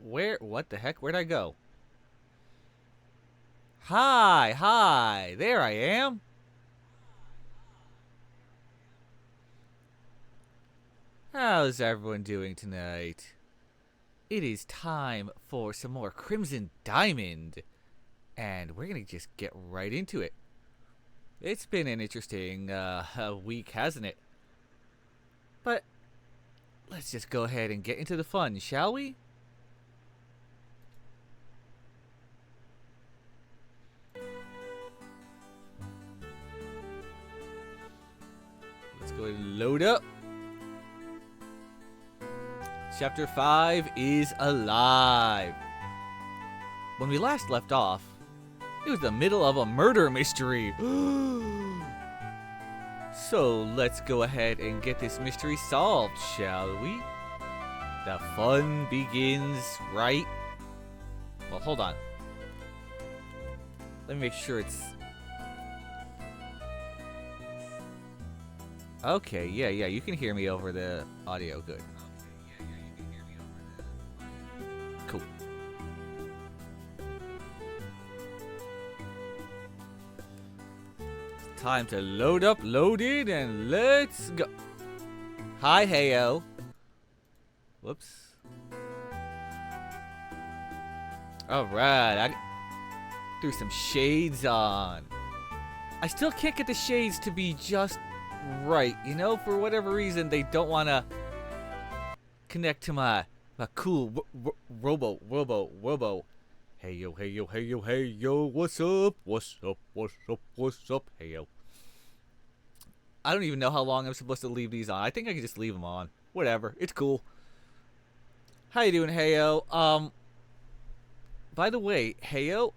Where? What the heck? Where'd I go? Hi, hi. There I am. How's everyone doing tonight? It is time for some more Crimson Diamond. And we're going to just get right into it. It's been an interesting week, hasn't it? But let's just go ahead and get into the fun, shall we? Let's go ahead and load up. Chapter 5 is alive. When we last left off, it was the middle of a murder mystery. So let's go ahead and get this mystery solved, shall we? The fun begins right. Well, hold on. Let me make sure it's... Okay, yeah, you can hear me over the audio. Good. Cool. Time to load up, loaded, and let's go. Hi, Heyo. Whoops. Alright, I threw some shades on. I still can't get the shades to be just right. You know, for whatever reason, they don't want to connect to my cool robo. Hey yo, what's up, hey yo. I don't even know how long I'm supposed to leave these on. I think I can just leave them on. Whatever, it's cool. How you doing, Heyo? By the way, Heyo,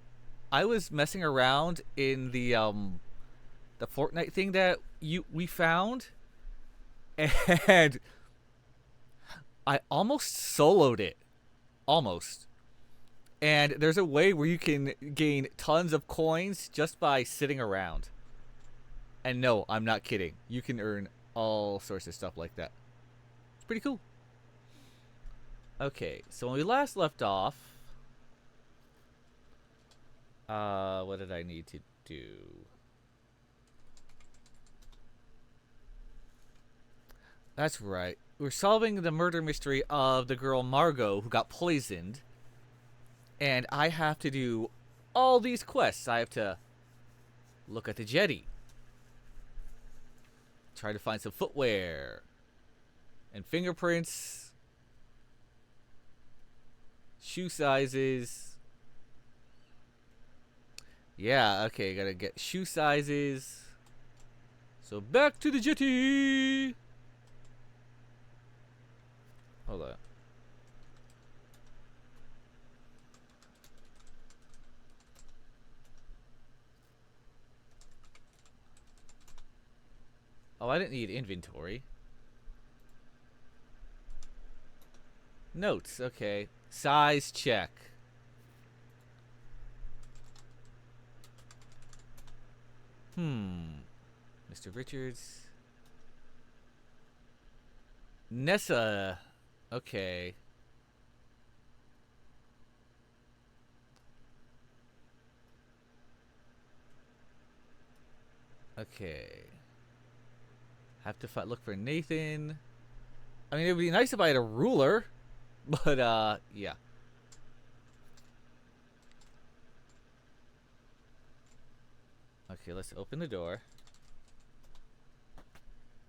I was messing around in the Fortnite thing that we found, and I almost soloed it. Almost. And there's a way where you can gain tons of coins just by sitting around. And no, I'm not kidding. You can earn all sorts of stuff like that. It's pretty cool. Okay, so when we last left off, what did I need to do? That's right. We're solving the murder mystery of the girl Margot who got poisoned. And I have to do all these quests. I have to look at the jetty. Try to find some footwear. And fingerprints. Shoe sizes. Yeah, okay, gotta get shoe sizes. So back to the jetty. Hold on. Oh, I didn't need inventory. Notes, okay. Size check. Mr. Richards. Nessa. Okay. Okay. Have to look for Nathan. I mean, it would be nice if I had a ruler. But, yeah. Okay, let's open the door.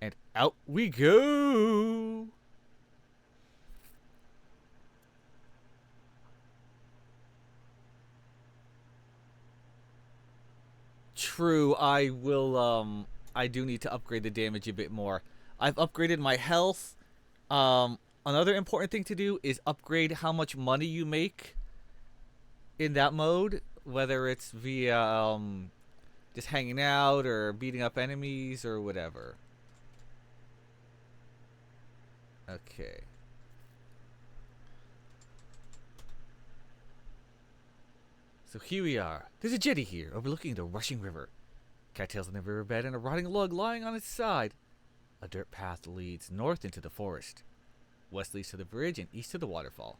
And out we go! True, I will, I do need to upgrade the damage a bit more. I've upgraded my health. Another important thing to do is upgrade how much money you make in that mode, whether it's via just hanging out or beating up enemies or whatever. Okay. So here we are. There's a jetty here overlooking the rushing river. Cattails in the riverbed and a rotting log lying on its side. A dirt path leads north into the forest. West leads to the bridge and east to the waterfall.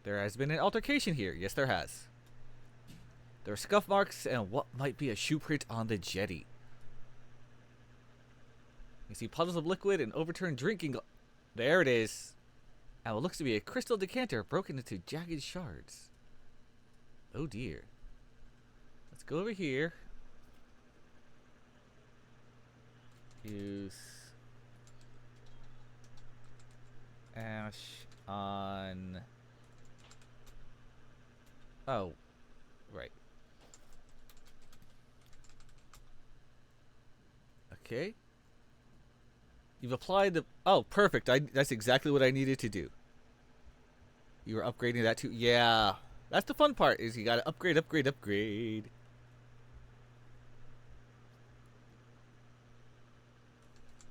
There has been an altercation here. Yes, there has. There are scuff marks and what might be a shoe print on the jetty. You see puddles of liquid and overturned drinking. There it is. And what looks to be a crystal decanter broken into jagged shards. Oh dear. Let's go over here. Use ash on. Oh, right. Okay. You've applied the. Oh, perfect. That's exactly what I needed to do. You were upgrading that too. Yeah, that's the fun part. Is you gotta upgrade, upgrade, upgrade.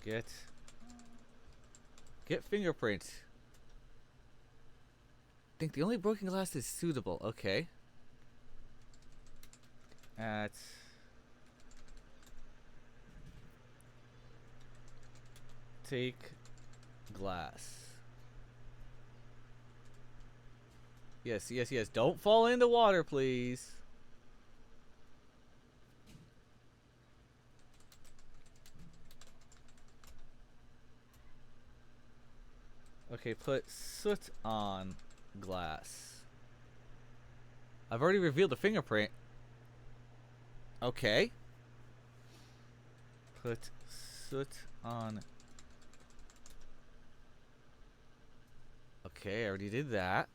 Get fingerprint. I think the only broken glass is suitable. Okay. Take glass. Yes, yes, yes. Don't fall in the water, please. Okay, put soot on glass. I've already revealed the fingerprint. Okay. Put soot on. Okay, I already did that.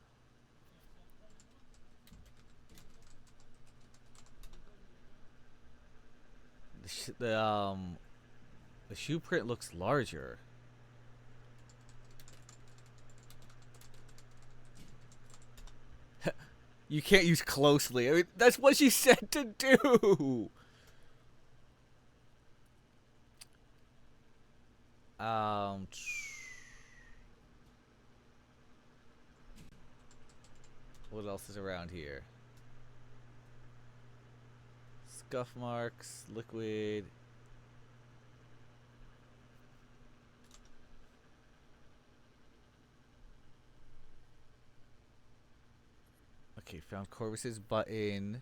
The shoe print looks larger. You can't use closely. I mean, that's what she said to do. What else is around here? Scuff marks, liquid. Okay, found Corvus's button.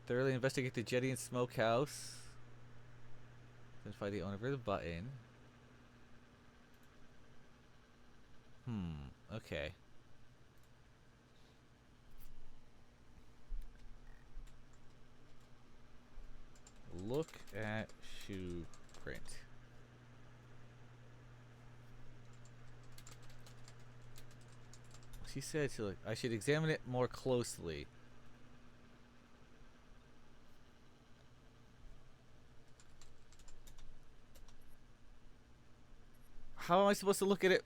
Thoroughly investigate the jetty and smokehouse. Identify the owner of the button. Okay. Look at shoe print. She said to look, I should examine it more closely. How am I supposed to look at it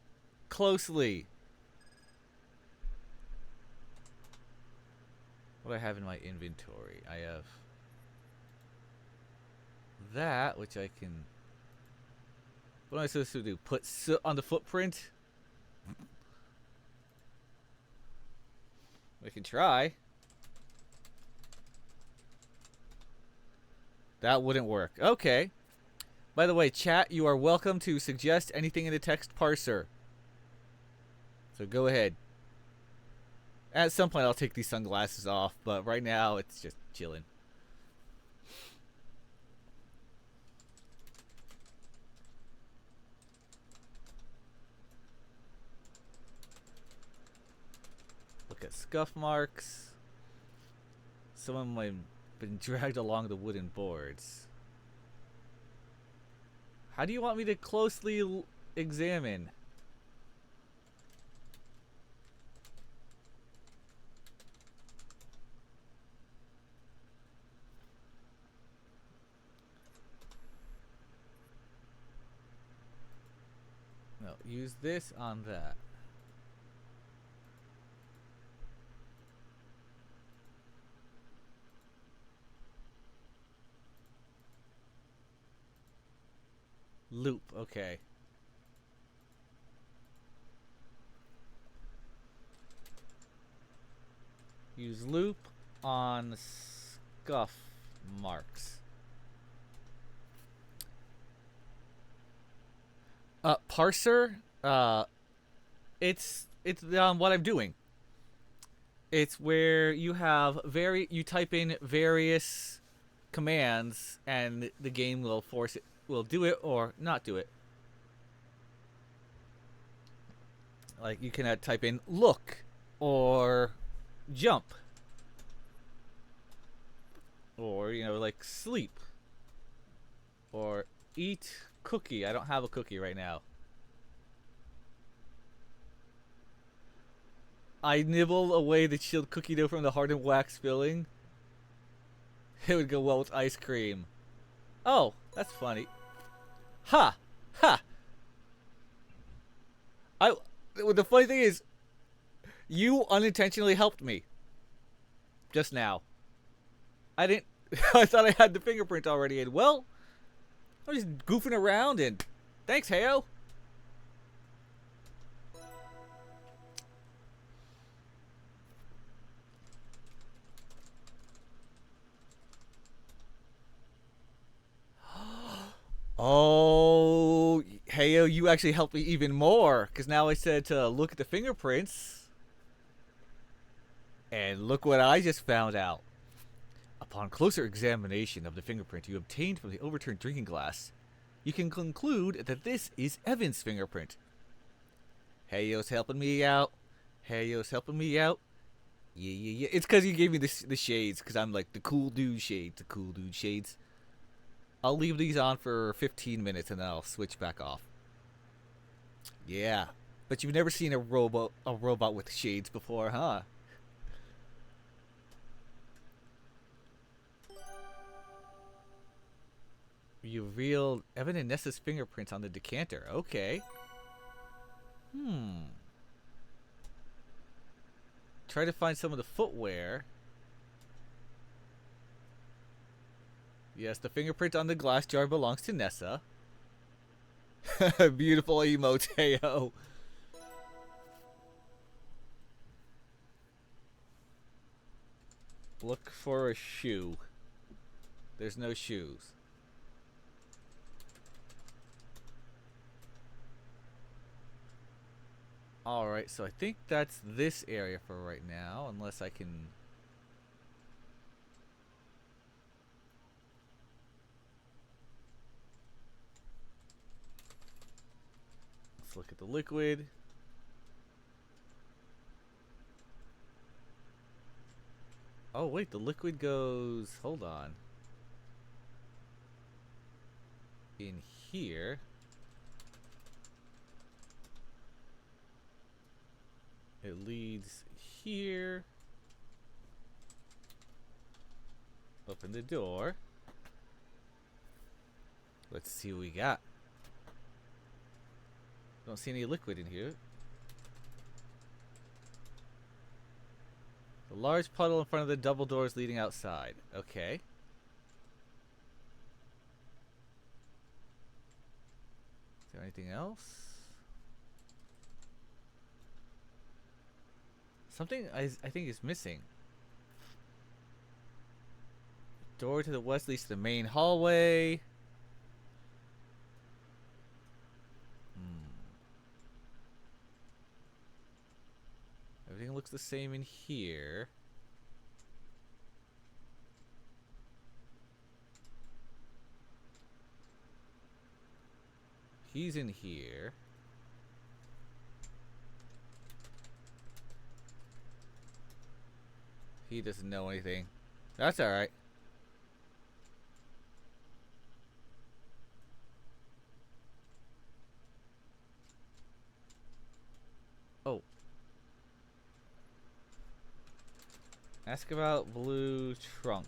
closely? What do I have in my inventory? I have that, which I can. What am I supposed to do? Put soot on the footprint? I can try. That wouldn't work. Okay. By the way, chat, you are welcome to suggest anything in the text parser. So go ahead. At some point, I'll take these sunglasses off, but right now, it's just chilling. Look at scuff marks. Someone might have been dragged along the wooden boards. How do you want me to closely examine? No, use this on that. Loop, okay. Use loop on scuff marks. Parser. It's what I'm doing. It's where you type in various commands and the game will do it or not do it. Like you can type in look or jump or like sleep or eat cookie. I don't have a cookie right now. I nibble away the chilled cookie dough from the hardened wax filling. It would go well with ice cream. Oh, that's funny. Ha! Ha! I. The funny thing is, you unintentionally helped me. Just now. I didn't. I thought I had the fingerprint already in. Well, I'm just goofing around and. Thanks, Heyo. Oh, Heyo, you actually helped me even more. Because now I said to look at the fingerprints. And look what I just found out. Upon closer examination of the fingerprint you obtained from the overturned drinking glass, you can conclude that this is Evan's fingerprint. Heyo's helping me out. Heyo's helping me out. Yeah. It's because you gave me the shades, because I'm like the cool dude shades. The cool dude shades. I'll leave these on for 15 minutes and then I'll switch back off. Yeah. But you've never seen a robot with shades before, huh? You revealed Evan and Nessa's fingerprints on the decanter. Okay. Try to find some of the footwear. Yes, the fingerprint on the glass jar belongs to Nessa. Beautiful emote, Heyo. Look for a shoe. There's no shoes. Alright, so I think that's this area for right now, unless I can... Let's look at the liquid. Oh wait, the liquid goes... Hold on. In here. It leads here. Open the door. Let's see what we got. Don't see any liquid in here. A large puddle in front of the double doors leading outside. Okay. Is there anything else? Something I think is missing. Door to the west leads to the main hallway. Everything looks the same in here. He's in here. He doesn't know anything. That's alright. Oh. Ask about blue trunk.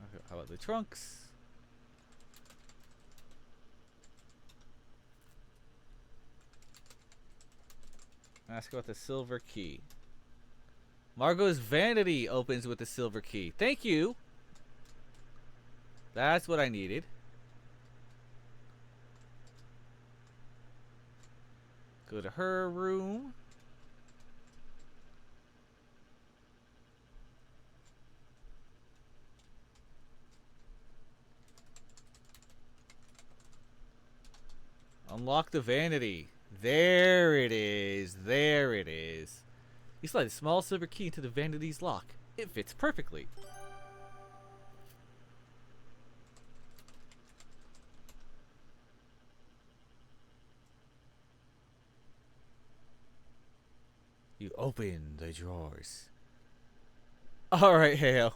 Okay, how about the trunks? Ask about the silver key. Margot's vanity opens with the silver key. Thank you. That's what I needed. Go to her room. Unlock the vanity. There it is. There it is. You slide a small silver key into the vanity's lock. It fits perfectly. You open the drawers. Alright, Hale.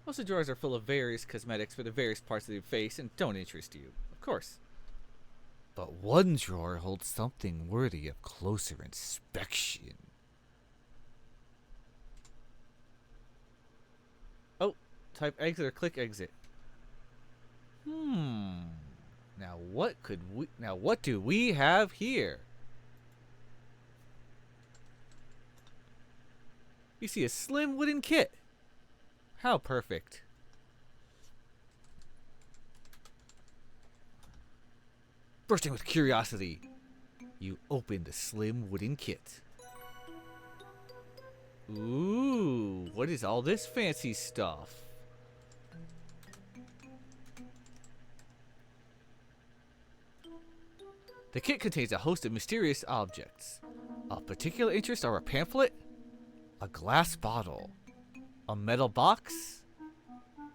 Most of the drawers are full of various cosmetics for the various parts of your face and don't interest you, of course. But one drawer holds something worthy of closer inspection. Oh, type exit or click exit. Now what do we have here? You see a slim wooden kit. How perfect. Bursting with curiosity, you open the slim wooden kit. Ooh, what is all this fancy stuff? The kit contains a host of mysterious objects. Of particular interest are a pamphlet, a glass bottle, a metal box,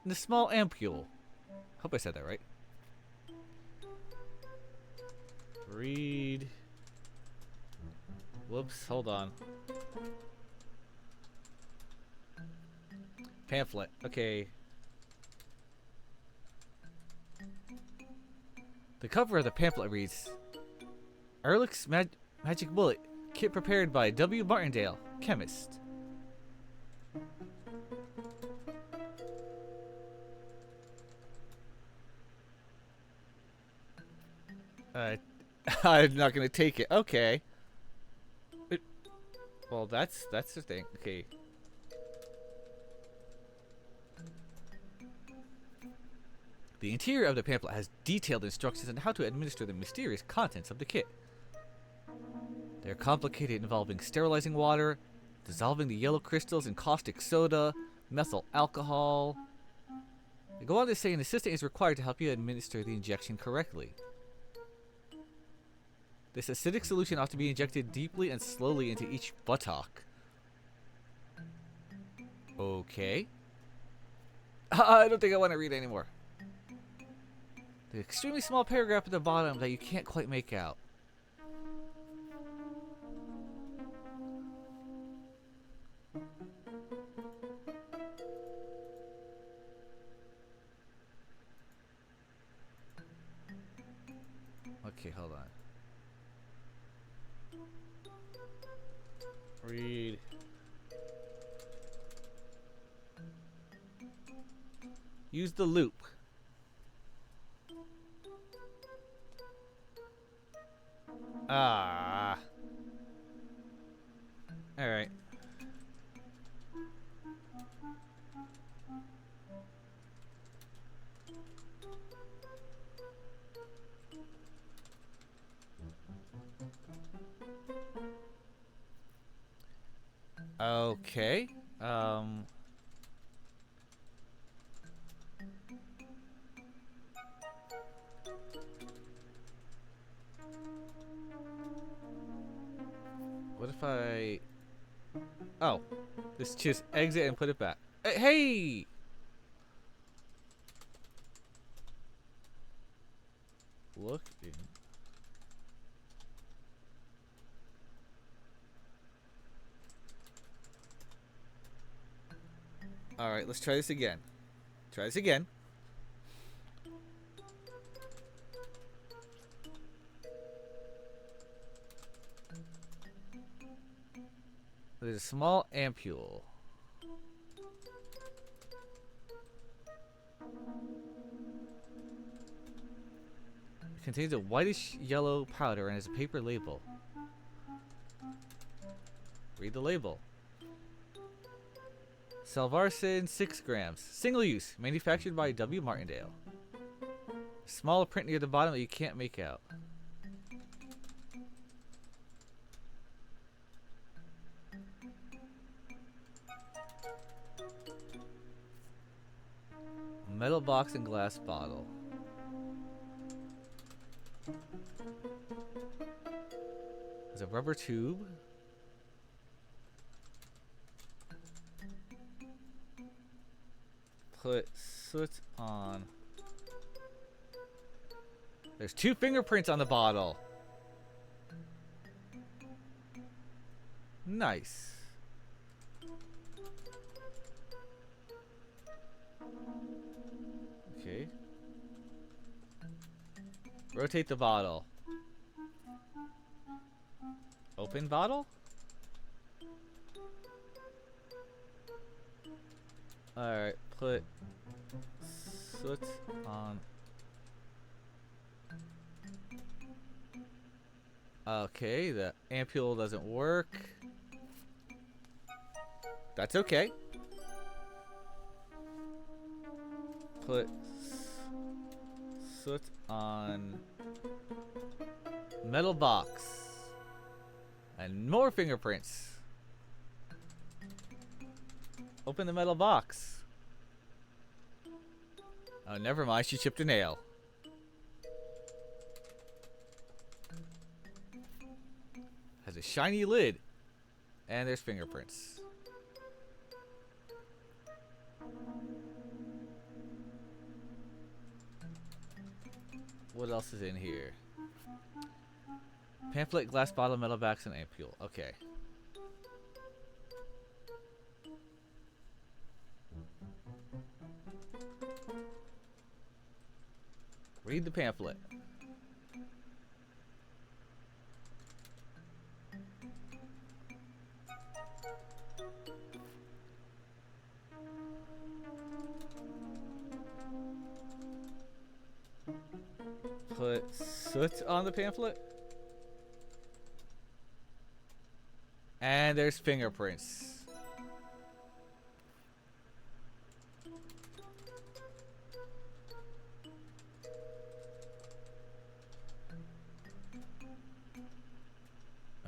and a small ampule. Hope I said that right. Read. Whoops, hold on. Pamphlet, okay. The cover of the pamphlet reads, Ehrlich's Magic Bullet, kit prepared by W. Martindale, chemist. I'm not gonna take it. Okay. Well, that's the thing. Okay. The interior of the pamphlet has detailed instructions on how to administer the mysterious contents of the kit. They are complicated, involving sterilizing water, dissolving the yellow crystals in caustic soda, methyl alcohol. They go on to say an assistant is required to help you administer the injection correctly. This acidic solution ought to be injected deeply and slowly into each buttock. Okay. I don't think I want to read anymore. The extremely small paragraph at the bottom that you can't quite make out. Okay, hold on. Read. Use the loop. Ah. All right. Okay. What if I... Oh. Just choose exit and put it back. Hey! Look in... Alright, let's try this again. Try this again. There's a small ampule. It contains a whitish yellow powder and has a paper label. Read the label. Salvarsan 6 grams. Single use. Manufactured by W. Martindale. Small print near the bottom that you can't make out. Metal box and glass bottle. There's a rubber tube. Put soot on. There's 2 fingerprints on the bottle. Nice. Okay. Rotate the bottle. Open bottle? Alright, put soot on. Okay, the ampule doesn't work. That's okay. Put soot on metal box. And more fingerprints. Open the metal box. Oh, never mind. She chipped a nail. Has a shiny lid. And there's fingerprints. What else is in here? Pamphlet, glass bottle, metal box, and ampule. Okay. Read the pamphlet. Put soot on the pamphlet. And there's fingerprints.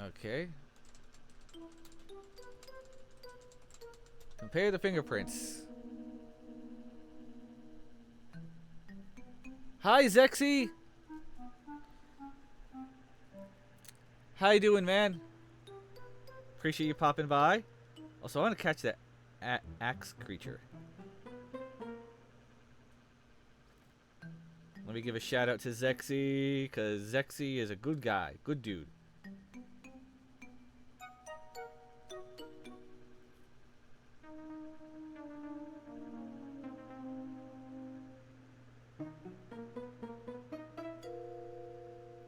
Okay. Compare the fingerprints. Hi, Zexy. How you doing, man? Appreciate you popping by. Also, I want to catch that axe creature. Let me give a shout out to Zexy, because Zexy is a good guy. Good dude.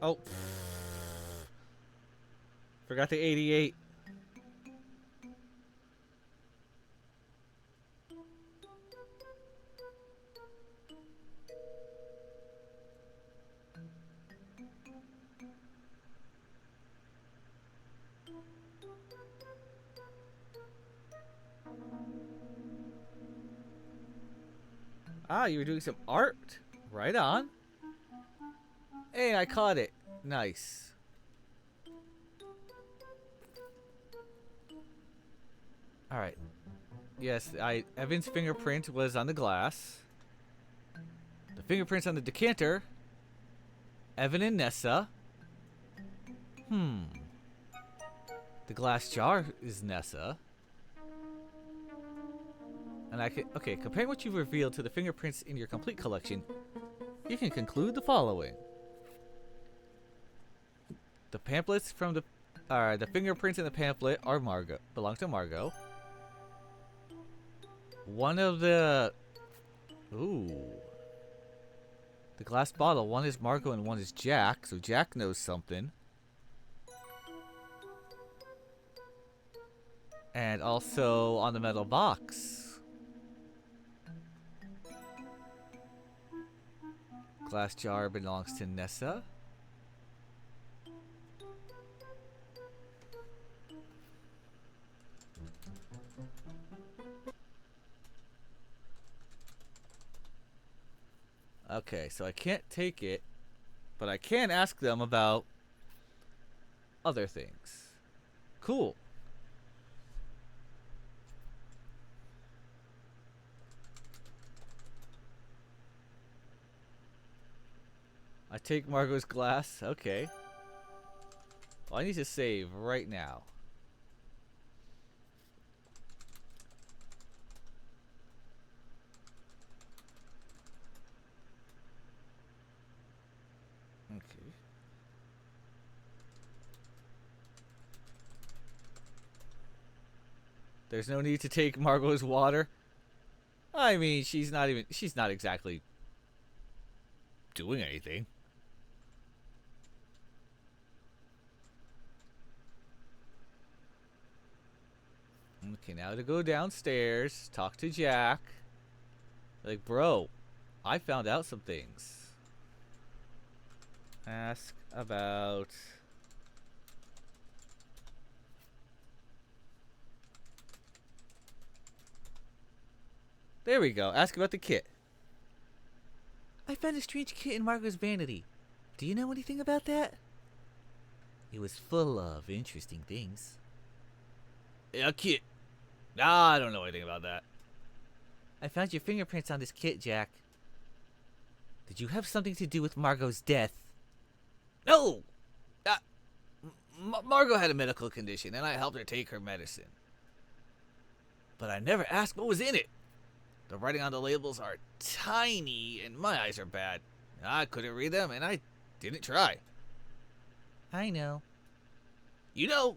Oh. Forgot the 88. Ah, you were doing some art. Right on. Hey, I caught it. Nice. Alright. Yes, Evan's fingerprint was on the glass. The fingerprints on the decanter. Evan and Nessa. The glass jar is Nessa. And I can... Okay, comparing what you've revealed to the fingerprints in your complete collection, you can conclude the following. The pamphlets from the... the fingerprints in the pamphlet are Margot. Belong to Margot. One of the... Ooh. The glass bottle. One is Margot and one is Jack. So Jack knows something. And also on the metal box. Glass jar belongs to Nessa. Okay, so I can't take it, but I can ask them about other things. Cool. I take Margot's glass. Okay. Well, I need to save right now. Okay. There's no need to take Margot's water. I mean, she's not exactly doing anything. Okay, now to go downstairs, talk to Jack. Like, bro, I found out some things. Ask about... There we go. Ask about the kit. I found a strange kit in Margot's vanity. Do you know anything about that? It was full of interesting things. A kit. Nah, I don't know anything about that. I found your fingerprints on this kit, Jack. Did you have something to do with Margot's death? No! Margot had a medical condition, and I helped her take her medicine. But I never asked what was in it. The writing on the labels are tiny, and my eyes are bad. I couldn't read them, and I didn't try. I know. You know?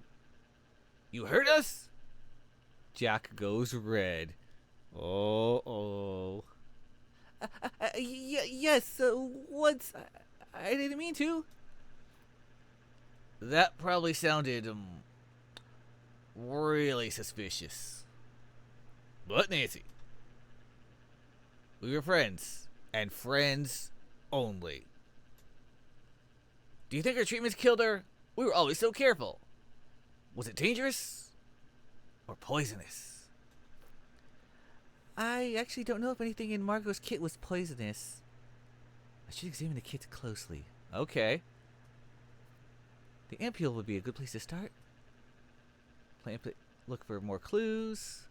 You heard us? Jack goes red. Oh. Yes, once. I didn't mean to. That probably sounded, really suspicious. But, Nancy, we were friends, and friends only. Do you think our treatments killed her? We were always so careful. Was it dangerous? Or poisonous? I actually don't know if anything in Margot's kit was poisonous. I should examine the kit closely. Okay. The ampule would be a good place to start. Look for more clues.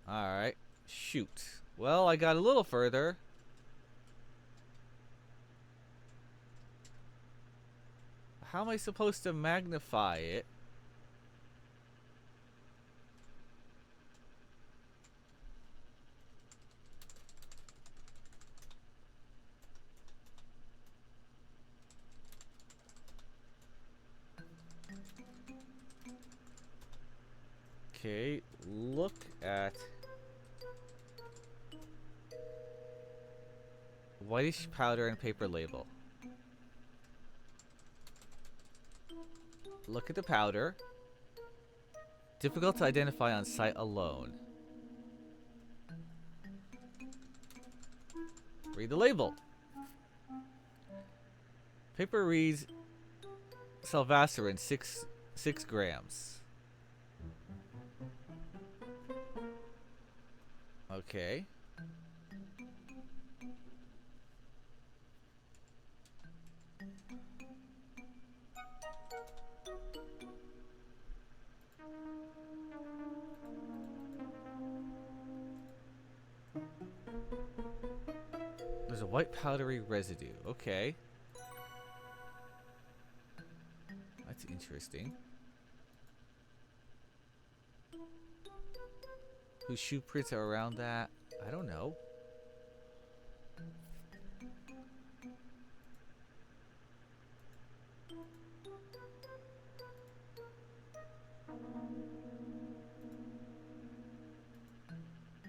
Alright. Shoot. Well, I got a little further. How am I supposed to magnify it? Okay, look at whitish powder and paper label. Look at the powder. Difficult to identify on sight alone. Read the label. Paper reads Salvasarin 6 grams. Okay. There's a white powdery residue. Okay. That's interesting. Whose shoe prints are around that? I don't know.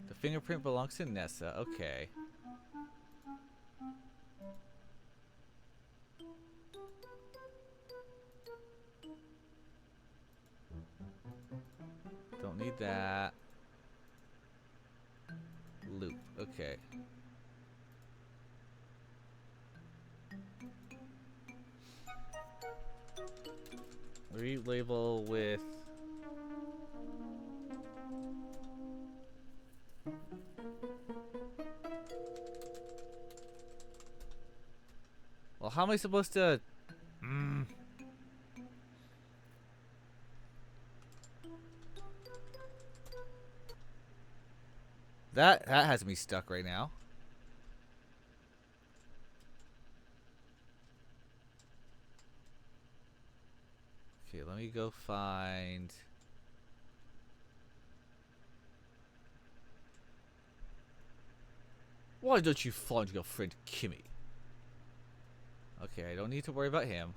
The fingerprint belongs to Nessa. Okay. Don't need that. Loop. Okay. Relabel with well, how am I supposed to That has me stuck right now. Okay, let me go find. Why don't you find your friend Kimmy? Okay, I don't need to worry about him.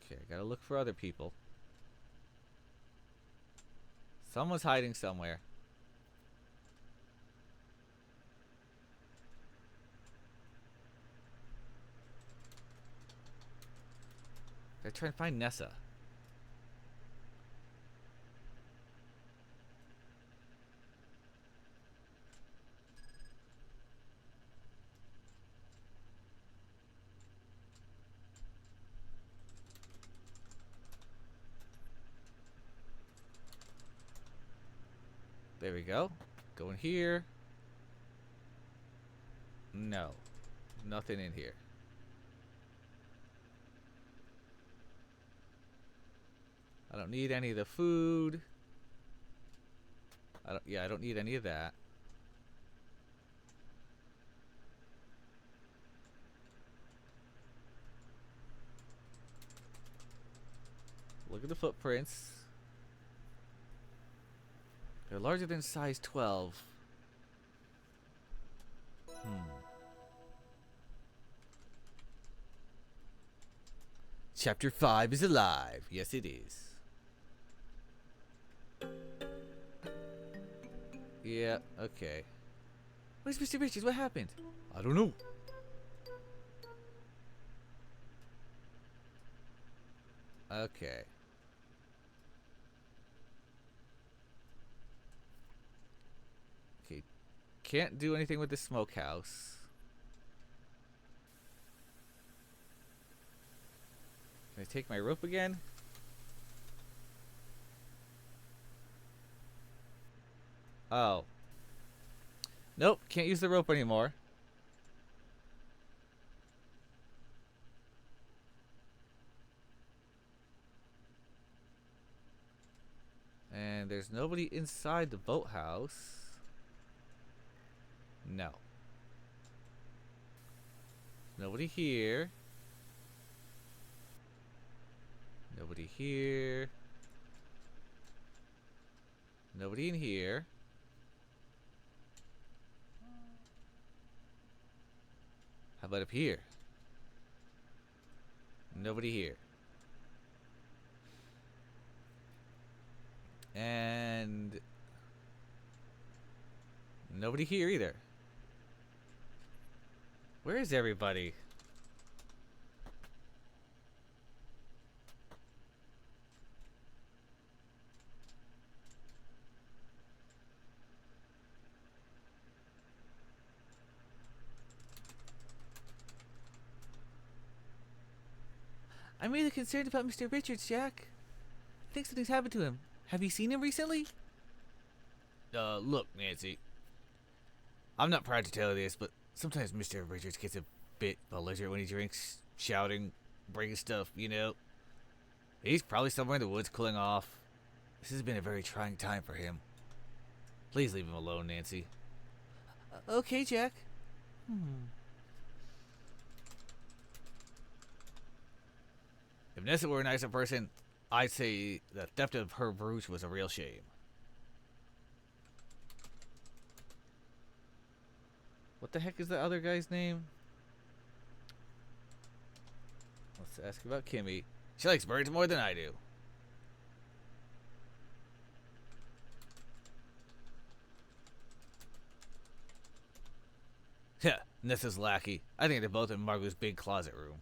Okay, I gotta look for other people. Someone's hiding somewhere. I try and find Nessa. There we go. Go in here. No. Nothing in here. I don't need any of the food. I don't need any of that. Look at the footprints. They're larger than size 12. Chapter 5 is alive. Yes, it is. Yeah, okay. Where's Mr. Richards? What happened? I don't know. Okay. Okay. Can't do anything with the smokehouse. Can I take my rope again? Oh. Nope, can't use the rope anymore. And there's nobody inside the boathouse. No. Nobody here. Nobody here. Nobody in here. How about up here? Nobody here. And nobody here either. Where is everybody? I'm really concerned about Mr. Richards, Jack. I think something's happened to him. Have you seen him recently? Look, Nancy. I'm not proud to tell you this, but sometimes Mr. Richards gets a bit belligerent when he drinks, shouting, breaking stuff, you know. He's probably somewhere in the woods cooling off. This has been a very trying time for him. Please leave him alone, Nancy. Okay, Jack. If Nessa were a nicer person, I'd say the theft of her brooch was a real shame. What the heck is the other guy's name? Let's ask about Kimmy. She likes birds more than I do. Yeah, Nessa's lackey. I think they're both in Margot's big closet room.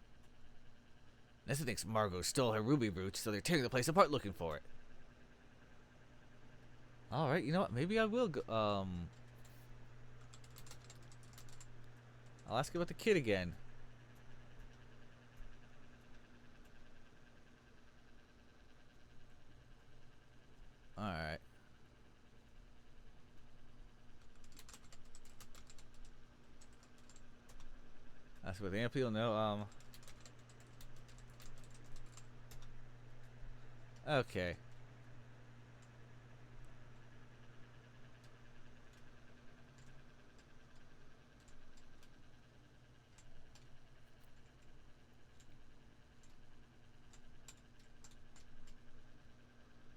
Nessa thinks Margot stole her ruby brooch, so they're tearing the place apart looking for it. Alright, you know what? Maybe I will go. I'll ask about the kid again. Alright. Ask about the amp. No, Okay.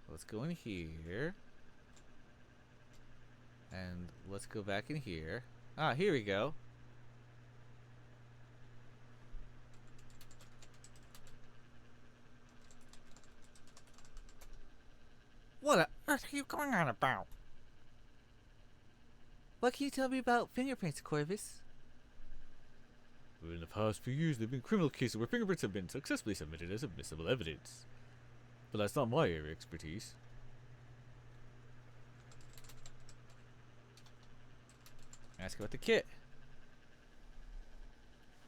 Let's go in here. And let's go back in here. Ah, here we go. What on earth are you going on about? What can you tell me about fingerprints, Corvus? In the past few years, there have been criminal cases where fingerprints have been successfully submitted as admissible evidence. But that's not my area of expertise. Ask about the kit.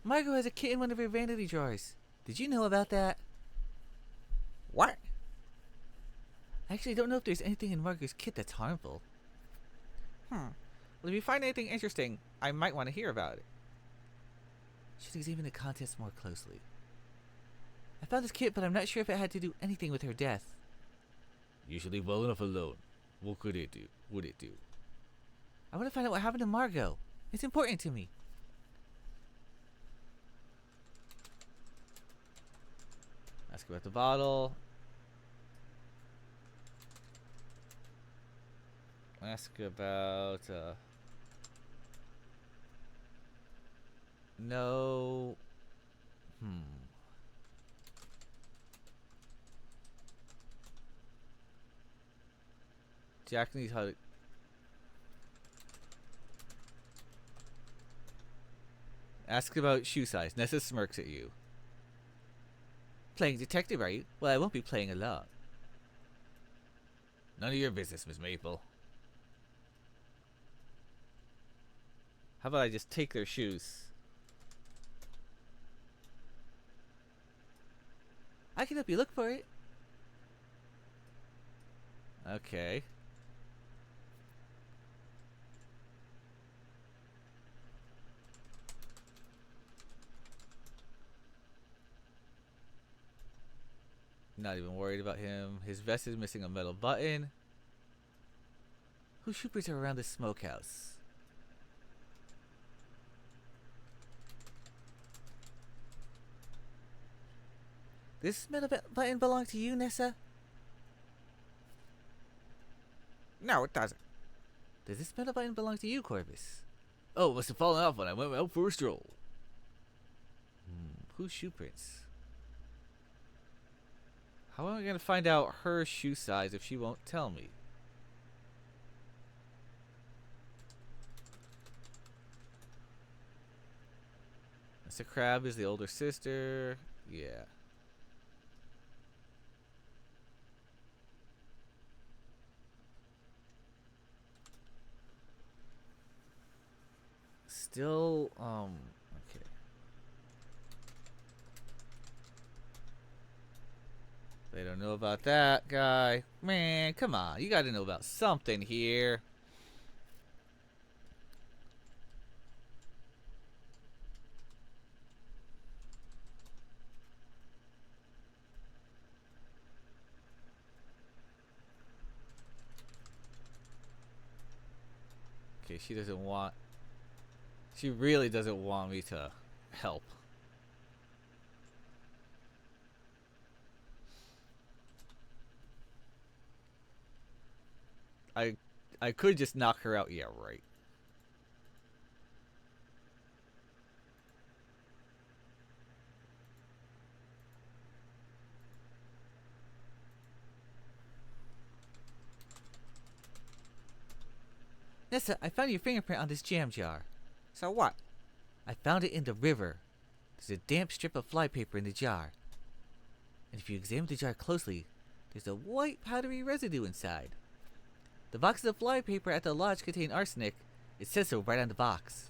Margot has a kit in one of her vanity drawers. Did you know about that? What? I actually don't know if there's anything in Margot's kit that's harmful. Well, if you find anything interesting, I might want to hear about it. Should examine the contents more closely. I found this kit, but I'm not sure if it had to do anything with her death. You should leave well enough alone. What could it do? Would it do? I want to find out what happened to Margot. It's important to me. Ask about the bottle. Ask about, no. Jack needs how to... Ask about shoe size. Nessa smirks at you. Playing detective, are you? Well, I won't be playing along. None of your business, Miss Maple. How about I just take their shoes? I can help you look for it. Okay. Not even worried about him. His vest is missing a metal button. Whose shoopers are around this smokehouse? This metal button belong to you, Nessa? No, it doesn't. Does this metal button belong to you, Corvus? Oh, it must have fallen off when I went out for a stroll. Whose shoe prints? How am I going to find out her shoe size if she won't tell me? Mr. Crab is the older sister. Yeah. Still, okay. They don't know about that guy. Man, come on. You gotta know about something here. Okay, she doesn't want... She really doesn't want me to help. I could just knock her out. Yeah, right. Nessa, I found your fingerprint on this jam jar. So what? I found it in the river. There's a damp strip of flypaper in the jar. And if you examine the jar closely, there's a white powdery residue inside. The boxes of flypaper at the lodge contain arsenic. It says so right on the box.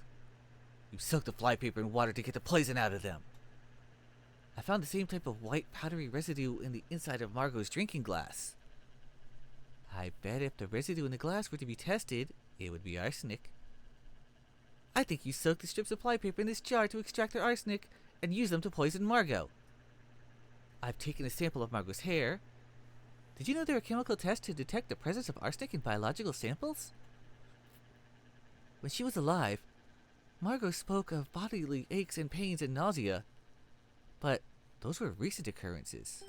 You soak the flypaper in water to get the poison out of them. I found the same type of white powdery residue in the inside of Margot's drinking glass. I bet if the residue in the glass were to be tested, it would be arsenic. I think you soaked the strips of flypaper in this jar to extract their arsenic and use them to poison Margot. I've taken a sample of Margot's hair. Did you know there are chemical tests to detect the presence of arsenic in biological samples? When she was alive, Margot spoke of bodily aches and pains and nausea, but those were recent occurrences.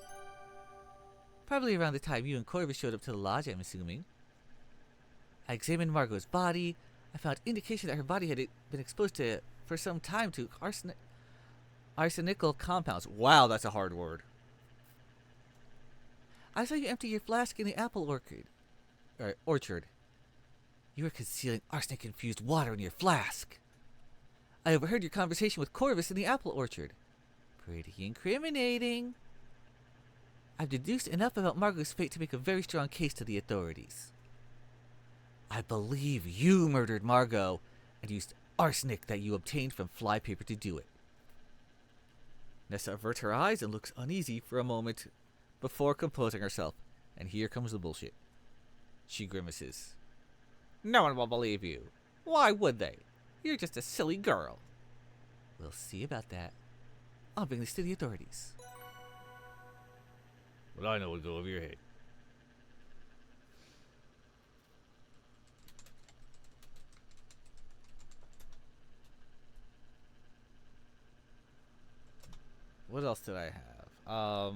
Probably around the time you and Corvus showed up to the lodge, I'm assuming. I examined Margot's body. I found indication that her body had been exposed to, for some time, to arsenical compounds. Wow, that's a hard word. I saw you empty your flask in the apple orchard. You were concealing arsenic-infused water in your flask. I overheard your conversation with Corvus in the apple orchard. Pretty incriminating. I've deduced enough about Margot's fate to make a very strong case to the authorities. I believe you murdered Margot and used arsenic that you obtained from flypaper to do it. Nessa averts her eyes and looks uneasy for a moment before composing herself. And here comes the bullshit. She grimaces. No one will believe you. Why would they? You're just a silly girl. We'll see about that. I'll bring this to the authorities. What I know will go over your head. What else did I have?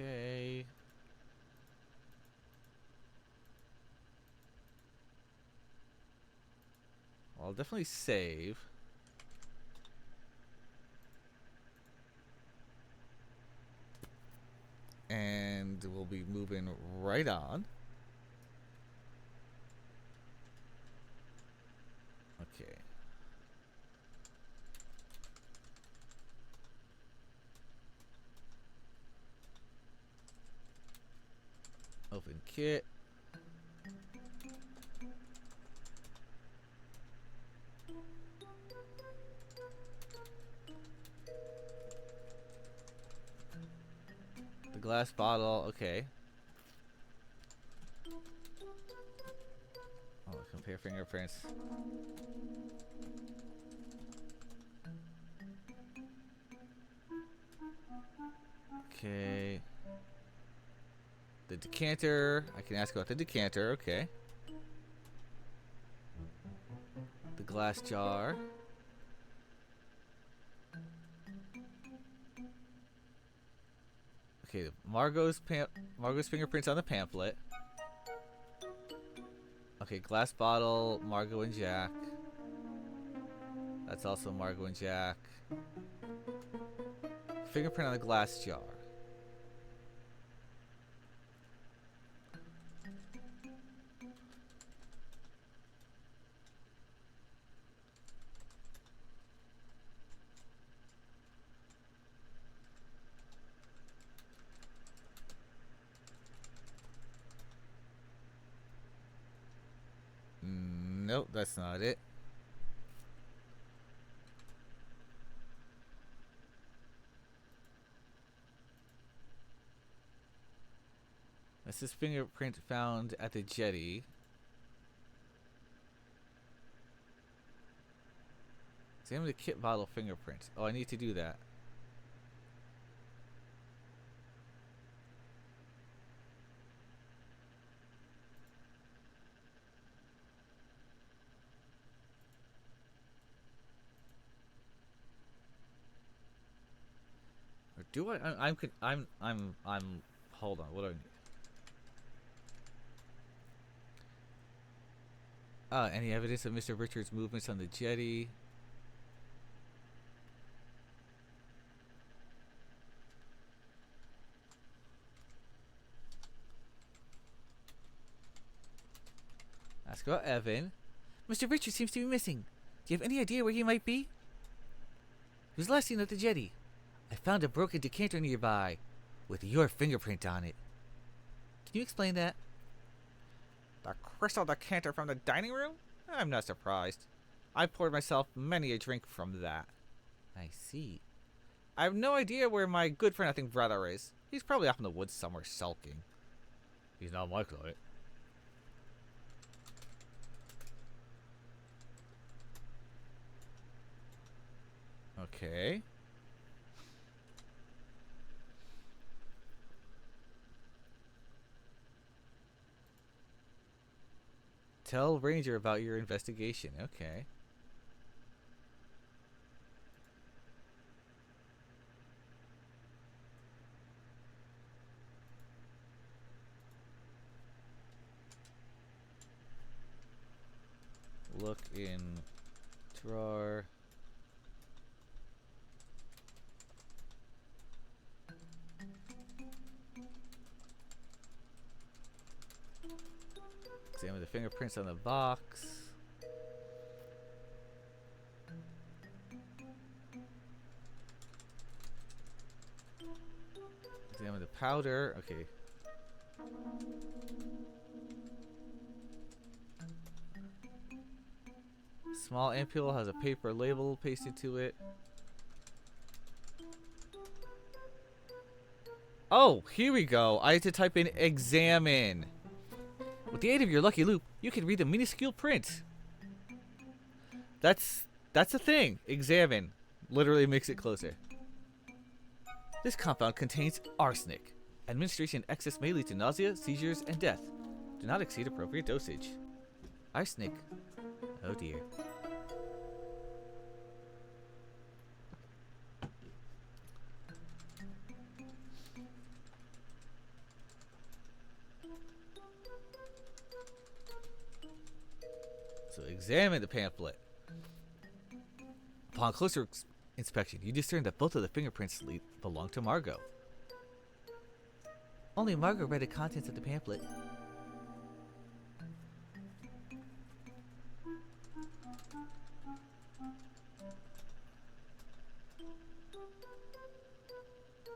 Okay. Well, I'll definitely save. And we'll be moving right on. Okay. Open kit. The glass bottle, okay. Oh, compare fingerprints. Okay. The decanter. I can ask about the decanter, okay. The glass jar. Okay, Margot's fingerprints on the pamphlet. Okay, glass bottle, Margot and Jack. That's also Margot and Jack. Fingerprint on the glass jar. Nope, that's not it. This is fingerprint found at the jetty. Examine the kit bottle fingerprint. Oh, I need to do that. Or do I? I'm. Hold on. What do I need? Any evidence of Mr. Richards' movements on the jetty? Ask about Evan. Mr. Richards seems to be missing. Do you have any idea where he might be? He was last seen at the jetty. I found a broken decanter nearby with your fingerprint on it. Can you explain that? The crystal decanter from the dining room? I'm not surprised. I poured myself many a drink from that. I see. I have no idea where my good for nothing brother is. He's probably off in the woods somewhere sulking. He's not my client. Okay. Tell Ranger about your investigation. Okay. Look in drawer. Examine the fingerprints on the box. Examine the powder. Okay. Small ampule has a paper label pasted to it. Oh, here we go. I had to type in examine. With the aid of your lucky loop, you can read the minuscule print. That's a thing. Examine. Literally makes it closer. This compound contains arsenic. Administration in excess may lead to nausea, seizures, and death. Do not exceed appropriate dosage. Arsenic. Oh dear. So examine the pamphlet. Upon closer inspection, you discern that both of the fingerprints belong to Margot. Only Margot read the contents of the pamphlet.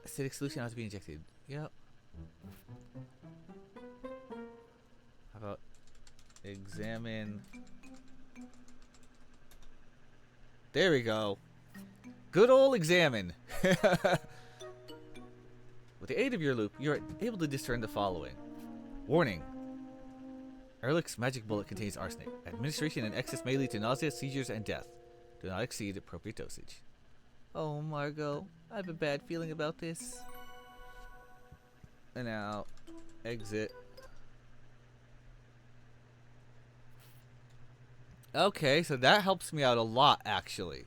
Acidic solution ought to be injected. Yep. How about examine? There we go. Good old examine. With the aid of your loop, you're able to discern the following. Warning. Ehrlich's magic bullet contains arsenic. Administration in excess may lead to nausea, seizures, and death. Do not exceed appropriate dosage. Oh, Margot. I have a bad feeling about this. And now, exit. Okay, so that helps me out a lot, actually.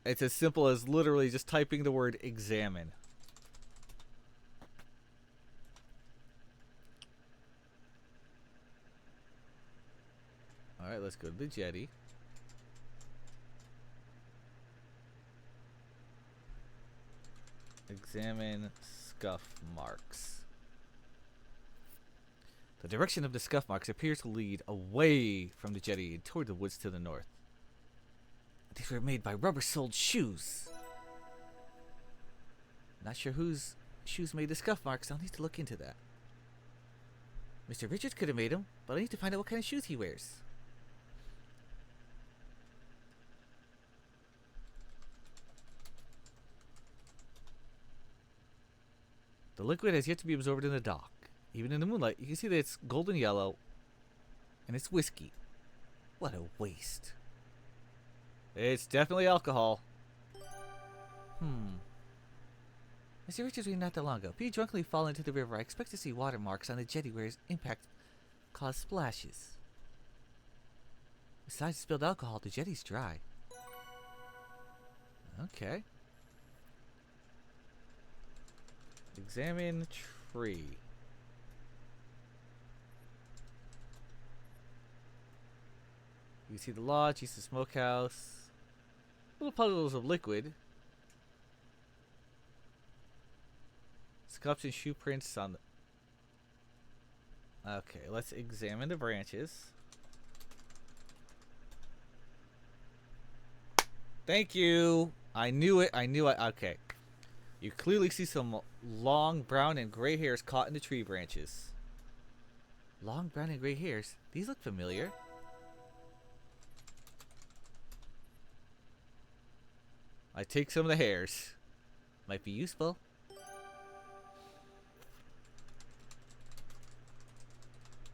It's as simple as literally just typing the word examine. Alright, let's go to the jetty. Examine scuff marks. The direction of the scuff marks appears to lead away from the jetty and toward the woods to the north. These were made by rubber-soled shoes. Not sure whose shoes made the scuff marks. I'll need to look into that. Mr. Richards could have made them, but I need to find out what kind of shoes he wears. The liquid has yet to be absorbed in the dock. Even in the moonlight, you can see that it's golden yellow, and it's whiskey. What a waste. It's definitely alcohol. Mr. Richards was not that long ago. If you drunkenly fall into the river, I expect to see watermarks on the jetty where his impact caused splashes. Besides spilled alcohol, the jetty's dry. Okay. Examine tree. You can see the lodge, you see the smokehouse. Little puddles of liquid. Scuffs and shoe prints on the... Okay, let's examine the branches. Thank you! I knew it, okay. You clearly see some long brown and gray hairs caught in the tree branches. Long brown and gray hairs? These look familiar. I take some of the hairs. Might be useful.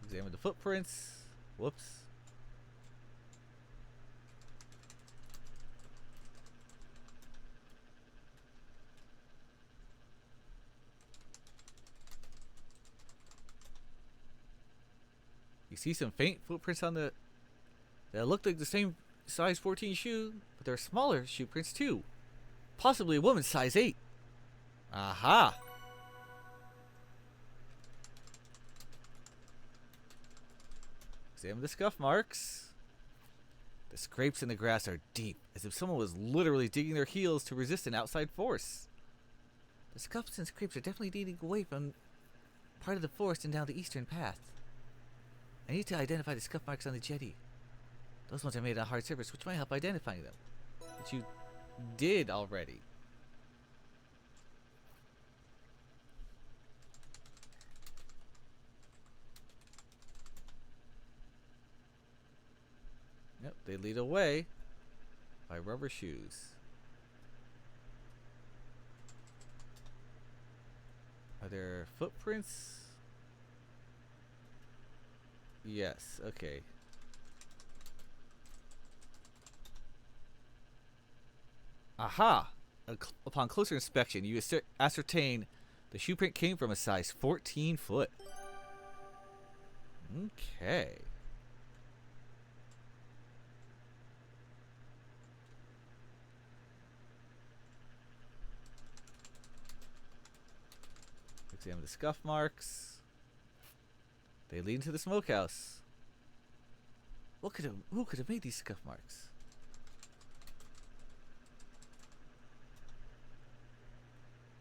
Examine the footprints. Whoops. You see some faint footprints on the that look like the same size 14 shoe, but they're smaller shoe prints too. Possibly a woman's size 8. Aha! Examine the scuff marks. The scrapes in the grass are deep, as if someone was literally digging their heels to resist an outside force. The scuffs and scrapes are definitely leading away from part of the forest and down the eastern path. I need to identify the scuff marks on the jetty. Those ones are made on hard surface, which might help identifying them. Which you did already. Yep, they lead away by rubber shoes. Are there footprints? Yes, okay. Aha! Upon closer inspection, you ascertain the shoe print came from a size 14 foot. Okay. Examine the scuff marks. They lead to the smokehouse. Who could have made these scuff marks?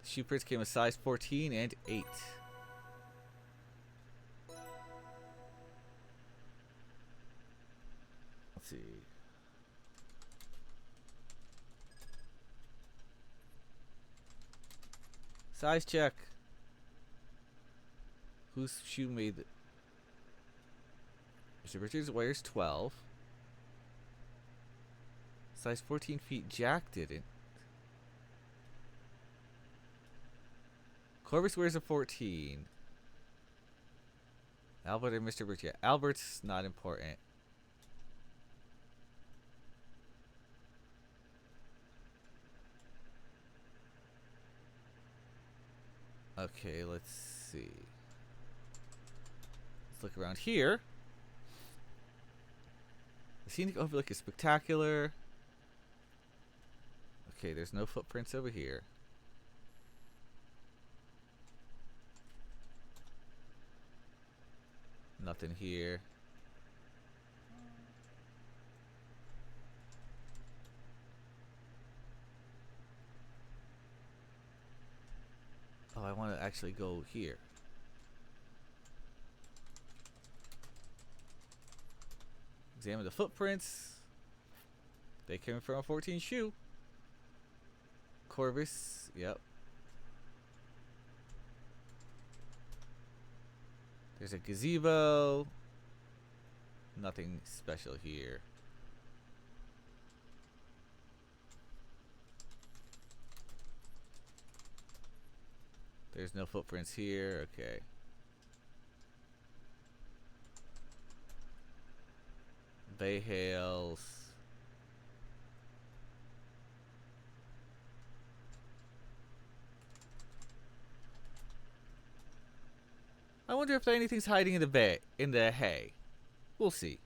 The shoe prints came a size 14 and 8. Let's see. Size check. Whose shoe made it? Mr. Richards wears 12. Size 14 feet. Jack didn't. Corvus wears a 14. Albert and Mr. Richards. Yeah, Albert's not important. Okay, let's see. Let's look around here. The scenic overlook is spectacular. Okay, there's no footprints over here. Nothing here. Oh, I want to actually go here. Examine the footprints. They came from a 14 shoe. Corvus, yep. There's a gazebo. Nothing special here. There's no footprints here. Okay. Bay Hales. I wonder if anything's hiding in the hay. We'll see.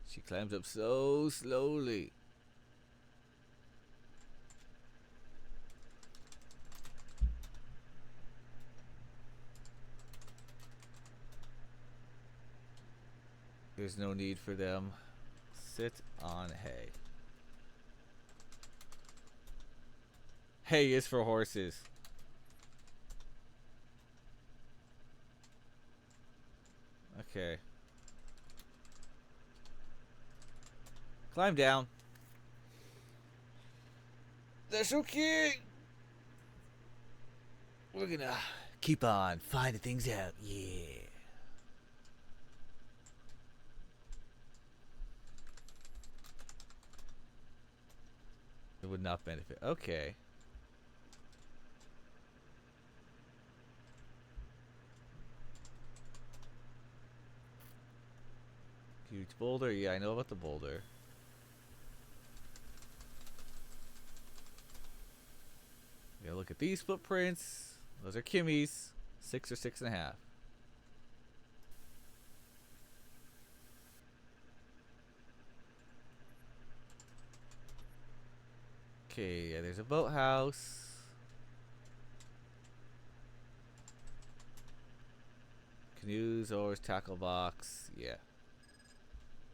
She climbs up so slowly. There's no need for them. Sit on hay. Hay is for horses. Okay. Climb down. That's okay. We're gonna keep on finding things out. Yeah. It would not benefit. Okay. Huge boulder. Yeah, I know about the boulder. Yeah, look at these footprints. Those are Kimmy's. 6 or 6.5. Okay, yeah, there's a boathouse. Canoes, oars, tackle box. Yeah.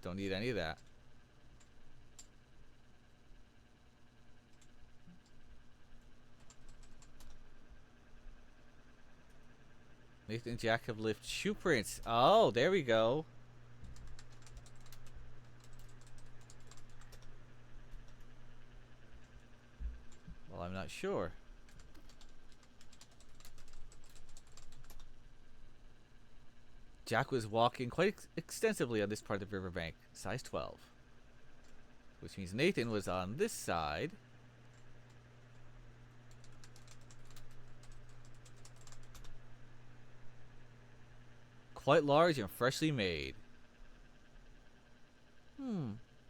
Don't need any of that. Nathan and Jack have left shoe prints. Oh, there we go. Well, I'm not sure. Jack was walking quite extensively on this part of the riverbank, size 12. Which means Nathan was on this side. Quite large and freshly made.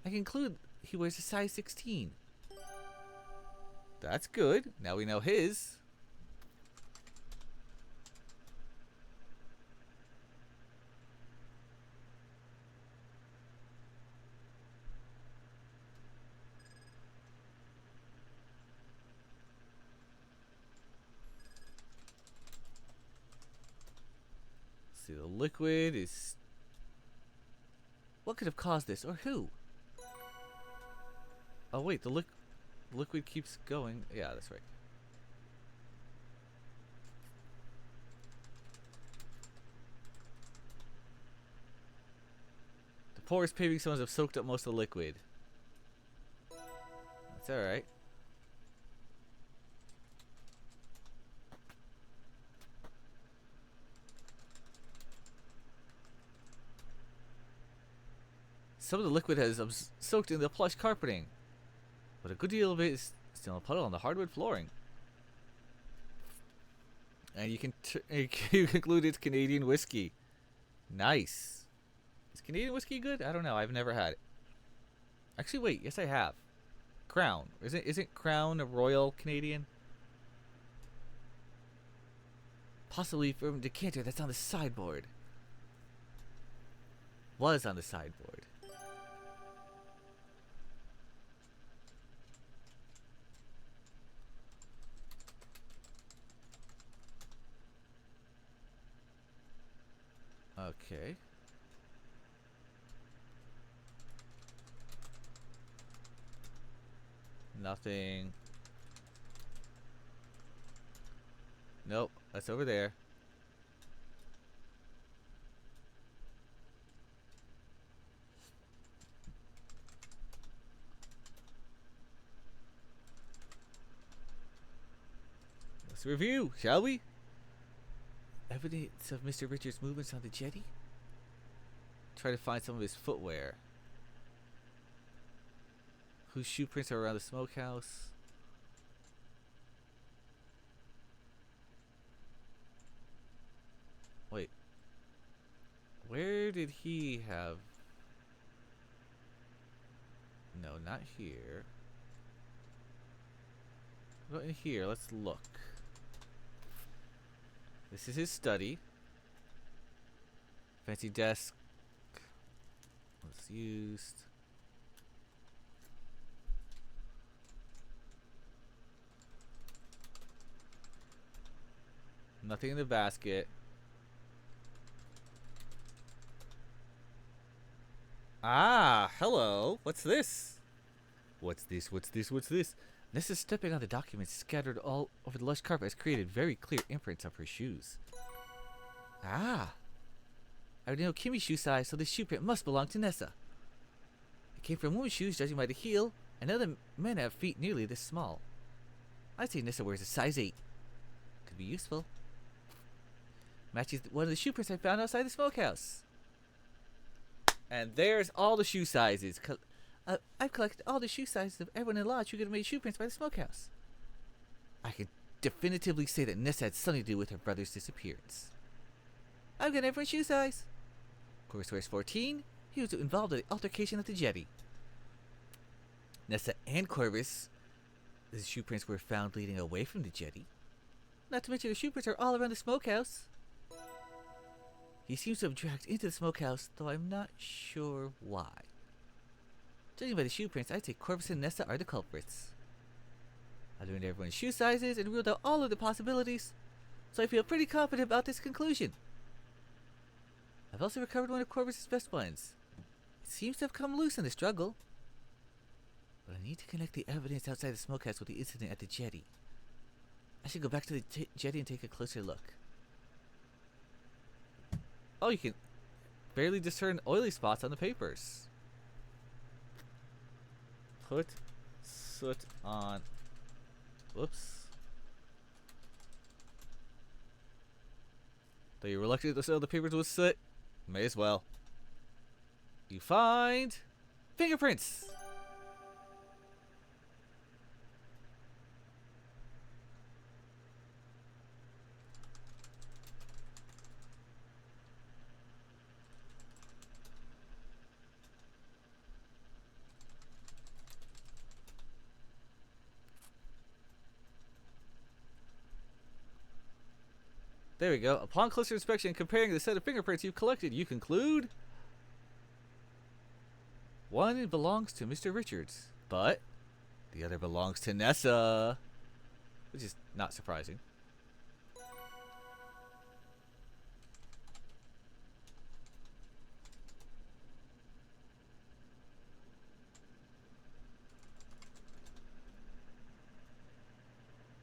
I conclude he wears a size 16. That's good. Now we know his. See, the liquid is... What could have caused this, or who? Oh wait, the liquid keeps going. Yeah, that's right. The porous paving stones have soaked up most of the liquid. That's alright. Some of the liquid has soaked in the plush carpeting, but a good deal of it is still in a puddle on the hardwood flooring. And you can you conclude it's Canadian whiskey. Nice. Is Canadian whiskey good? I don't know. I've never had it. Actually, wait. Yes, I have. Crown. Isn't Crown a Royal Canadian? Possibly from a decanter that's on the sideboard. Was on the sideboard. Okay. Nothing. Nope, that's over there. Let's review, shall we? Evidence of Mr. Richards' movements on the jetty? Try to find some of his footwear. Whose shoe prints are around the smokehouse? Wait. Where did he have... No, not here. What about in here? Let's look. This is his study. Fancy desk. Was used. Nothing in the basket. Ah, hello. What's this? What's this? What's this? What's this? Nessa stepping on the documents scattered all over the lush carpet has created very clear imprints of her shoes. Ah. I already know Kimmy's shoe size, so this shoe print must belong to Nessa. It came from women's shoes, judging by the heel, and other men have feet nearly this small. I'd say Nessa wears a size 8. Could be useful. Matches one of the shoe prints I found outside the smokehouse. And there's all the shoe sizes. I've collected all the shoe sizes of everyone in the lodge who could have made shoe prints by the smokehouse. I can definitively say that Nessa had something to do with her brother's disappearance. I've got everyone's shoe size. Corvus wears 14. He was involved in the altercation at the jetty. Nessa and Corvus, the shoe prints were found leading away from the jetty. Not to mention the shoe prints are all around the smokehouse. He seems to have dragged into the smokehouse, though I'm not sure why. Judging by the shoe prints, I'd say Corvus and Nessa are the culprits. I learned everyone's shoe sizes and ruled out all of the possibilities, so I feel pretty confident about this conclusion. I've also recovered one of Corvus's best ones. It seems to have come loose in the struggle. But I need to connect the evidence outside the smokehouse with the incident at the jetty. I should go back to the jetty and take a closer look. Oh, you can barely discern oily spots on the papers. Put soot on. Whoops. Though you're reluctant to sell the papers with soot, may as well. You find fingerprints. There we go. Upon closer inspection and comparing the set of fingerprints you've collected, you conclude one belongs to Mr. Richards, but the other belongs to Nessa, which is not surprising.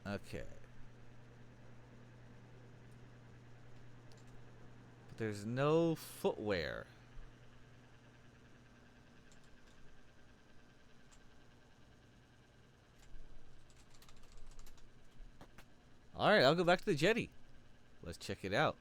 Okay. But there's no footwear. Alright, I'll go back to the jetty. Let's check it out.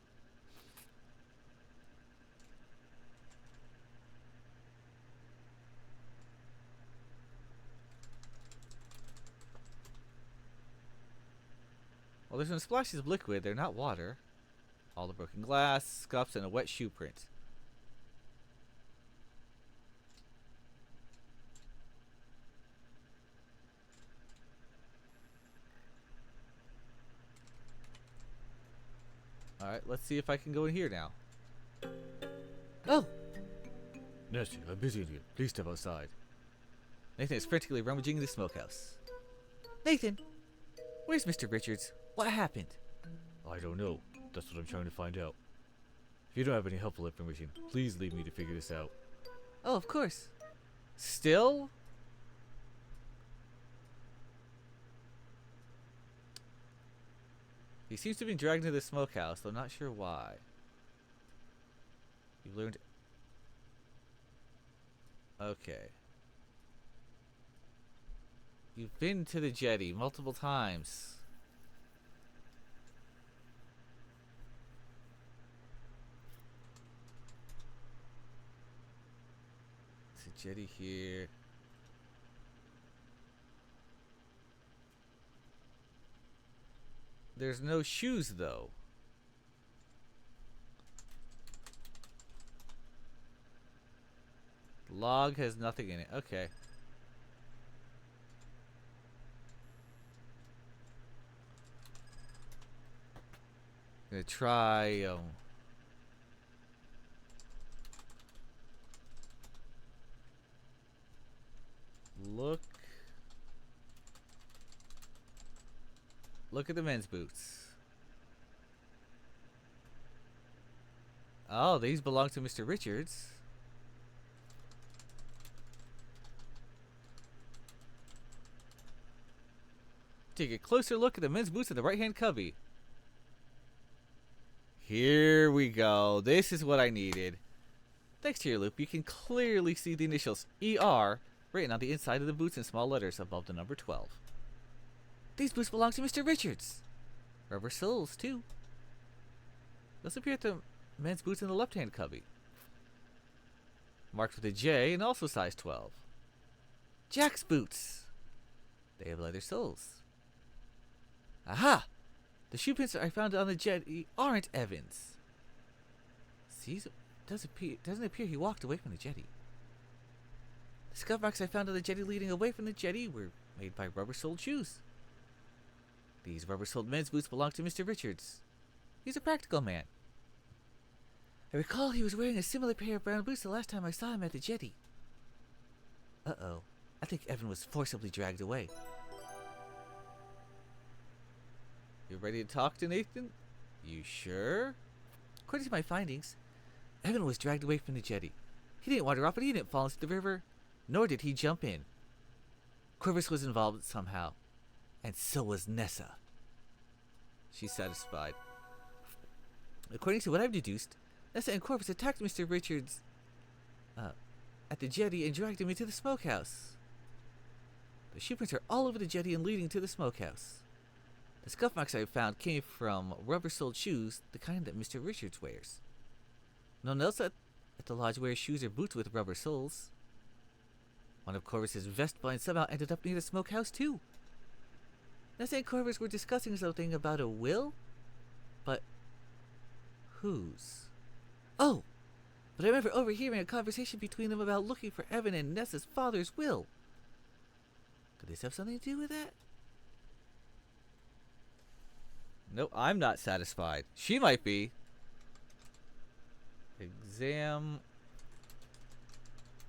Well, there's some splashes of liquid. They're not water. All the broken glass, scuffs, and a wet shoe print. Alright, let's see if I can go in here now. Oh! Nessie, I'm busy in here. Please step outside. Nathan is frantically rummaging the smokehouse. Nathan! Where's Mr. Richards? What happened? I don't know. That's what I'm trying to find out. If you don't have any helpful information, please leave me to figure this out. Oh, of course. Still? He seems to have been dragged into the smokehouse, though not sure why. You've learned... Okay. You've been to the jetty multiple times. There's a jetty here. There's no shoes, though. The log has nothing in it. Okay. Gonna try, Look at the men's boots. Oh, these belong to Mr. Richards. Take a closer look at the men's boots in the right-hand cubby. Here we go. This is what I needed. Thanks to your loop, you can clearly see the initials ER written on the inside of the boots in small letters above the number 12. These boots belong to Mr. Richards. Rubber soles, too. Those appear at the men's boots in the left-hand cubby. Marked with a J and also size 12. Jack's boots. They have leather soles. Aha! The shoe prints I found on the jetty aren't Evan's. See, doesn't appear he walked away from the jetty. The scuff marks I found on the jetty leading away from the jetty were made by rubber-soled shoes. These rubber-soled men's boots belong to Mr. Richards. He's a practical man. I recall he was wearing a similar pair of brown boots the last time I saw him at the jetty. Uh-oh. I think Evan was forcibly dragged away. You ready to talk to Nathan? You sure? According to my findings, Evan was dragged away from the jetty. He didn't wander off, but he didn't fall into the river, nor did he jump in. Corvus was involved somehow, and so was Nessa. She's satisfied. According to what I've deduced, Nessa and Corvus attacked Mr. Richards at the jetty and dragged him into the smokehouse. The shoe prints are all over the jetty and leading to the smokehouse. The scuff marks I found came from rubber-soled shoes, the kind that Mr. Richards wears. No one else at the lodge wears shoes or boots with rubber soles. One of Corvus's vest buttons somehow ended up near the smokehouse too. Nessa and Corvus were discussing something about a will? But whose? Oh! But I remember overhearing a conversation between them about looking for Evan and Nessa's father's will. Could this have something to do with that? No, I'm not satisfied. She might be. Exam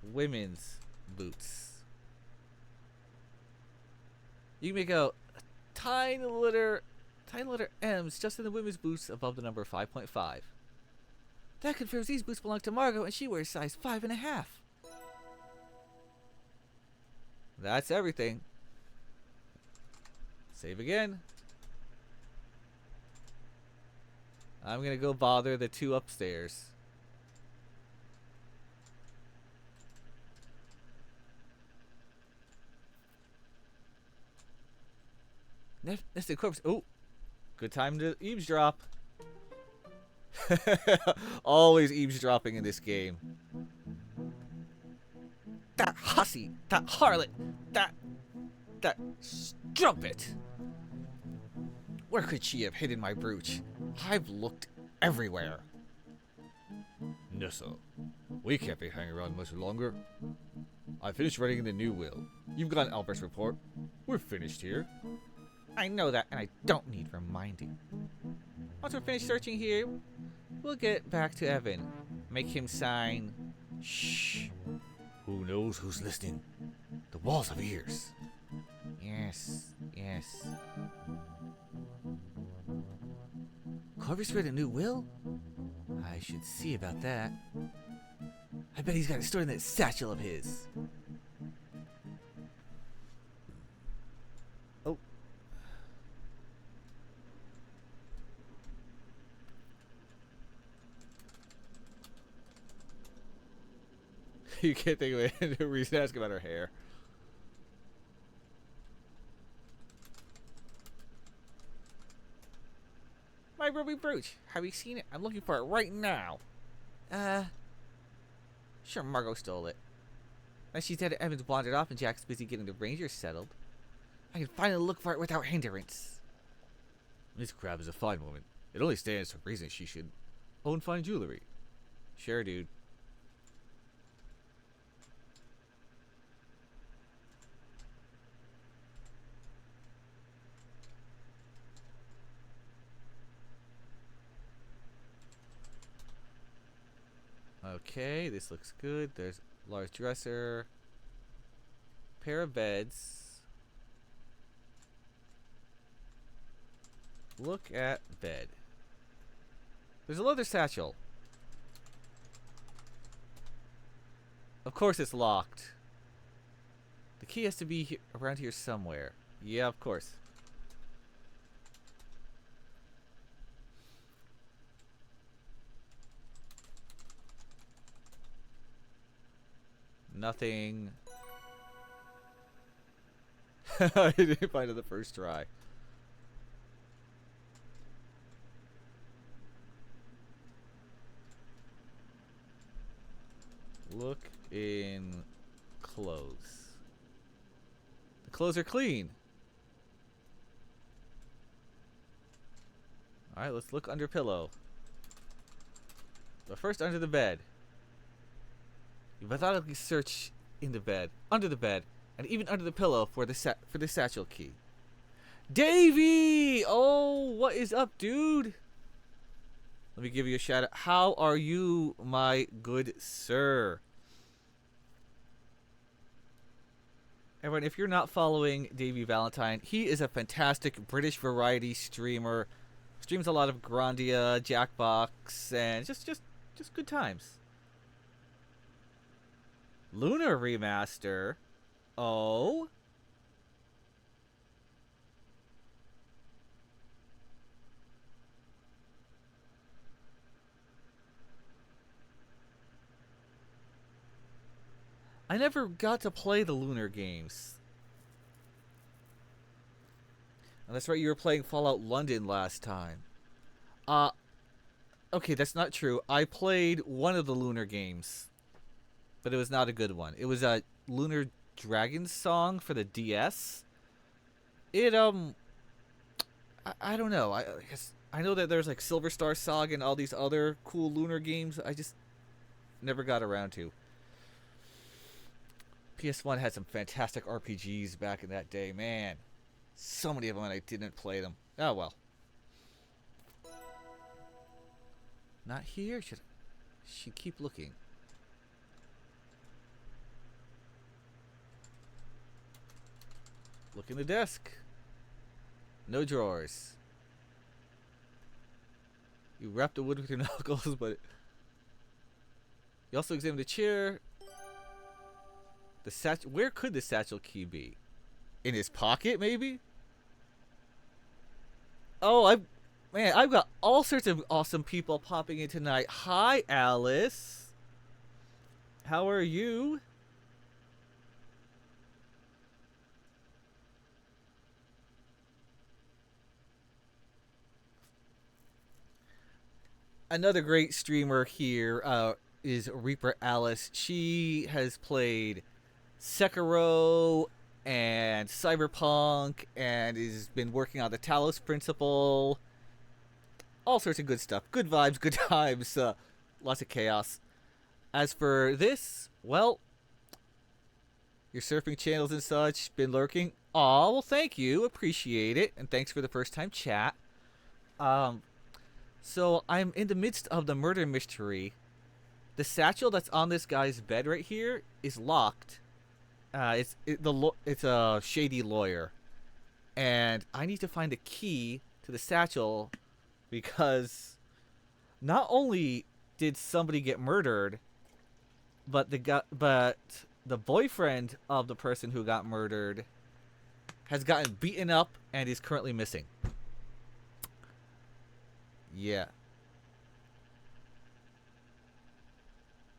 women's boots. You can make out tiny letter M's just in the women's boots above the number 5.5. That confirms these boots belong to Margot and she wears size 5.5. That's everything. Save again. I'm gonna go bother the two upstairs. That's the corpse. Oh, good time to eavesdrop. Always eavesdropping in this game. That hussy, that harlot, that strumpet. Where could she have hidden my brooch? I've looked everywhere. Nessa, we can't be hanging around much longer. I finished writing the new will. You've got an Albert's report. We're finished here. I know that, and I don't need reminding. Once we're finished searching here, we'll get back to Evan. Make him sign. Shh. Who knows who's listening? The walls have ears. Yes, yes. Corvus read a new will? I should see about that. I bet he's got it stored in that satchel of his. Oh. You can't think of any reason to ask about her hair. My ruby brooch. Have you seen it? I'm looking for it right now. Sure, Margot stole it. Now she's dead, Evan's wandered off and Jack's busy getting the Rangers settled. I can finally look for it without hindrance. Miss Crab is a fine woman. It only stands to reason she should own fine jewelry. Sure, dude. Okay, this looks good. There's a large dresser, pair of beds. Look at bed. There's a leather satchel. Of course it's locked. The key has to be around here somewhere. Yeah, of course. Nothing. I didn't find it the first try. Look in clothes. The clothes are clean. Alright, let's look under pillow. But first under the bed. You methodically search in the bed, under the bed, and even under the pillow for the satchel key. Davey! Oh, what is up, dude? Let me give you a shout out. How are you, my good sir? Everyone, if you're not following Davey Valentine, he is a fantastic British variety streamer. Streams a lot of Grandia, Jackbox, and just good times. Lunar remaster. Oh. I never got to play the Lunar games. Oh, that's right, you were playing Fallout London last time. Uh, okay, that's not true. I played one of the Lunar games, but it was not a good one. It was a Lunar Dragon song for the DS. It, I don't know. I guess I know that there's like Silver Star Saga and all these other cool Lunar games. I just never got around to. PS1 had some fantastic RPGs back in that day, man. So many of them and I didn't play them. Oh well. Not here? Should she keep looking? Look in the desk. No drawers. You wrap the wood with your knuckles, but you also examine the chair. The satchel. Where could the satchel key be? In his pocket, maybe? Oh, I've got all sorts of awesome people popping in tonight. Hi, Alice. How are you? Another great streamer here is Reaper Alice. She has played Sekiro and Cyberpunk and has been working on the Talos Principle. All sorts of good stuff. Good vibes, good times, lots of chaos. As for this, well, your surfing channels and such, been lurking. Aw, well thank you, appreciate it, and thanks for the first time chat. So I'm in the midst of the murder mystery. The satchel that's on this guy's bed right here is locked. It's a shady lawyer, and I need to find the key to the satchel because not only did somebody get murdered, but the boyfriend of the person who got murdered has gotten beaten up and is currently missing. Yeah.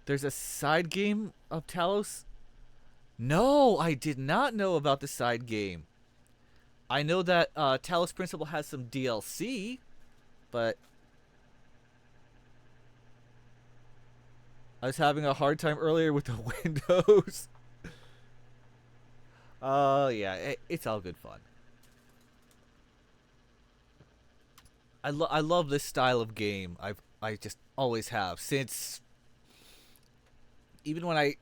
There's a side game of Talos? No, I did not know about the side game. I know that Talos Principle has some DLC, but I was having a hard time earlier with the windows. Oh, yeah, it's all good fun. I love this style of game. I just always have since even when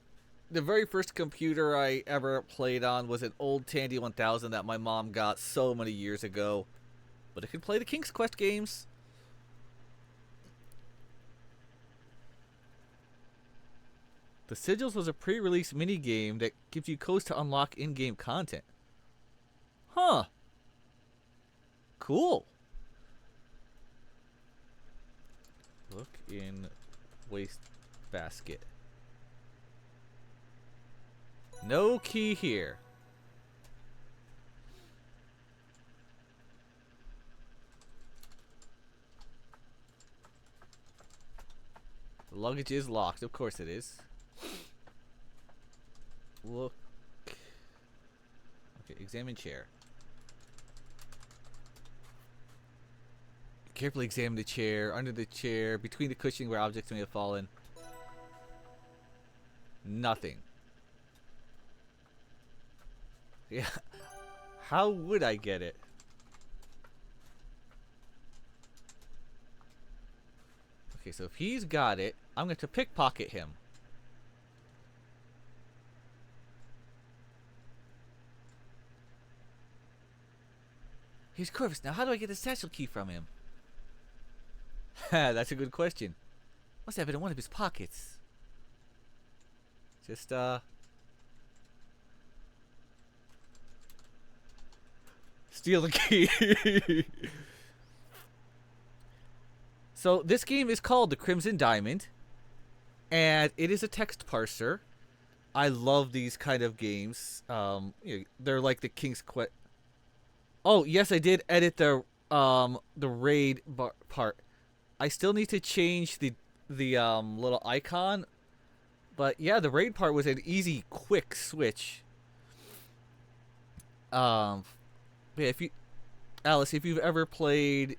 the very first computer I ever played on was an old Tandy 1000 that my mom got so many years ago, but it could play the King's Quest games. The Sigils was a pre-release minigame that gives you codes to unlock in-game content. Huh. Cool. Look in waste basket. No key here. The luggage is locked. Of course it is. Look. Okay, examine chair. Carefully examine the chair, under the chair, between the cushioning where objects may have fallen. Nothing. Yeah. How would I get it? Okay, so if he's got it, I'm going to pickpocket him. Here's Corvus. Now, how do I get the satchel key from him? That's a good question. Must have been in one of his pockets. Just, Steal the key. So this game is called The Crimson Diamond, and it is a text parser. I love these kind of games. They're like the King's Quest. Oh yes, I did edit the raid part. I still need to change the little icon, but yeah, the raid part was an easy, quick switch. Yeah, if you, Alice, if you've ever played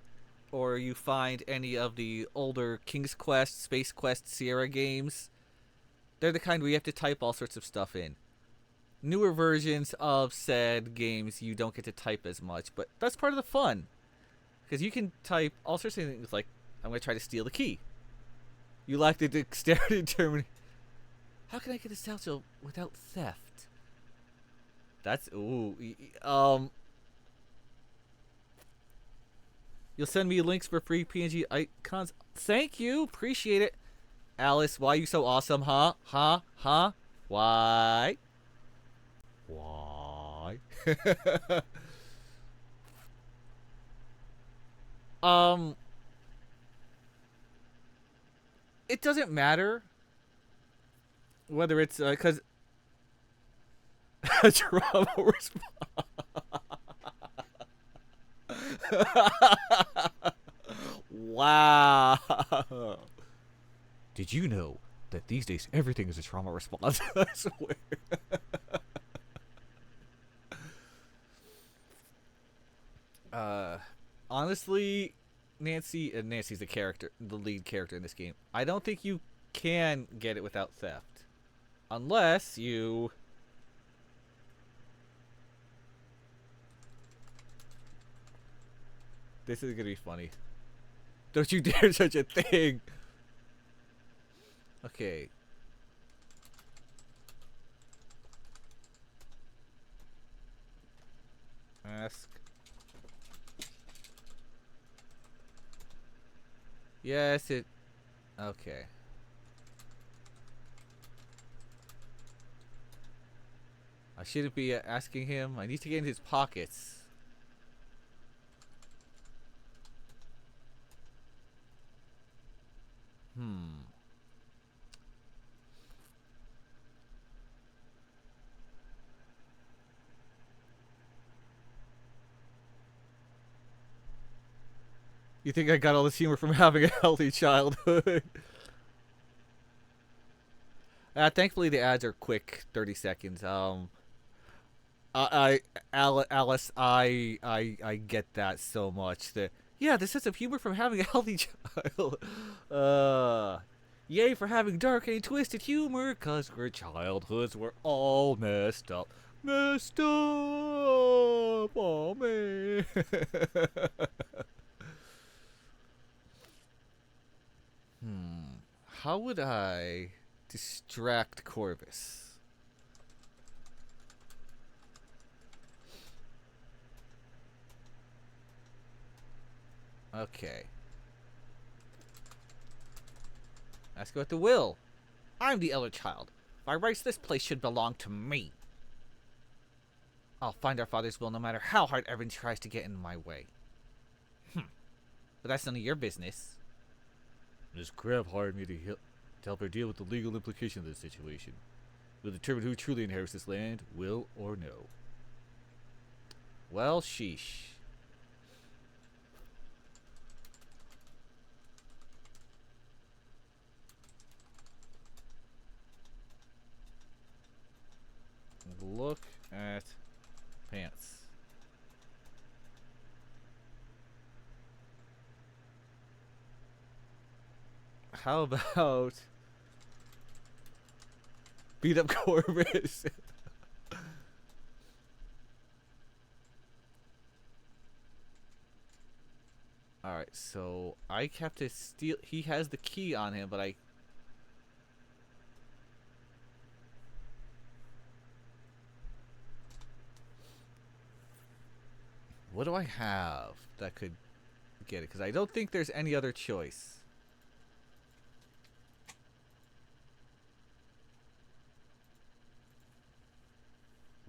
or you find any of the older King's Quest, Space Quest, Sierra games, they're the kind where you have to type all sorts of stuff in. Newer versions of said games, you don't get to type as much, but that's part of the fun. Because you can type all sorts of things like, I'm going to try to steal the key. You lack the dexterity to determine, how can I get this out without theft? That's, ooh, you'll send me links for free PNG icons. Thank you, appreciate it. Alice, why are you so awesome, huh? Huh? Huh? Why? Why? It doesn't matter whether it's because trauma response. Wow. Did you know that these days everything is a trauma response? I swear. Honestly, Nancy's the lead character in this game. I don't think you can get it without theft, unless you. This is gonna be funny. Don't you dare such a thing. Okay. Ask. Yes, it. Okay. I shouldn't be asking him. I need to get in his pockets. You think I got all this humor from having a healthy childhood? Thankfully, the ads are quick, 30 seconds. Alice, I get that so much. Yeah, the sense of humor from having a healthy child. Yay for having dark and twisted humor, 'cause our childhoods were all messed up. Messed up, oh man. How would I distract Corvus? Okay. Ask about the will. I'm the elder child. By rights, this place should belong to me. I'll find our father's will no matter how hard Evan tries to get in my way. But that's none of your business. Miss Crab hired me to help her deal with the legal implications of this situation. We'll determine who truly inherits this land, will or no. Well, sheesh. Look at pants. How about beat up Corvus? Alright, so I have to steal. He has the key on him, but what do I have that could get it? Because I don't think there's any other choice.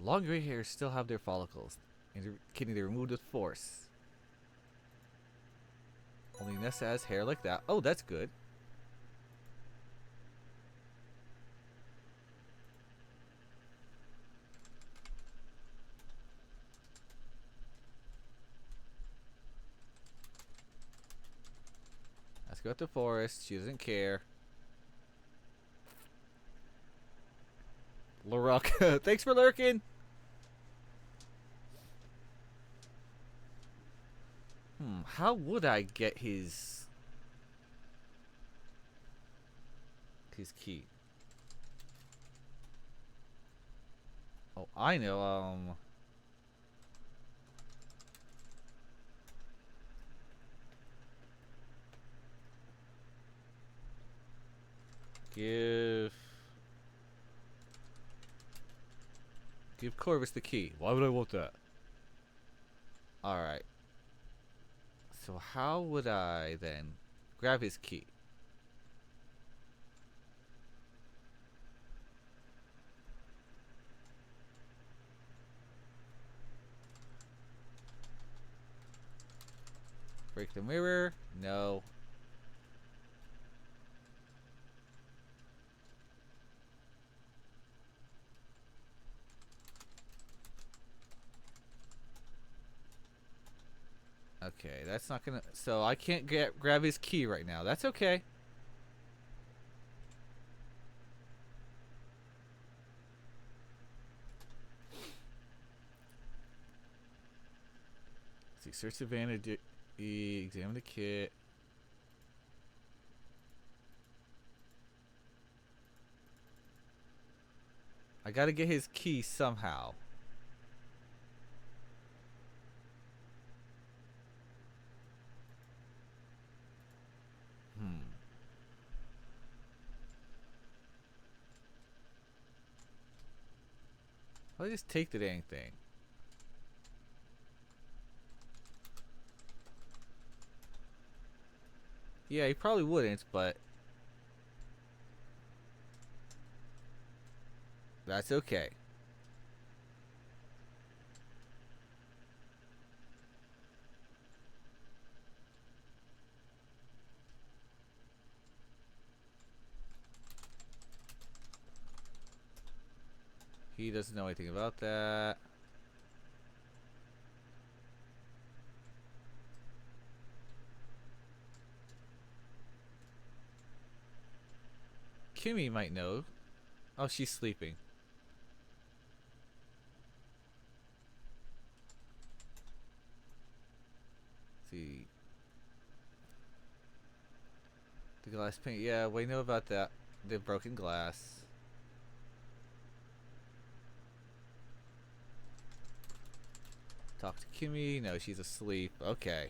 Long gray hairs still have their follicles. And can either remove with force. Only Nessa has hair like that. Oh, that's good. Let's go to the forest. She doesn't care. Laruk, thanks for lurking. How would I get his key? Oh, I know. Give Corvus the key. Why would I want that? Alright. So how would I then grab his key? Break the mirror? No. Okay, that's not gonna... So I can't grab his key right now. That's okay. Let's see, search the vanity, examine the kit. I gotta get his key somehow. I'll just take the dang thing. Yeah, he probably wouldn't, but that's okay. He doesn't know anything about that. Kimmy might know. Oh, she's sleeping. Let's see. The glass paint. Yeah, we know about that. The broken glass. Talk to Kimmy. No, she's asleep. Okay.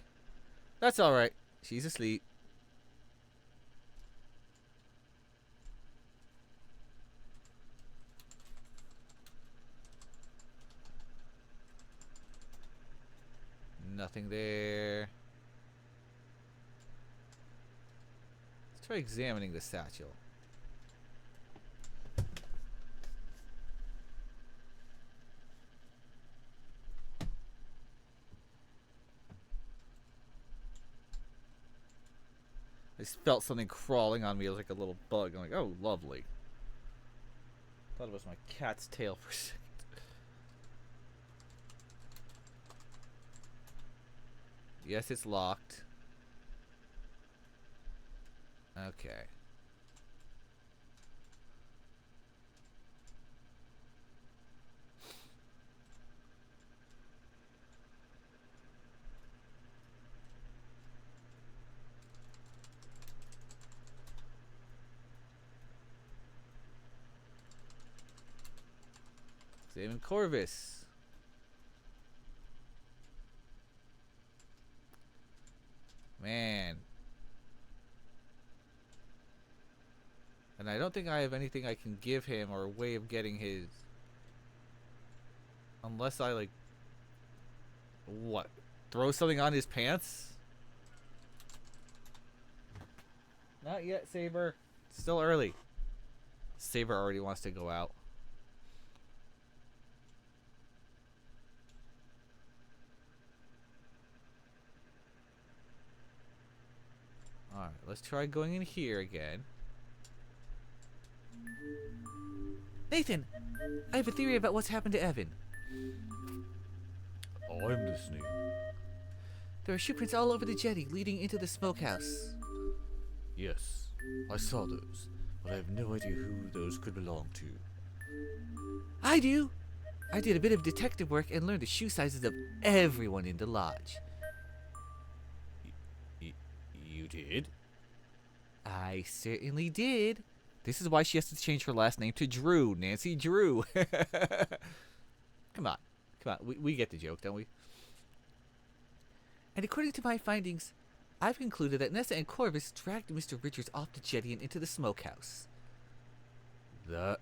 That's alright. She's asleep. Nothing there. Let's try examining the satchel. I just felt something crawling on me. It was like a little bug. I'm like, oh, lovely. Thought it was my cat's tail for a second. Yes, it's locked. Okay. Examine Corvus. Man. And I don't think I have anything I can give him or a way of getting his. Unless I, like. What? Throw something on his pants? Not yet, Saber. Still early. Saber already wants to go out. Alright, let's try going in here again. Nathan, I have a theory about what's happened to Evan. I'm listening. There are shoe prints all over the jetty leading into the smokehouse. Yes, I saw those, but I have no idea who those could belong to. I do! I did a bit of detective work and learned the shoe sizes of everyone in the lodge. You did? I certainly did. This is why she has to change her last name to Drew. Nancy Drew. Come on. Come on. We get the joke, don't we? And according to my findings, I've concluded that Nessa and Corvus dragged Mr. Richards off the jetty and into the smokehouse. That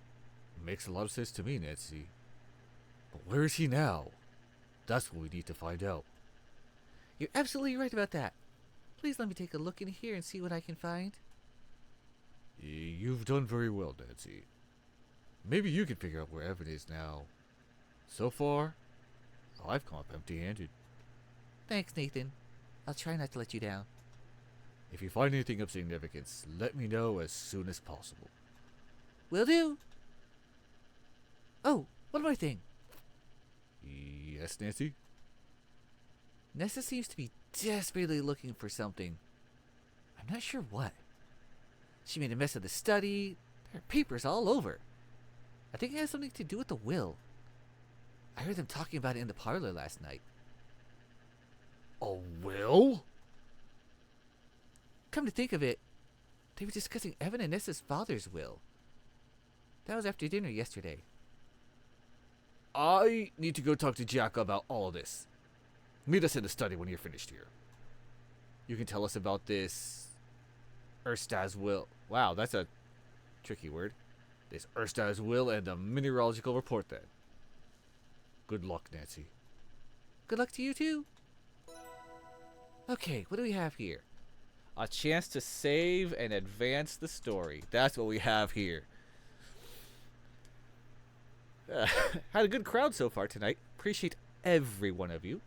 makes a lot of sense to me, Nancy. But where is he now? That's what we need to find out. You're absolutely right about that. Please let me take a look in here and see what I can find. You've done very well, Nancy. Maybe you can figure out where Evan is now. So far, I've come up empty-handed. Thanks, Nathan. I'll try not to let you down. If you find anything of significance, let me know as soon as possible. Will do. Oh, one more thing. Yes, Nancy? Nessa seems to be desperately looking for something. I'm not sure what. She made a mess of the study. There are papers all over. I think it has something to do with the will. I heard them talking about it in the parlor last night. A will? Come to think of it, they were discussing Evan and Nessa's father's will. That was after dinner yesterday. I need to go talk to Jack about all this. Meet us in the study when you're finished here. You can tell us about this Erstaz will. Wow, that's a tricky word. This Erstaz will and the mineralogical report then. Good luck, Nancy. Good luck to you too. Okay, what do we have here? A chance to save and advance the story. That's what we have here. Had a good crowd so far tonight. Appreciate every one of you.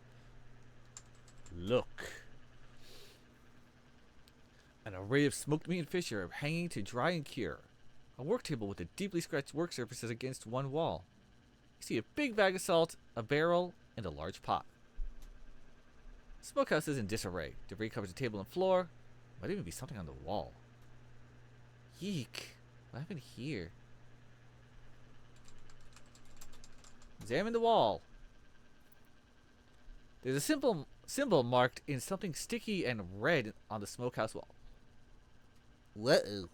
Look. An array of smoked meat and fish are hanging to dry and cure. A work table with a deeply scratched work surfaces against one wall. You see a big bag of salt, a barrel, and a large pot. The smokehouse is in disarray. Debris covers the table and floor. Might even be something on the wall. Yeek. What happened here? Examine the wall. There's a simple symbol marked in something sticky and red on the smokehouse wall. Whoa.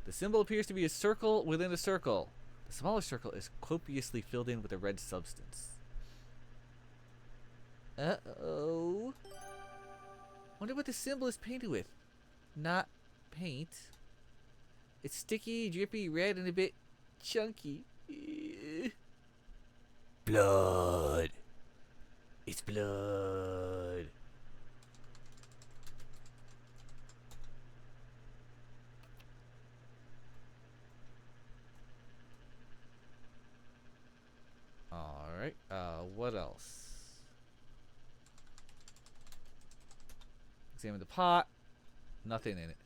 The symbol appears to be a circle within a circle. The smaller circle is copiously filled in with a red substance. Uh-oh. Wonder what the symbol is painted with. Not paint. It's sticky, drippy, red, and a bit chunky. Blood. It's blood. Alright, what else? Examine the pot. Nothing in it.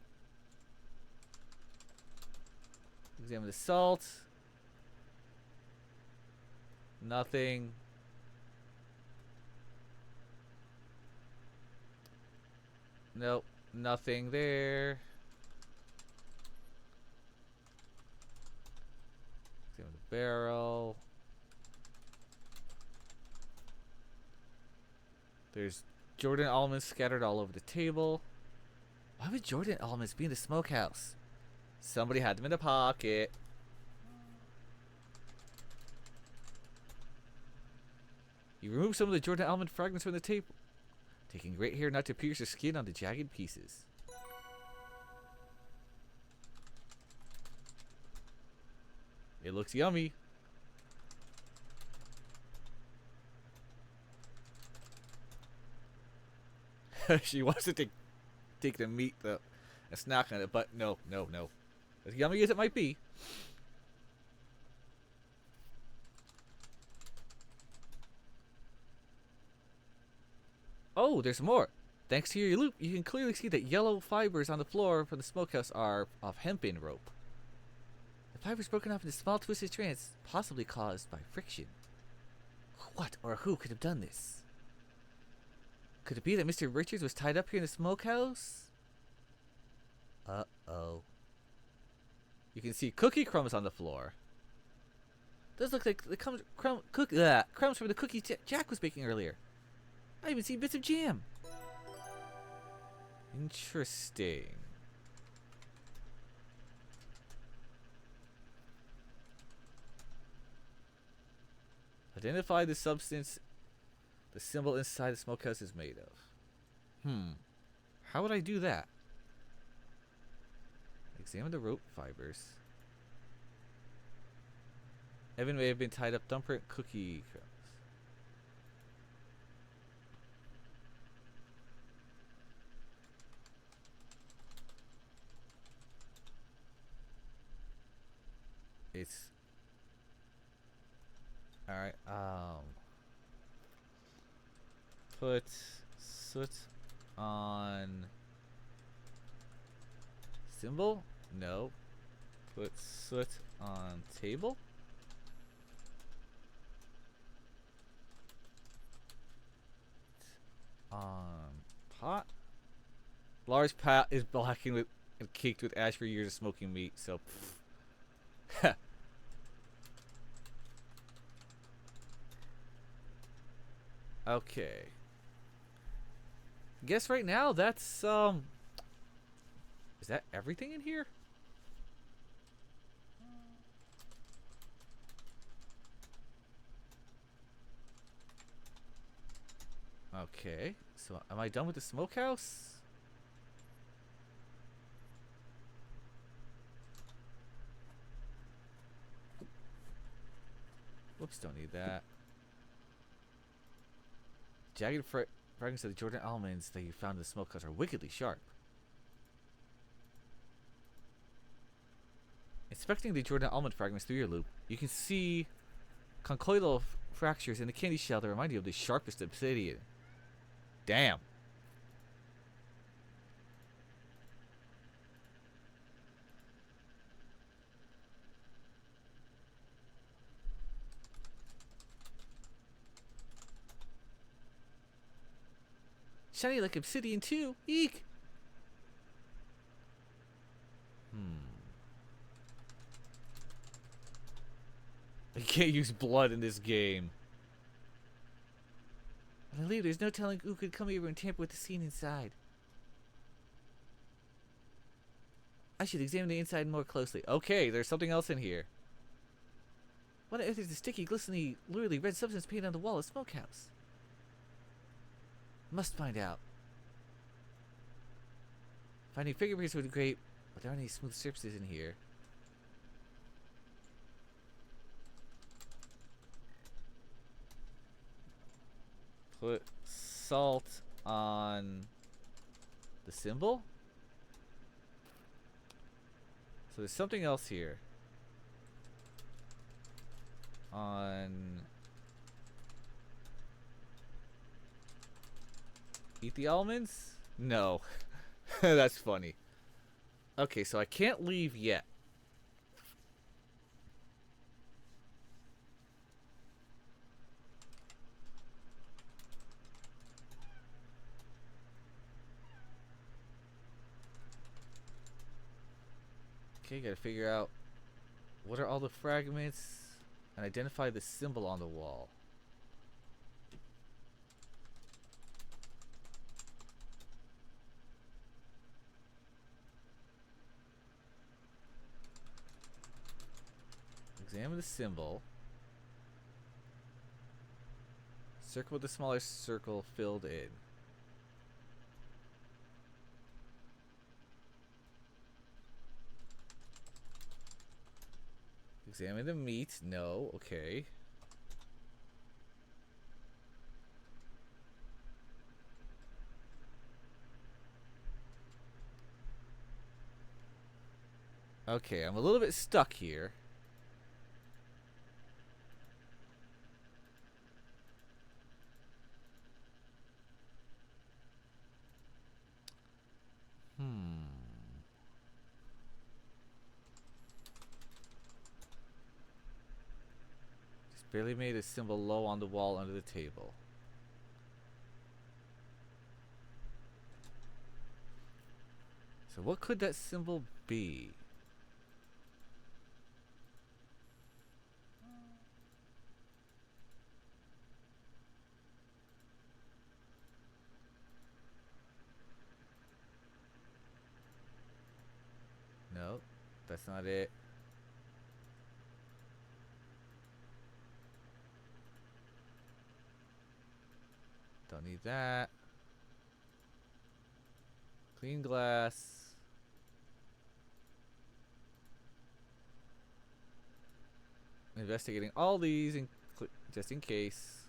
Examine the salt. Nothing. Nope, nothing there. Examine the barrel. There's Jordan almonds scattered all over the table. Why would Jordan almonds be in the smokehouse? Somebody had them in the pocket. You remove some of the Jordan almond fragments from the table, taking great care not to pierce the skin on the jagged pieces. It looks yummy. She wants to take the meat though and snack on it, but no. As yummy as it might be. Oh, there's more. Thanks to your loop, you can clearly see that yellow fibers on the floor from the smokehouse are of hempen rope. The fibers broken off into small twisted strands, possibly caused by friction. What or who could have done this? Could it be that Mr. Richards was tied up here in the smokehouse? Uh-oh. You can see cookie crumbs on the floor. Those look like the crumbs from the cookie Jack was baking earlier. I even see bits of jam. Interesting. Identify the substance the symbol inside the smokehouse is made of. How would I do that? Examine the rope fibers. Evan may have been tied up thumbprint cookie crumbs. It's alright, put soot on symbol? No. Put soot on table? On pot? Large pot is blackened with and caked with ash for years of smoking meat, so okay. Guess right now that's is that everything in here? Okay, so am I done with the smokehouse? Whoops, don't need that. Jagged fragments of the Jordan almonds that you found in the smokehouse are wickedly sharp. Inspecting the Jordan almond fragments through your loop, you can see conchoidal fractures in the candy shell that remind you of the sharpest obsidian. Damn. Shiny like obsidian too. Eek. You can't use blood in this game. When I leave, there's no telling who could come here and tamper with the scene inside. I should examine the inside more closely. Okay, there's something else in here. What on earth is the sticky, glistening, luridly red substance painted on the wall of the smokehouse? Must find out. Finding fingerprints would be great, but there aren't any smooth surfaces in here. Put salt on the symbol. So there's something else here. On eat the almonds? No. That's funny. Okay, so I can't leave yet. Okay, gotta figure out what are all the fragments and identify the symbol on the wall. Examine the symbol. Circle with the smaller circle filled in. Examine the meat. No. Okay. Okay, I'm a little bit stuck here. Barely made a symbol low on the wall under the table. So what could that symbol be? No, that's not it. Don't need that. Clean glass. Investigating all these just in case.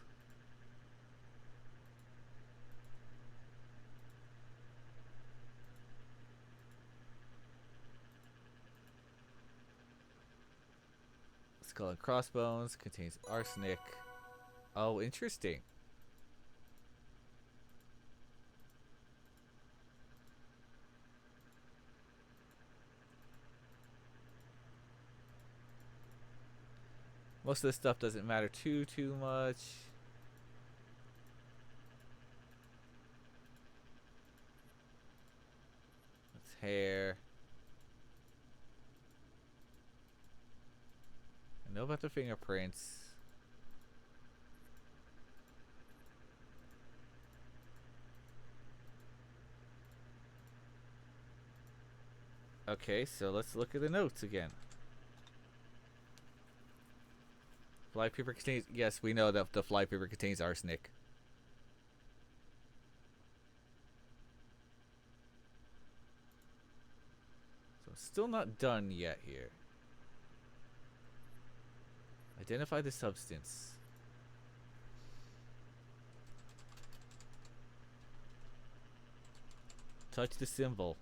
Skull and crossbones contains arsenic. Oh, interesting. Most of this stuff doesn't matter too much. That's hair. I know about the fingerprints. Okay, so let's look at the notes again. Flypaper contains... Yes, we know that the flypaper contains arsenic. So it's still not done yet here. Identify the substance. Touch the symbol.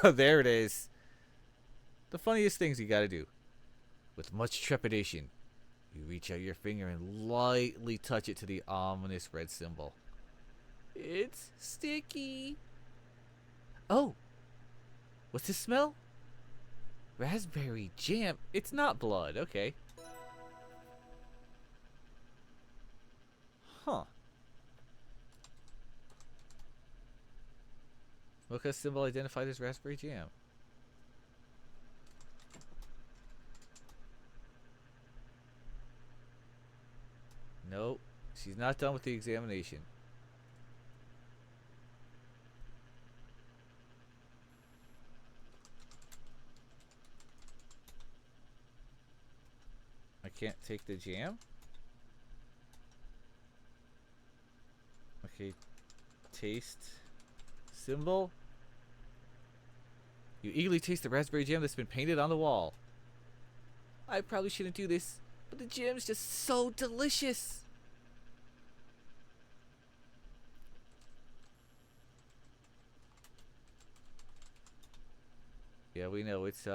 There it is. The funniest things you gotta do. With much trepidation, you reach out your finger and lightly touch it to the ominous red symbol. It's sticky. Oh, what's this smell? Raspberry jam. It's not blood. Okay. Huh. Mocha symbol identified as raspberry jam. Nope. She's not done with the examination. I can't take the jam? Okay. Taste. Symbol. You eagerly taste the raspberry jam that's been painted on the wall. I probably shouldn't do this, but the jam's just so delicious. Yeah, we know it's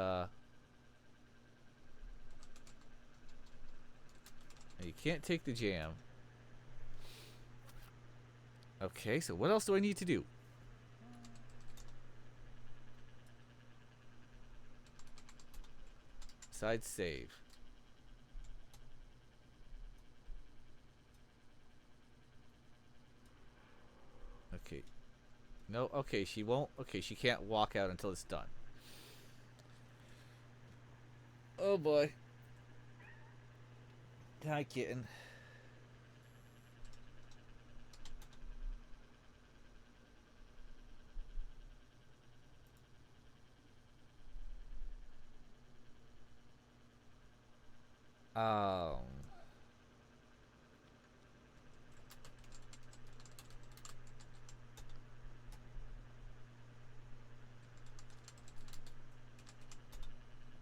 you can't take the jam. Okay, so what else do I need to do? Besides save. Okay. No, okay, she won't. Okay, she can't walk out until it's done. Oh boy. Hi, kitten. Um.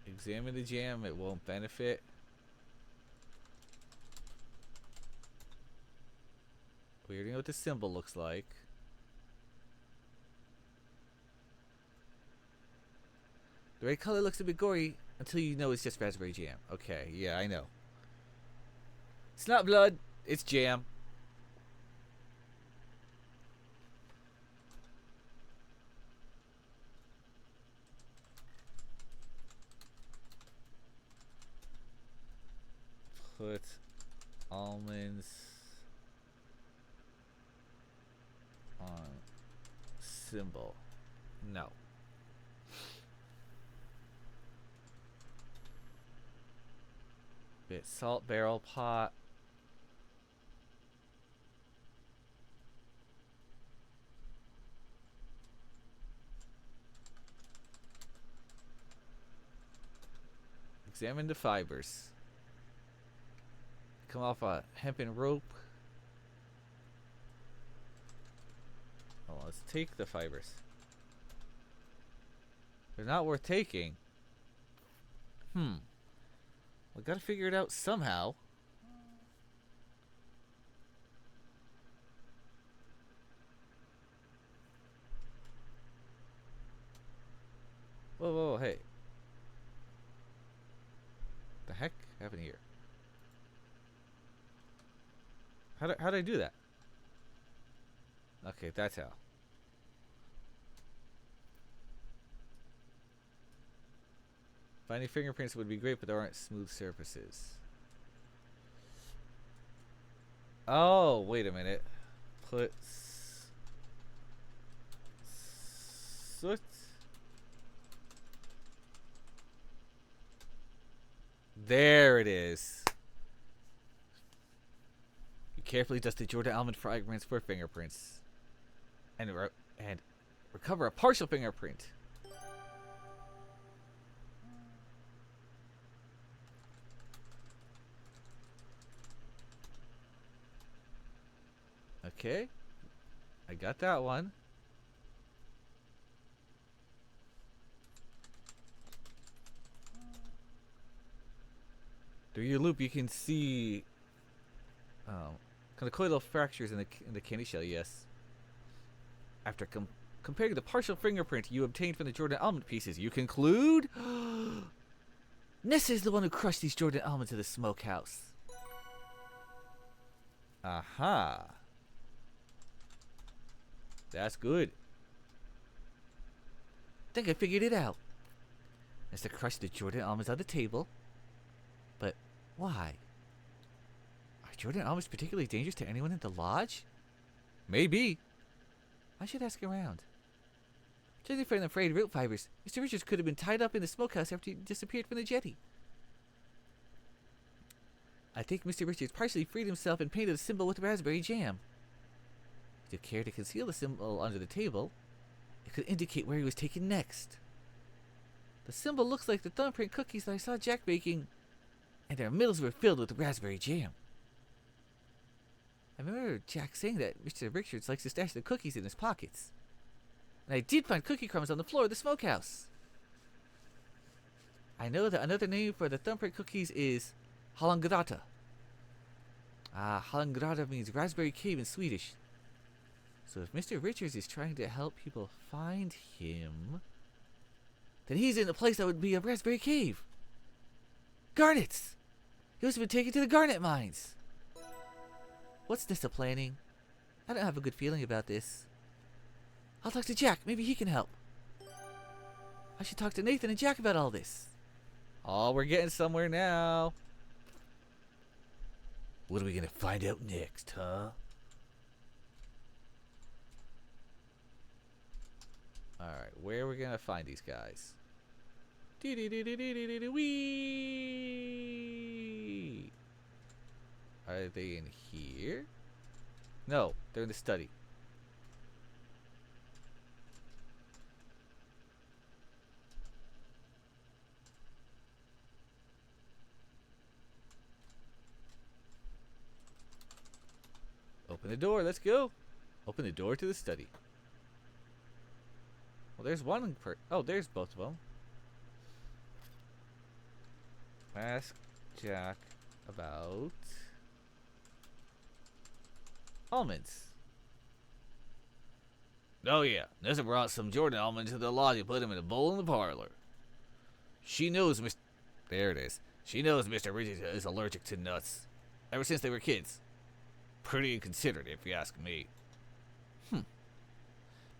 Examine the jam. It won't benefit. We already know what the symbol looks like. The red color looks a bit gory until you know it's just raspberry jam. Okay, yeah, I know. It's not blood, it's jam. Put almonds on symbol. No. Bit salt barrel pot. Examine the fibers. Come off a hempen rope. Oh, let's take the fibers. They're not worth taking. We gotta figure it out somehow. Whoa, whoa, hey. The heck happened here? How'd I do that? Okay, that's how. Finding fingerprints would be great, but there aren't smooth surfaces. Oh, wait a minute. Put soot. There it is. You carefully dust the Jordan almond fragments for fingerprints, and recover a partial fingerprint. Okay, I got that one. Through your loop, you can see conchoidal fractures in the candy shell. Yes. After comparing the partial fingerprint you obtained from the Jordan almond pieces, you conclude Nessa is the one who crushed these Jordan almonds in the smokehouse. Aha. That's good. Think I figured it out. Nessa crushed the Jordan almonds on the table. But why? Are Jordan almonds particularly dangerous to anyone in the lodge? Maybe. I should ask around. Judging from the frayed root fibers, Mr. Richards could have been tied up in the smokehouse after he disappeared from the jetty. I think Mr. Richards partially freed himself and painted a symbol with raspberry jam. He took care to conceal the symbol under the table. It could indicate where he was taken next. The symbol looks like the thumbprint cookies that I saw Jack baking, and their middles were filled with raspberry jam. I remember Jack saying that Mr. Richards likes to stash the cookies in his pockets. And I did find cookie crumbs on the floor of the smokehouse. I know that another name for the thumbprint cookies is Halangrata. Halangrata means raspberry cave in Swedish. So if Mr. Richards is trying to help people find him, then he's in a place that would be a raspberry cave. Garnets! He must have been taken to the garnet mines. What's this planning? I don't have a good feeling about this. I'll talk to Jack. Maybe he can help. I should talk to Nathan and Jack about all this. Oh, we're getting somewhere now. What are we gonna find out next, huh? Alright, where are we gonna find these guys? Wee! Are they in here? No, they're in the study. Open the door, let's go. Open the door to the study. Well, there's one oh, there's both of them. Ask Jack about almonds. Oh yeah, Nessa brought some Jordan almonds to the lodge and put them in a bowl in the parlor. She knows There it is. She knows Mr. Richards is allergic to nuts. Ever since they were kids. Pretty inconsiderate, if you ask me.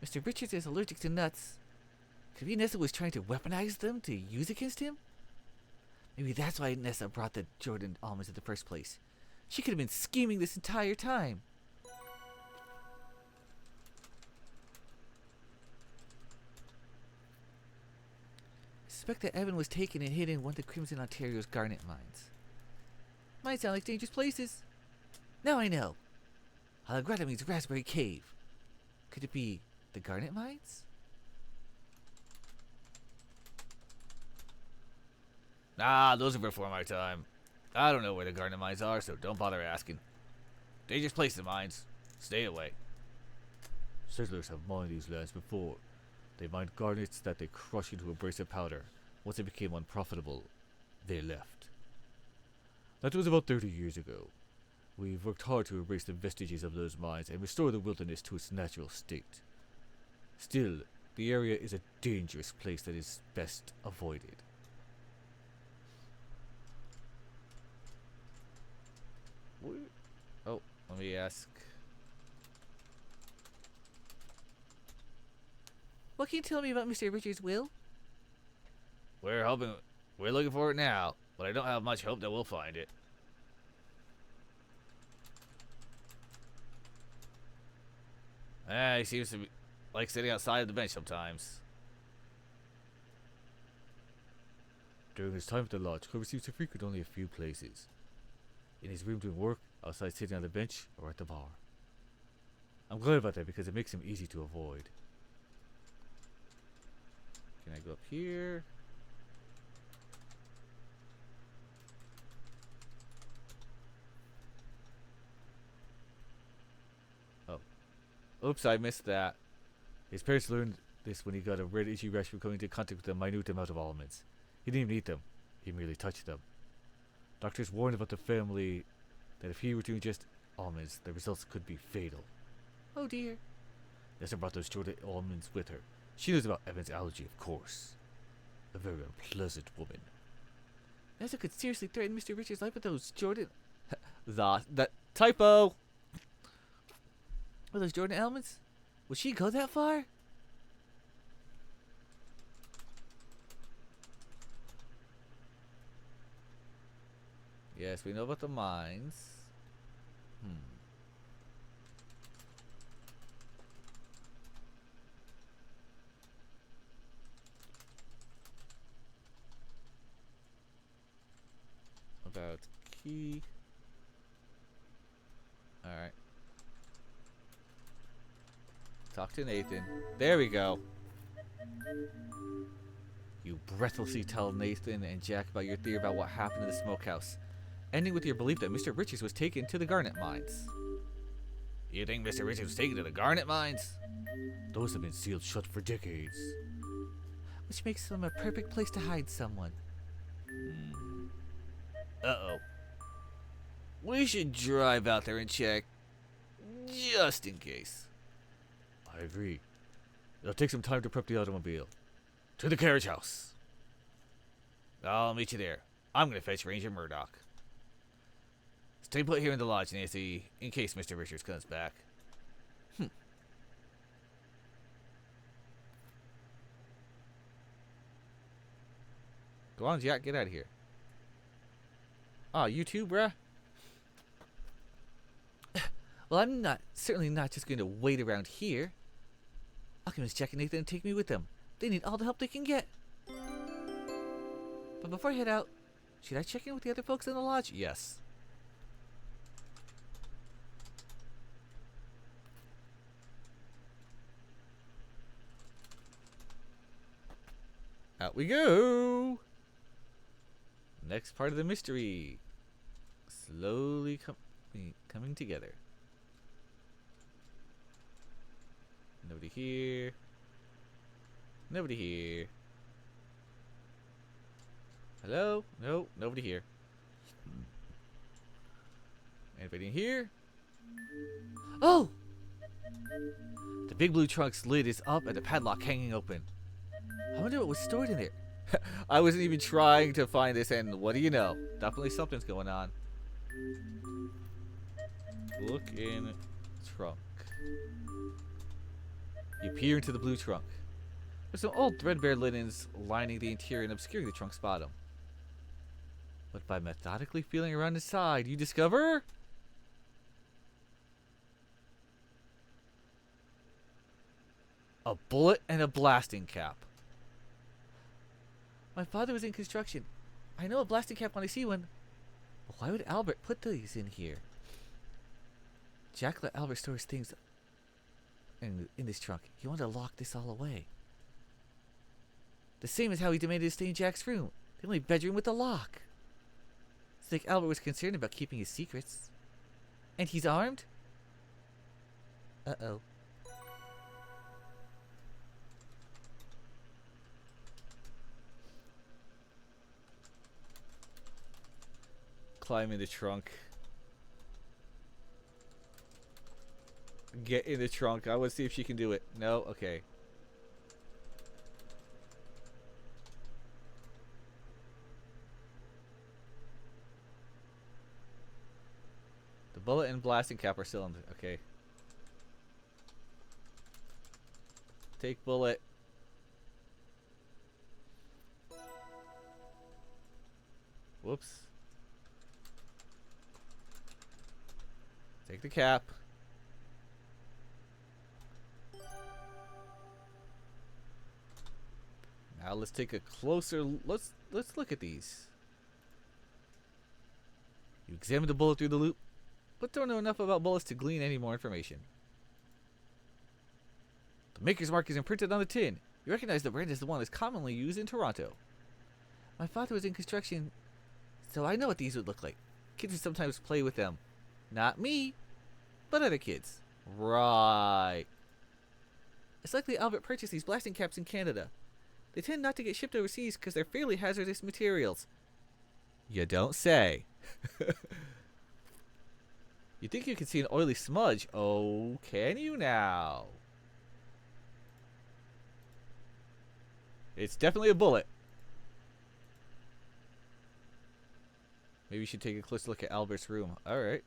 Mr. Richards is allergic to nuts. Could be Nessa was trying to weaponize them to use against him? Maybe that's why Nessa brought the Jordan almonds in the first place. She could have been scheming this entire time. I suspect that Evan was taken and hidden in one of the Crimson Ontario's garnet mines. Might sound like dangerous places. Now I know. Halagrata means Raspberry Cave. Could it be the garnet mines? Nah, those are before my time. I don't know where the garnet mines are, so don't bother asking. Dangerous place, the mines. Stay away. Settlers have mined these lands before. They mined garnets that they crushed into abrasive powder. Once it became unprofitable, they left. That was about 30 years ago. We've worked hard to erase the vestiges of those mines and restore the wilderness to its natural state. Still, the area is a dangerous place that is best avoided. Oh, let me ask. What can you tell me about Mr. Richards' will? We're looking for it now, but I don't have much hope that we'll find it. He seems to be like sitting outside of the bench sometimes. During his time at the lodge, Clover seems to frequent only a few places. In his room doing work, outside sitting on the bench, or at the bar. I'm glad about that because it makes him easy to avoid. Can I go up here? Oh. Oops, I missed that. His parents learned this when he got a red itchy rash from coming into contact with a minute amount of almonds. He didn't even eat them, he merely touched them. Doctors warned about the family that if he were to ingest almonds, the results could be fatal. Oh dear. Nessa brought those Jordan almonds with her. She knows about Evan's allergy, of course. A very unpleasant woman. Nessa could seriously threaten Mr. Richards' life with those Jordan... That typo! with those Jordan almonds? Would she go that far? Yes, we know about the mines. About key. Alright. Talk to Nathan. There we go. You breathlessly tell Nathan and Jack about your theory about what happened in the smokehouse, ending with your belief that Mr. Richards was taken to the garnet mines. You think Mr. Richards was taken to the garnet mines? Those have been sealed shut for decades. Which makes them a perfect place to hide someone. Uh-oh. We should drive out there and check, just in case. I agree. It'll take some time to prep the automobile. To the carriage house. I'll meet you there. I'm gonna fetch Ranger Murdoch. Stay put here in the lodge, Nancy, in case Mr. Richards comes back. Go on, Jack, get out of here. Ah, you too, bruh? Well, I'm certainly not just going to wait around here. I'll convince Jack and Nathan to take me with them. They need all the help they can get. But before I head out, should I check in with the other folks in the lodge? Yes. Out we go. Next part of the mystery. Slowly coming together. Nobody here. Nobody here. Hello? No, nobody here. Anybody in here? Oh! The big blue trunk's lid is up and the padlock hanging open. I wonder what was stored in there. I wasn't even trying to find this, and what do you know? Definitely something's going on. Look in trunk. You peer into the blue trunk. There's some old threadbare linens lining the interior and obscuring the trunk's bottom. But by methodically feeling around inside, you discover a bullet and a blasting cap. My father was in construction. I know a blasting cap when I see one. But why would Albert put these in here? Jack let Albert store his things in this trunk. He wanted to lock this all away. The same as how he demanded to stay in Jack's room, the only bedroom with a lock. It's like Albert was concerned about keeping his secrets. And he's armed? Uh-oh. Climb in the trunk. Get in the trunk. I want to see if she can do it. No? Okay. The bullet and blasting cap are still in the... Okay. Take bullet. Whoops. Take the cap. Now let's take a closer let's look at these. You examine the bullet through the loop, but don't know enough about bullets to glean any more information. The maker's mark is imprinted on the tin. You recognize the brand as the one that's commonly used in Toronto. My father was in construction, so I know what these would look like. Kids would sometimes play with them. Not me, but other kids. Right. It's likely Albert purchased these blasting caps in Canada. They tend not to get shipped overseas because they're fairly hazardous materials. You don't say. You think you can see an oily smudge? Oh, can you now? It's definitely a bullet. Maybe you should take a close look at Albert's room. Alright,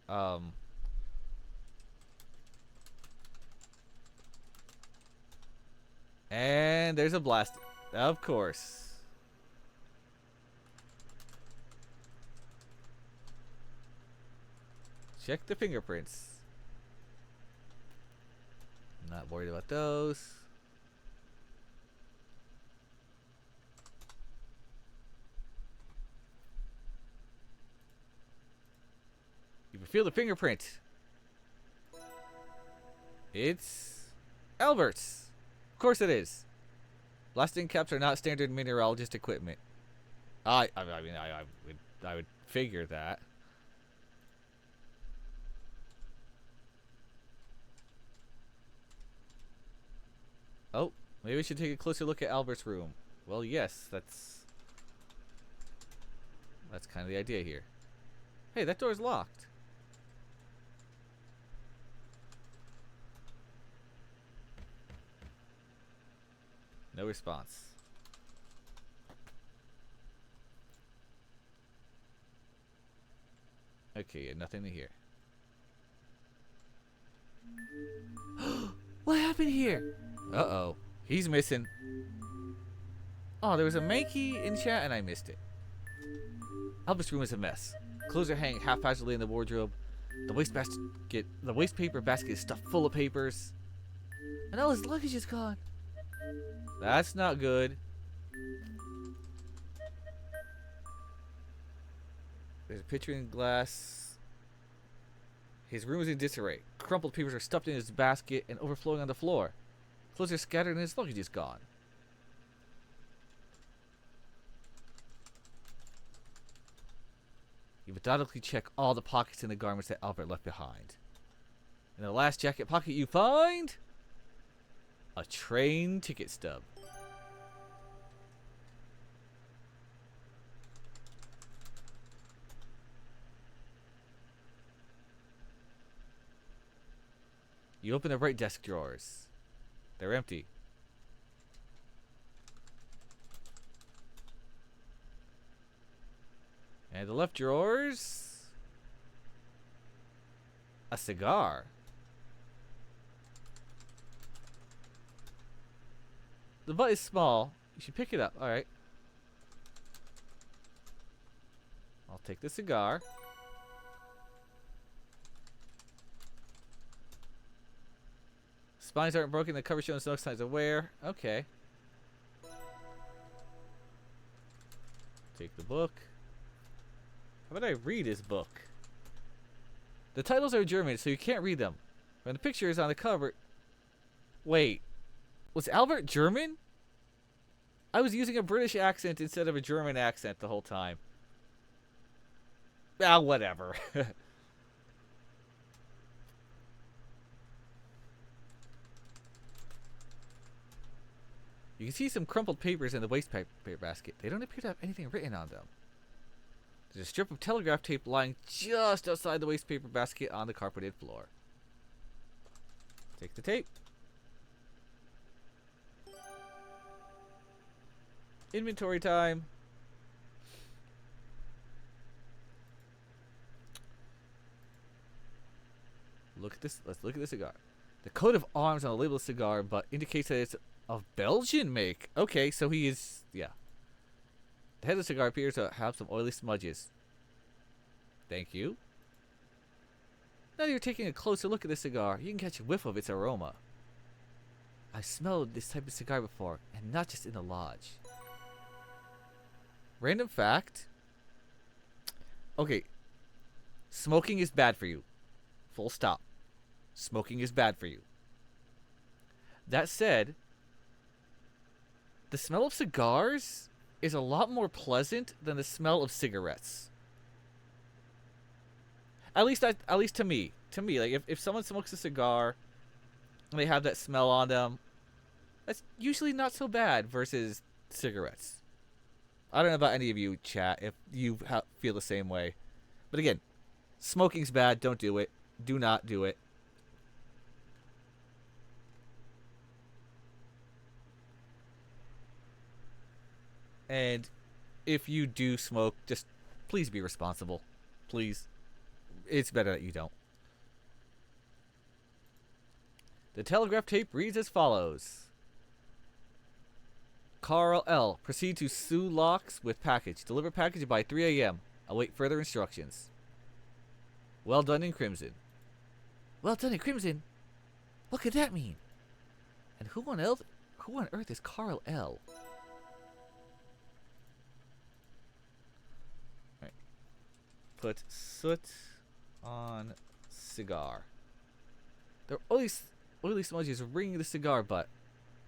and there's a blast. Of course. Check the fingerprints. Not worried about those. You can feel the fingerprint. It's Albert's. Of course it is. Blasting caps are not standard mineralogist equipment. I would figure that. Oh, maybe we should take a closer look at Albert's room. Well, yes, that's kind of the idea here. Hey, that door's locked. No response. Okay, nothing to hear. What happened here? Uh-oh. He's missing. Oh, there was a Mankey in chat and I missed it. Albert's room is a mess. Clothes are hanging haphazardly in the wardrobe. The waste paper basket is stuffed full of papers. And all his luggage is gone. That's not good. There's a picture in glass. His room is in disarray. Crumpled papers are stuffed in his basket and overflowing on the floor. Clothes are scattered and his luggage is gone. You methodically check all the pockets in the garments that Albert left behind. In the last jacket pocket you find a train ticket stub. You open the right desk drawers. They're empty. And the left drawers, a cigar. The butt is small. You should pick it up. Alright. I'll take the cigar. Spines aren't broken. The cover shows no signs of wear. Okay. Take the book. How about I read his book? The titles are German, so you can't read them. When the picture is on the cover... Wait. Was Albert German? I was using a British accent instead of a German accent the whole time. Ah, whatever. You can see some crumpled papers in the waste paper basket. They don't appear to have anything written on them. There's a strip of telegraph tape lying just outside the waste paper basket on the carpeted floor. Take the tape. Inventory time. Look at this. Let's look at the cigar. The coat of arms on the label of the cigar, but indicates that it's of Belgian make. Okay, so he is, yeah. The head of the cigar appears to have some oily smudges. Thank you. Now that you're taking a closer look at the cigar, you can catch a whiff of its aroma. I've smelled this type of cigar before, and not just in the lodge. Random fact. Okay. Smoking is bad for you. Full stop. Smoking is bad for you. That said, the smell of cigars is a lot more pleasant than the smell of cigarettes. At least to me. To me, like if someone smokes a cigar and they have that smell on them, that's usually not so bad versus cigarettes. I don't know about any of you, chat, if you feel the same way. But again, smoking's bad. Don't do it. Do not do it. And if you do smoke, just please be responsible. Please. It's better that you don't. The telegraph tape reads as follows. Carl L. Proceed to Sue Locks with package. Deliver package by 3 a.m. Await further instructions. Well done in Crimson. Well done in Crimson? What could that mean? And who on earth is Carl L.? Right. Put soot on cigar. There are oily smudges ringing the cigar butt.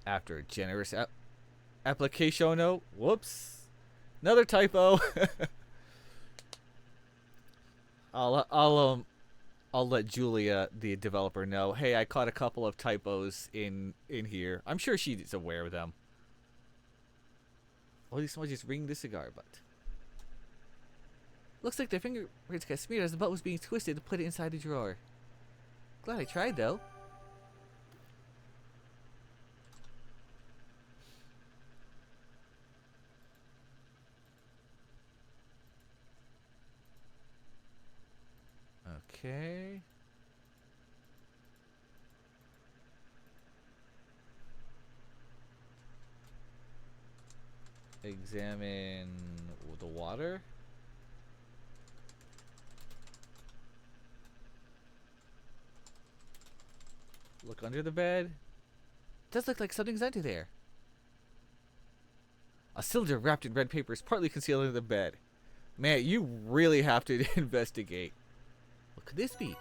After a generous application, whoops, another typo. I'll let Julia, the developer, know. Hey, I caught a couple of typos in here. I'm sure she's aware of them. Oily smudges ringing the cigar butt. Looks like their fingerprints got smeared as the butt was being twisted to put it inside the drawer. Glad I tried, though. Okay. Examine the water. Look under the bed. Does look like something's under there. A cylinder wrapped in red paper is partly concealed under the bed. Man, you really have to investigate. What could this be?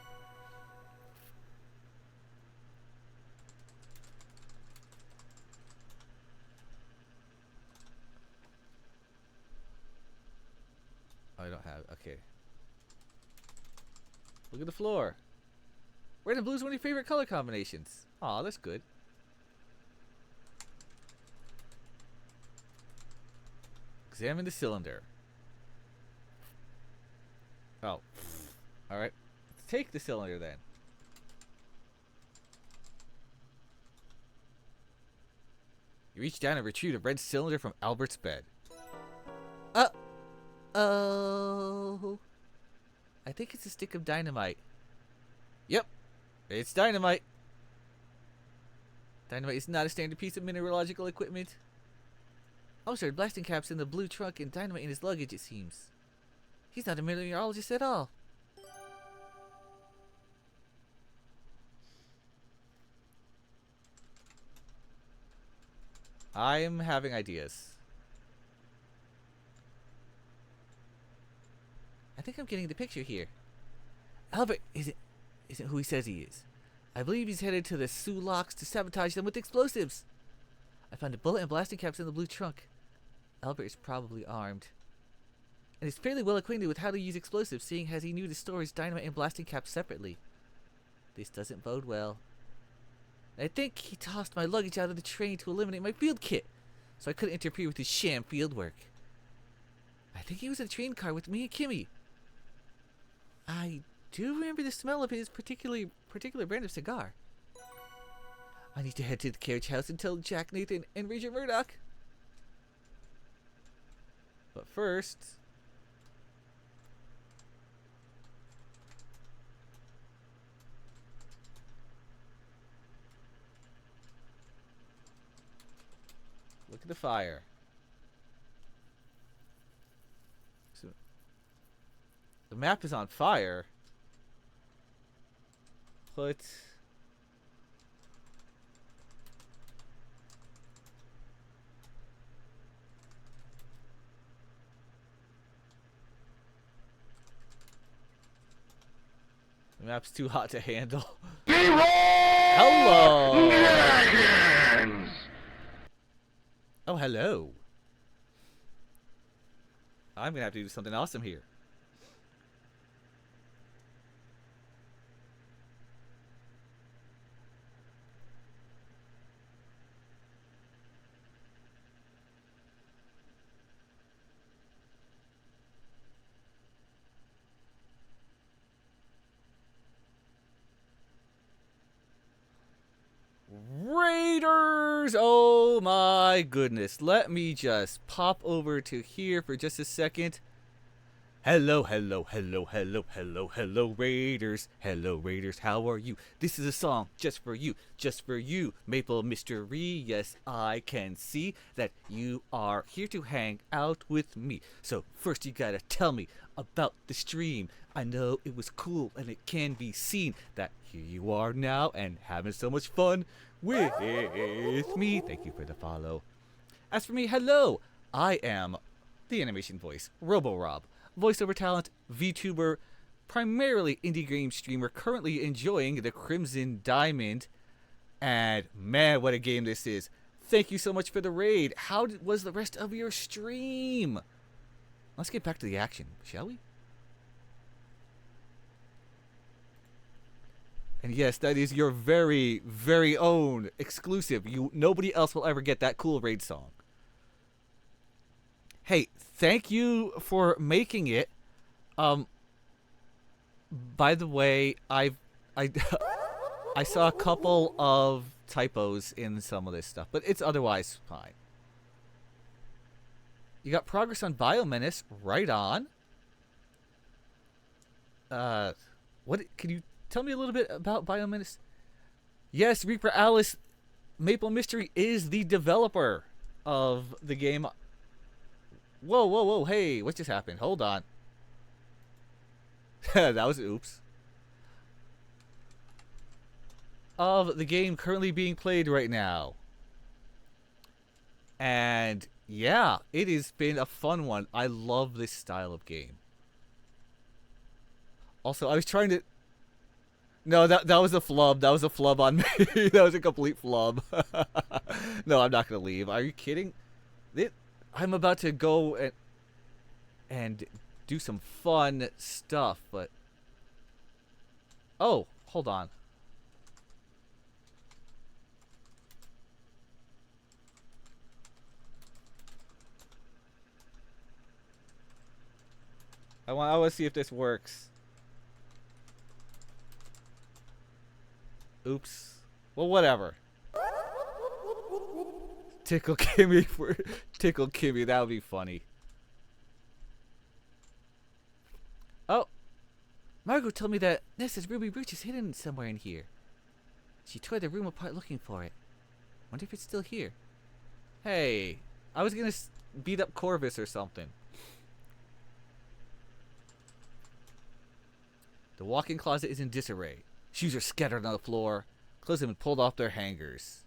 I don't have. Okay. Look at the floor. Red and blue is one of your favorite color combinations. Aw, that's good. Examine the cylinder. Oh. Alright. Let's take the cylinder then. You reach down and retrieve a red cylinder from Albert's bed. Oh. I think it's a stick of dynamite. Yep. It's dynamite. Dynamite is not a standard piece of mineralogical equipment. Also, blasting caps in the blue trunk and dynamite in his luggage, it seems. He's not a meteorologist at all. I'm having ideas. I think I'm getting the picture here. Albert isn't who he says he is. I believe he's headed to the Sulaks to sabotage them with explosives. I found a bullet and blasting caps in the blue trunk. Albert is probably armed. And is fairly well acquainted with how to use explosives, seeing as he knew to store his dynamite and blasting caps separately. This doesn't bode well. I think he tossed my luggage out of the train to eliminate my field kit, so I couldn't interfere with his sham field work. I think he was in a train car with me and Kimmy. I do remember the smell of his particular brand of cigar. I need to head to the carriage house and tell Jack Nathan and Regent Murdoch. But first... look at the fire. So, the map is on fire. Put... the map's too hot to handle. Hello! Oh, hello. I'm gonna have to do something awesome here. Raiders! Oh my goodness. Let me just pop over to here for just a second. Hello, hello, hello, hello, hello, hello, Raiders. Hello, Raiders, how are you? This is a song just for you, Maple Mystery. Yes, I can see that you are here to hang out with me. So first you gotta tell me about the stream. I know it was cool and it can be seen that here you are now and having so much fun with me. Thank you for the follow. As for me, hello, I am the animation voice, RoboRob. Voiceover talent, VTuber, primarily indie game streamer, currently enjoying the Crimson Diamond. And man, what a game this is. Thank you so much for the raid. How was the rest of your stream? Let's get back to the action, shall we? And yes, that is your very, very own exclusive. Nobody else will ever get that cool raid song. Hey, thank you for making it. By the way, I saw a couple of typos in some of this stuff, but it's otherwise fine. You got progress on Biomenace, right on. What can you tell me a little bit about Biomenace? Yes, Reaper Alice, Maple Mystery is the developer of the game. Whoa, whoa, whoa, hey, what just happened? Hold on. That was oops. Of the game currently being played right now. And yeah, it has been a fun one. I love this style of game. Also, I was trying to... No, that was a flub. That was a flub on me. That was a complete flub. No, I'm not going to leave. Are you kidding? I'm about to go and do some fun stuff, but... Oh, hold on. I want to see if this works. Oops. Well, whatever. Tickle Kimmy for Tickle Kimmy. That would be funny. Oh, Margot told me that Nessa's ruby brooch is hidden somewhere in here. She tore the room apart looking for it. Wonder if it's still here. Hey, I was gonna beat up Corvus or something. The walk-in closet is in disarray. Shoes are scattered on the floor. Clothes have been pulled off their hangers.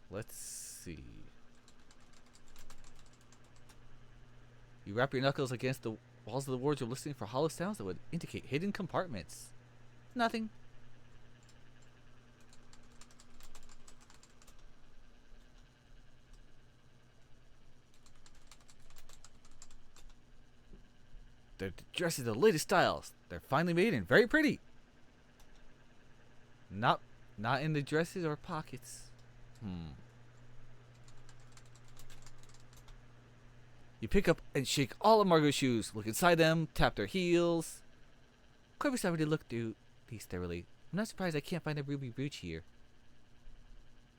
Let's see. You wrap your knuckles against the walls of the wardrobe, listening for hollow sounds that would indicate hidden compartments. Nothing. Their dresses are the latest styles. They're finely made and very pretty. Not in the dresses or pockets. You pick up and shake all of Margot's shoes. Look inside them, tap their heels. Corvus already looked through these thoroughly. I'm not surprised I can't find a ruby brooch here.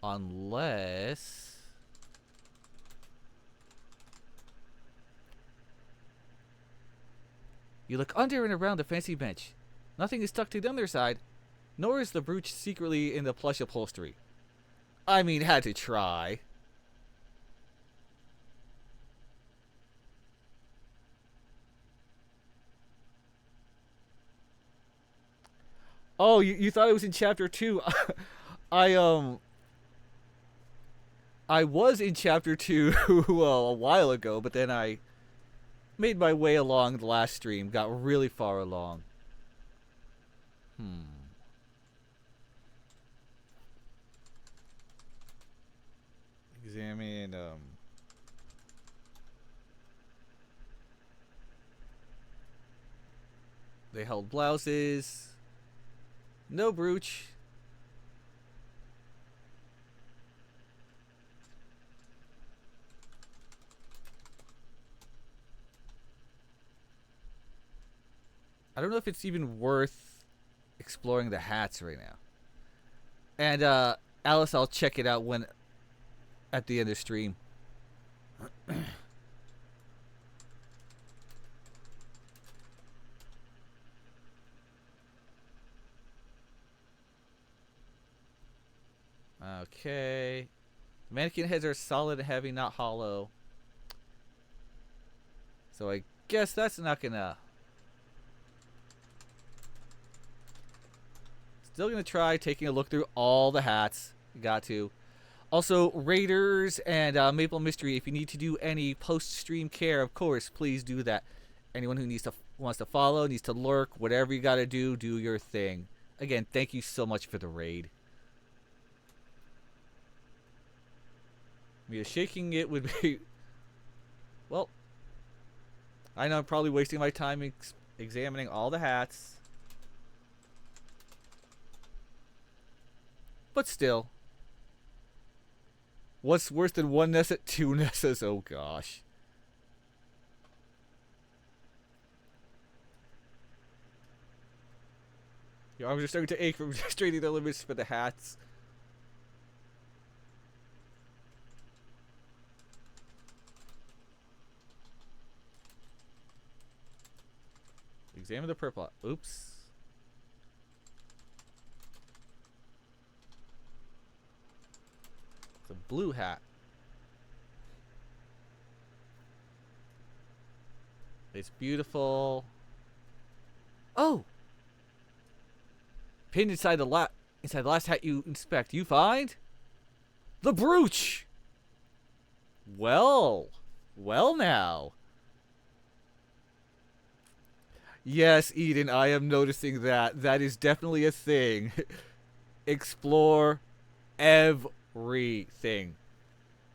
Unless... You look under and around the fancy bench. Nothing is stuck to the other side, nor is the brooch secretly in the plush upholstery. I mean, had to try. Oh, you thought it was in chapter 2. I was in chapter 2 well, a while ago, but then I made my way along the last stream, got really far along. Examine, they held blouses. No brooch. I don't know if it's even worth exploring the hats right now. And Alice, I'll check it out when at the end of the stream. Okay. Mannequin heads are solid and heavy, not hollow. So I guess that's not gonna... Still gonna try taking a look through all the hats. You got to. Also, Raiders and Maple Mystery, if you need to do any post-stream care, of course, please do that. Anyone who wants to follow, needs to lurk, whatever you gotta do your thing. Again, thank you so much for the raid. I mean, shaking it would be... Well, I know I'm probably wasting my time examining all the hats. But still. What's worse than one Nessa? Two Nessas? Oh gosh. Your arms are starting to ache from straining the limits for the hats. Examine the purple. Oops. The blue hat. It's beautiful. Oh! Pinned inside the last hat you inspect, you find the brooch. Well now. Yes, Eden, I am noticing that. That is definitely a thing. Explore everything.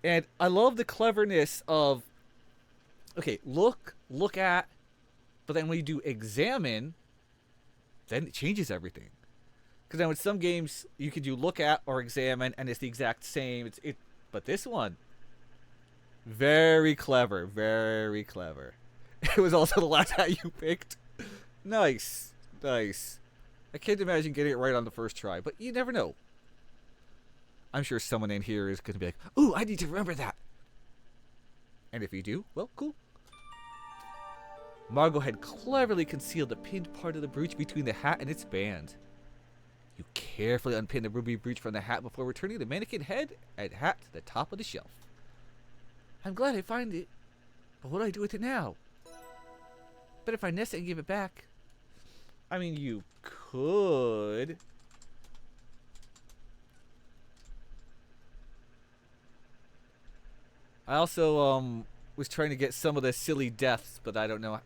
And I love the cleverness of, okay, look at, but then when you do examine, then it changes everything. Because then with some games, you could do look at or examine, and it's the exact same. But this one, very clever, very clever. It was also the last hat you picked. Nice. I can't imagine getting it right on the first try, but you never know. I'm sure someone in here is going to be like, ooh, I need to remember that. And if you do, well, cool. Margot had cleverly concealed the pinned part of the brooch between the hat and its band. You carefully unpin the ruby brooch from the hat before returning the mannequin head and hat to the top of the shelf. I'm glad I find it, but what do I do with it now? Better find Nessa and give it back. I mean, you could. I also was trying to get some of the silly deaths, but I don't know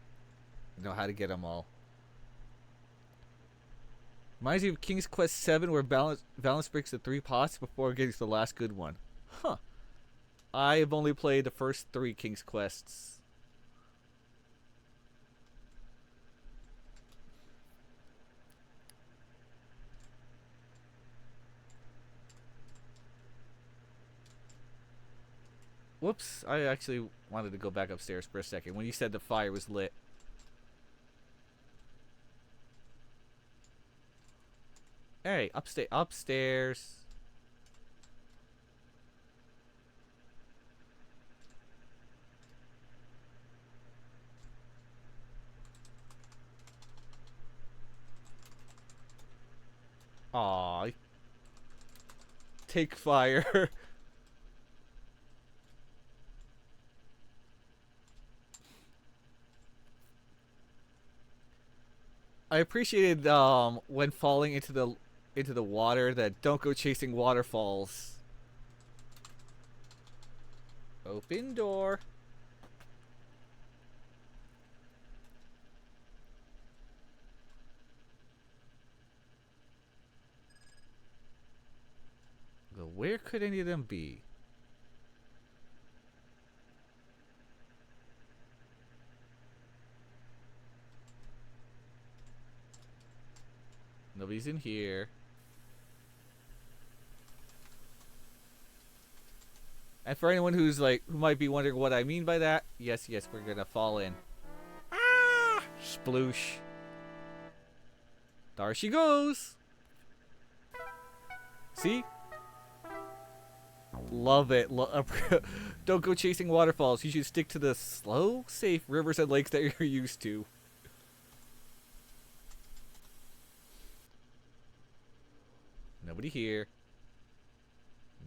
how to get them all. Reminds me of King's Quest 7 where Balance breaks the 3 pots before getting to the last good one. Huh. I have only played the first 3 King's Quests. Whoops, I actually wanted to go back upstairs for a second when you said the fire was lit. Hey, upstairs. Aw. Take fire. I appreciated when falling into the water that don't go chasing waterfalls. Open door. Well, where could any of them be? Nobody's in here. And for anyone who might be wondering what I mean by that, yes, we're gonna fall in. Ah! Sploosh. There she goes. See? Love it. Don't go chasing waterfalls. You should stick to the slow, safe rivers and lakes that you're used to. Nobody here.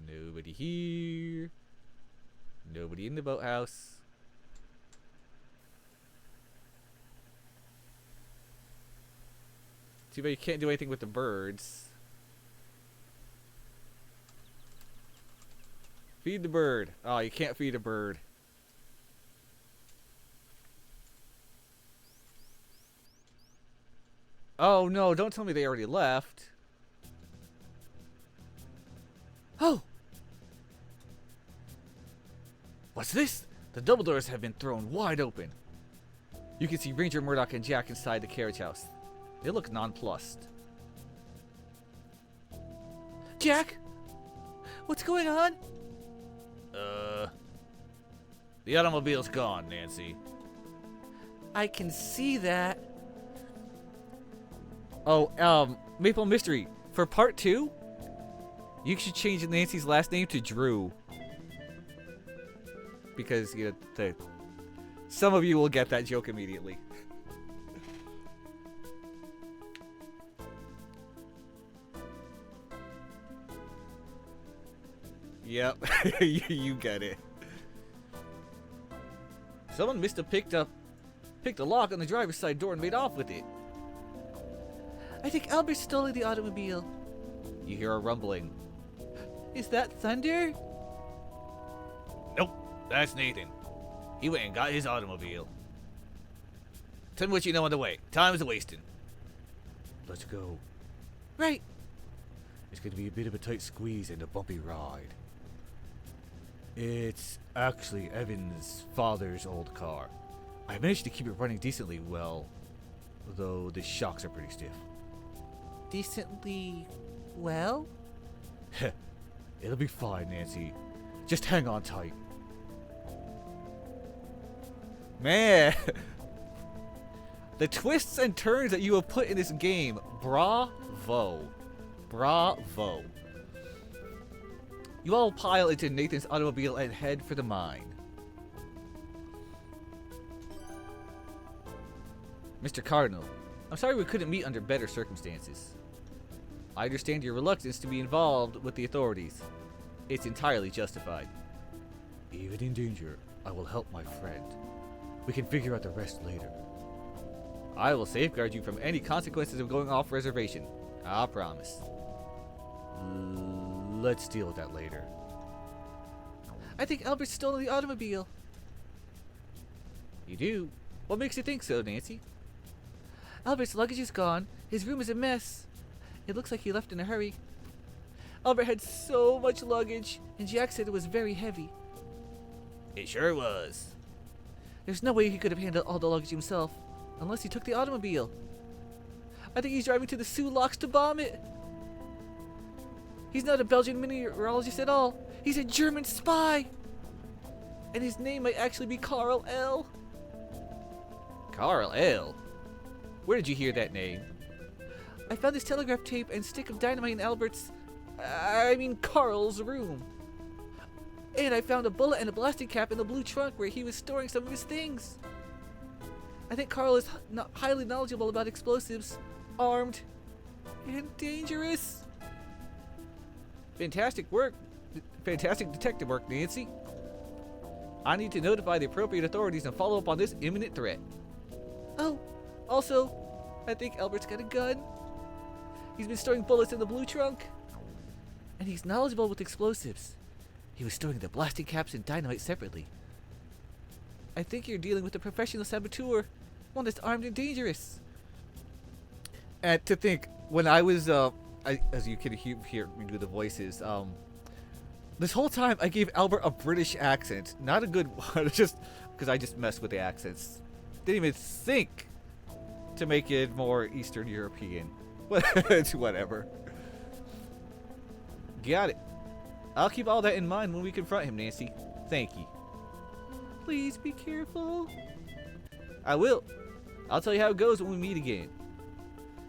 Nobody here. Nobody in the boathouse. Too bad you can't do anything with the birds. Feed the bird. Oh, you can't feed a bird. Oh no, don't tell me they already left. Oh! What's this? The double doors have been thrown wide open. You can see Ranger Murdoch and Jack inside the carriage house. They look nonplussed. Jack? What's going on? The automobile's gone, Nancy. I can see that. Oh, Maple Mystery. For part 2, you should change Nancy's last name to Drew. Because, you know, some of you will get that joke immediately. Yep, you get it. Someone must have picked a lock on the driver's side door and made off with it. I think Albert stole the automobile. You hear a rumbling. Is that Thunder? Nope, that's Nathan. He went and got his automobile. Tell me what you know on the way. Time is wasting. Let's go. Right. It's going to be a bit of a tight squeeze and a bumpy ride. It's actually Evan's father's old car. I managed to keep it running decently well, though the shocks are pretty stiff. Decently well? It'll be fine, Nancy. Just hang on tight. Man, the twists and turns that you have put in this game, bravo. Bravo. You all pile into Nathan's automobile and head for the mine. Mr. Cardinal, I'm sorry we couldn't meet under better circumstances. I understand your reluctance to be involved with the authorities. It's entirely justified. Even in danger, I will help my friend. We can figure out the rest later. I will safeguard you from any consequences of going off reservation. I promise. Let's deal with that later. I think Albert's stolen the automobile. You do? What makes you think so, Nancy? Albert's luggage is gone. His room is a mess. It looks like he left in a hurry. Albert had so much luggage, and Jack said it was very heavy. It sure was. There's no way he could have handled all the luggage himself, unless he took the automobile. I think he's driving to the Sulaks to bomb it. He's not a Belgian meteorologist at all. He's a German spy. And his name might actually be Carl L. Carl L? Where did you hear that name? I found this telegraph tape and stick of dynamite in Carl's room. And I found a bullet and a blasting cap in the blue trunk where he was storing some of his things. I think Carl is highly knowledgeable about explosives, armed, and dangerous. Fantastic work. Fantastic detective work, Nancy. I need to notify the appropriate authorities and follow up on this imminent threat. Oh, also, I think Albert's got a gun. He's been storing bullets in the blue trunk. And he's knowledgeable with explosives. He was storing the blasting caps and dynamite separately. I think you're dealing with a professional saboteur, one that's armed and dangerous. And to think, when I was, as you can hear me do the voices, this whole time I gave Albert a British accent. Not a good one, just because I just messed with the accents. Didn't even think to make it more Eastern European. It's whatever. Got it. I'll keep all that in mind when we confront him, Nancy. Thank you. Please be careful. I will. I'll tell you how it goes when we meet again.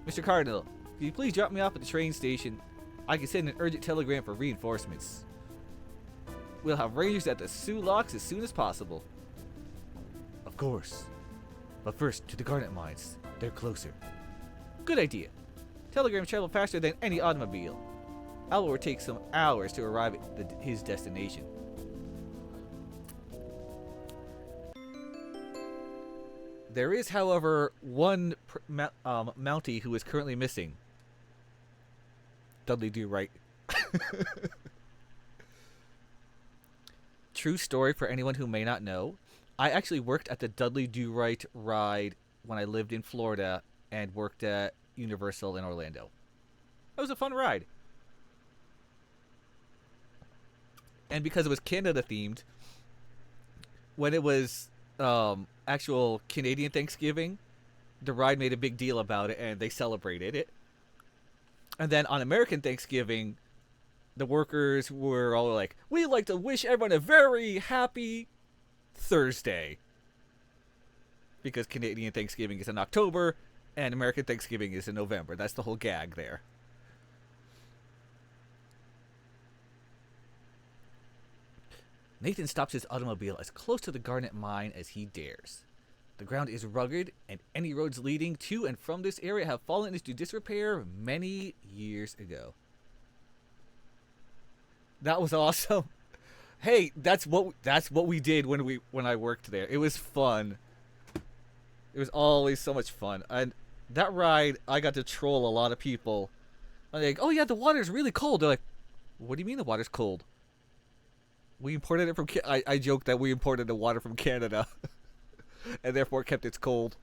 Mr. Cardinal, can you please drop me off at the train station? I can send an urgent telegram for reinforcements. We'll have rangers at the Sulaks as soon as possible. Of course. But first, to the garnet mines. They're closer. Good idea. Telegrams travel faster than any automobile. Albert will take some hours to arrive at his destination. There is, however, one Mountie who is currently missing. Dudley Do Right. True story for anyone who may not know. I actually worked at the Dudley Do Right ride when I lived in Florida and worked at Universal in Orlando. It was a fun ride. And because it was Canada themed, when it was actual Canadian Thanksgiving, the ride made a big deal about it and they celebrated it. And then on American Thanksgiving, the workers were all like, we'd like to wish everyone a very happy Thursday. Because Canadian Thanksgiving is in October and American Thanksgiving is in November. That's the whole gag there. Nathan stops his automobile as close to the garnet mine as he dares. The ground is rugged, and any roads leading to and from this area have fallen into disrepair many years ago. That was awesome. Hey, that's what we did when I worked there. It was fun. It was always so much fun. And that ride, I got to troll a lot of people. I'm like, oh yeah, the water's really cold. They're like, what do you mean the water's cold? We imported it from I joked that we imported the water from Canada. And therefore kept it cold.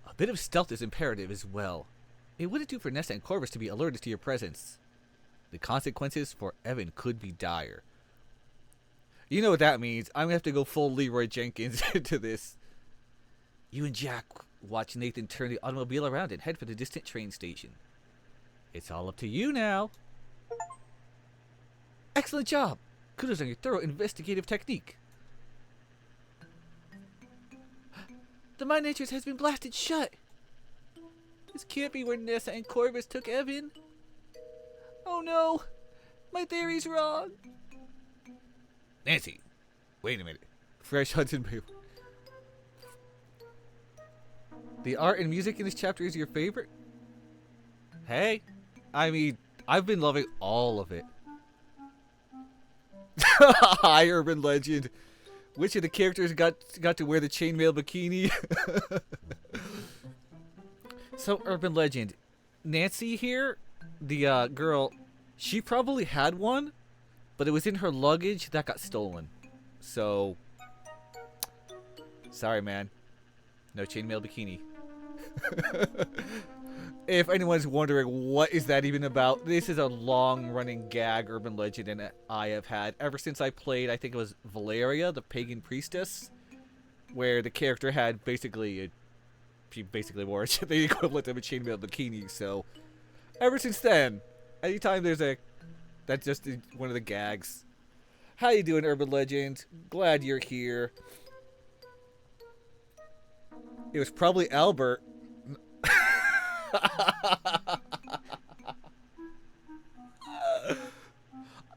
A bit of stealth is imperative as well. It wouldn't do for Nessa and Corvus to be alerted to your presence. The consequences for Evan could be dire. You know what that means. I'm going to have to go full Leroy Jenkins into this. You and Jack watch Nathan turn the automobile around and head for the distant train station. It's all up to you now. Excellent job. Kudos on your thorough investigative technique. The mine entrance has been blasted shut. This can't be where Nessa and Corvus took Evan. Oh no, my theory's wrong. Nancy, wait a minute. Fresh Hudson Bay. The art and music in this chapter is your favorite? Hey, I mean, I've been loving all of it. Hi, Urban Legend. Which of the characters got to wear the chainmail bikini? So, Urban Legend, Nancy here, the girl, she probably had one, but it was in her luggage that got stolen. So, sorry, man. No chainmail bikini. If anyone's wondering what is that even about, this is a long-running gag Urban Legend and I have had ever since I played, I think it was Valeria, the pagan priestess, where the character had she basically wore the equivalent of a chainmail bikini. So ever since then, anytime that's just one of the gags. How you doing, Urban Legend? Glad you're here. It was probably Albert.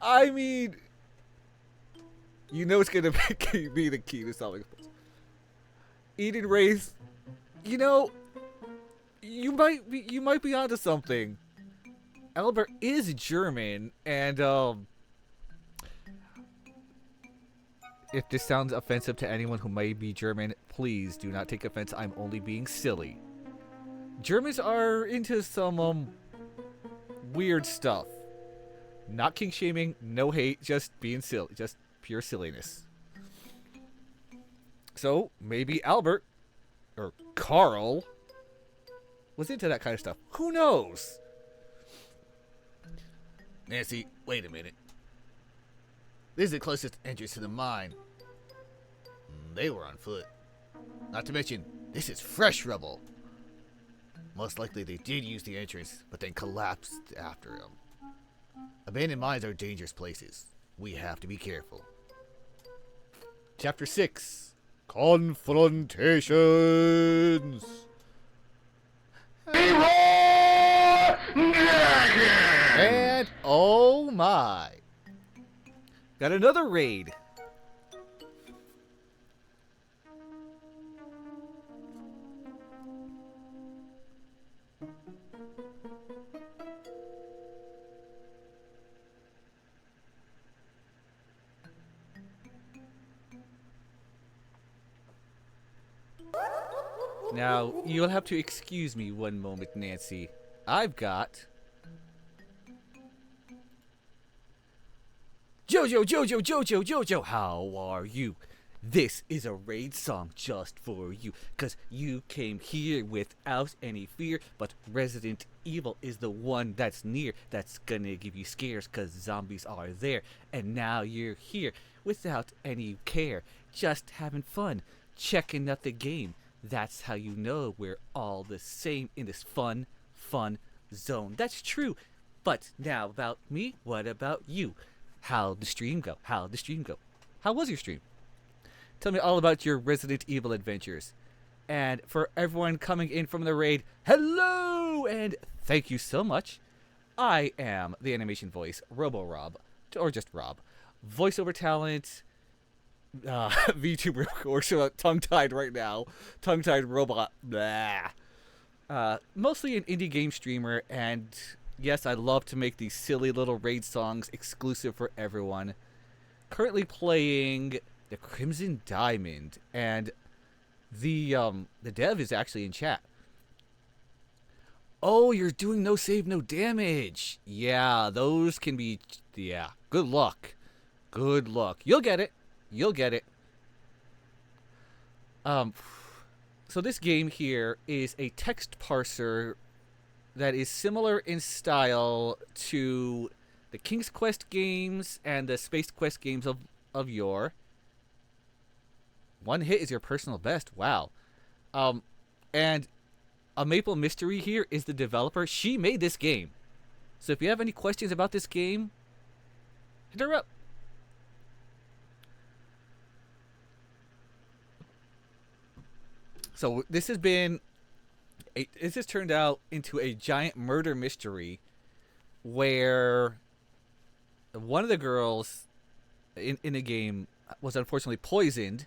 I mean, you know it's gonna be the key to solving this. Eden Wraith, you know, you might be onto something. Albert is German, and if this sounds offensive to anyone who may be German, please do not take offense. I'm only being silly. Germans are into some weird stuff. Not king shaming, no hate, just being silly, just pure silliness. So maybe Albert or Carl was into that kind of stuff. Who knows? Nancy, wait a minute. This is the closest entrance to the mine. They were on foot. Not to mention, this is fresh rubble. Most likely they did use the entrance, but then collapsed after them. Abandoned mines are dangerous places. We have to be careful. Chapter 6. Confrontations. And oh my. Got another raid. Now, you'll have to excuse me one moment, Nancy. I've got... Jojo, how are you? This is a raid song just for you, 'cause you came here without any fear, but Resident Evil is the one that's near, that's gonna give you scares, 'cause zombies are there, and now you're here without any care, just having fun, checking out the game. That's how you know we're all the same in this fun zone. That's true. But now about me, what about you? How'd the stream go? How was your stream? Tell me all about your Resident Evil adventures. And for everyone coming in from the raid, hello! And thank you so much. I am the animation voice, RoboRob, or just Rob. Voiceover talent... VTuber, or so tongue-tied right now. Tongue-tied robot. Blah. Mostly an indie game streamer, and yes, I love to make these silly little raid songs exclusive for everyone. Currently playing the Crimson Diamond, and the dev is actually in chat. Oh, you're doing no save, no damage. Yeah, those can be... Yeah, good luck. Good luck. You'll get it. You'll get it. So this game here is a text parser that is similar in style to the King's Quest games and the Space Quest games of yore. One hit is your personal best. Wow. And A Maple Mystery here is the developer. She made this game. So if you have any questions about this game, hit her up. So this has turned out into a giant murder mystery where one of the girls in the game was unfortunately poisoned,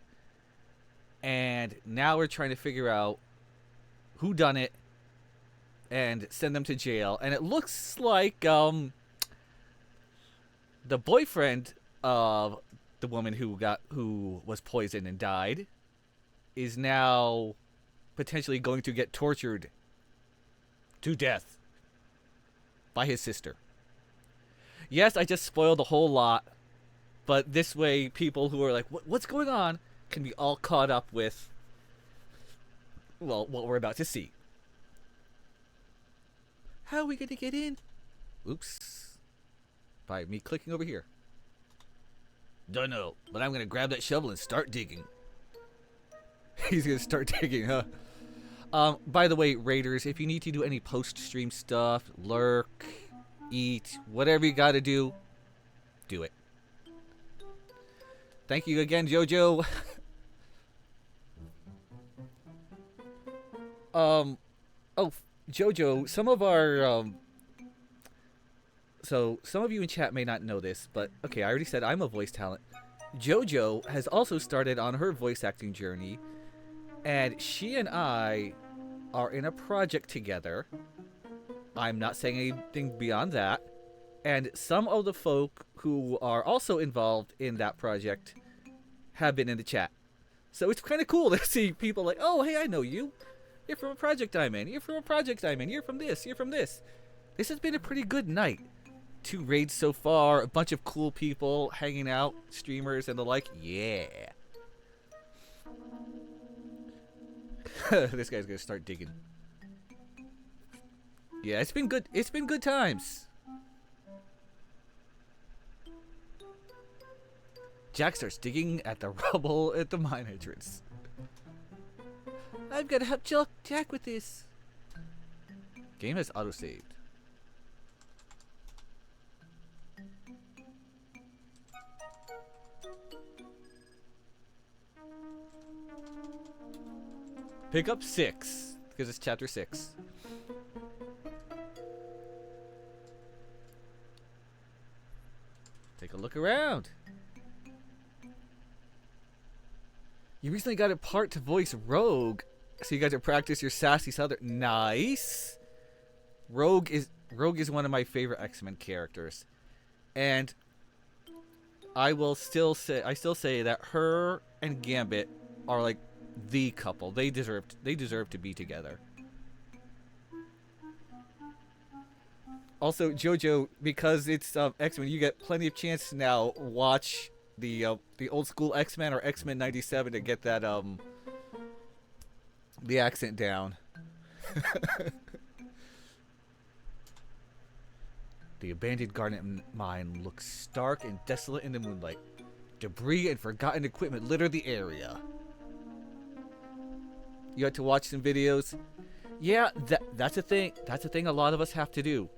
and now we're trying to figure out who done it and send them to jail. And it looks like the boyfriend of the woman who was poisoned and died is now potentially going to get tortured to death by his sister. Yes, I just spoiled a whole lot, but this way people who are like, what's going on, can be all caught up with, well, what we're about to see. How are we going to get in? Oops. By me clicking over here. Don't know, but I'm going to grab that shovel and start digging. He's going to start digging, huh? By the way, Raiders, if you need to do any post-stream stuff, lurk, eat, whatever you got to do it. Thank you again, Jojo. Oh, Jojo, some of our, so some of you in chat may not know this, but okay, I already said I'm a voice talent. Jojo has also started on her voice acting journey, and she and I are in a project together. I'm not saying anything beyond that. And some of the folk who are also involved in that project have been in the chat. So it's kind of cool to see people like, oh, hey, I know you. You're from a project I'm in. You're from a project I'm in. You're from this. You're from this. This has been a pretty good night. 2 raids so far. A bunch of cool people hanging out. Streamers and the like. Yeah. This guy's going to start digging. Yeah, it's been good. It's been good times. Jack starts digging at the rubble at the mine entrance. I've got to help Jack with this. Game has autosaved. Pick up 6, because it's chapter 6. Take a look around. You recently got a part to voice Rogue, so you got to practice your sassy southern. Nice. Rogue is one of my favorite X-Men characters, and I still say that her and Gambit are like the couple. They deserve to be together. Also, Jojo, because it's X-Men, you get plenty of chance to now watch the old school X-Men or X-Men 97 to get that the accent down. The abandoned garnet mine looks stark and desolate in the moonlight. Debris and forgotten equipment litter the area. You had to watch some videos. Yeah, that's a thing. That's a thing a lot of us have to do.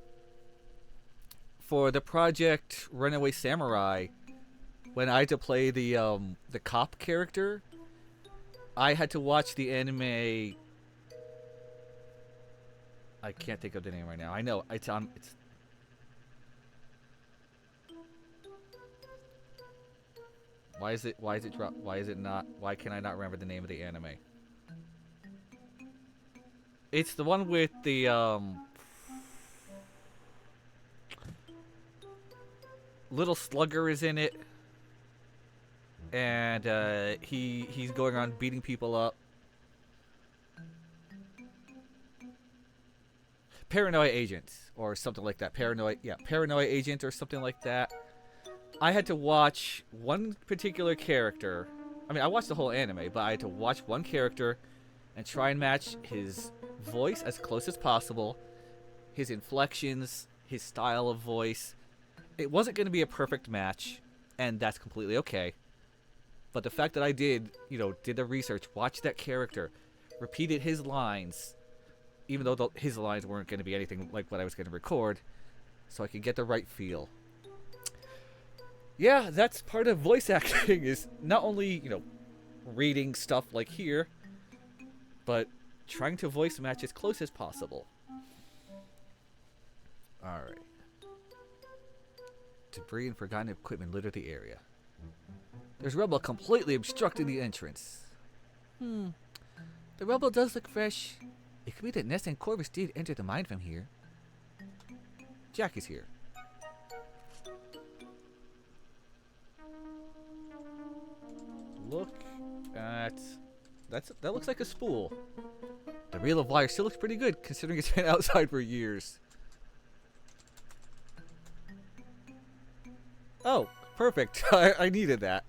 For the project Runaway Samurai, when I had to play the cop character, I had to watch the anime. I can't think of the name right now. I know it's on. It's. Why is it drop? Why is it not? Why can I not remember the name of the anime? It's the one with the Little Slugger is in it, and he's going around beating people up. Paranoia Agent or something like that. Paranoia Agent or something like that. I had to watch one particular character. I mean, I watched the whole anime, but I had to watch one character and try and match his voice as close as possible, his inflections, his style of voice. It wasn't going to be a perfect match, and that's completely okay. But the fact that I did the research, watched that character, repeated his lines, even though his lines weren't going to be anything like what I was going to record, so I could get the right feel. Yeah, that's part of voice acting, is not only, reading stuff like here, but trying to voice match as close as possible. Alright. Debris and forgotten equipment litter the area. There's rubble completely obstructing the entrance. The rubble does look fresh. It could be that Ness and Corvus did enter the mine from here. Jack is here. look at that looks like a spool. The reel of wire still looks pretty good considering it's been outside for years. Oh, perfect. I needed that.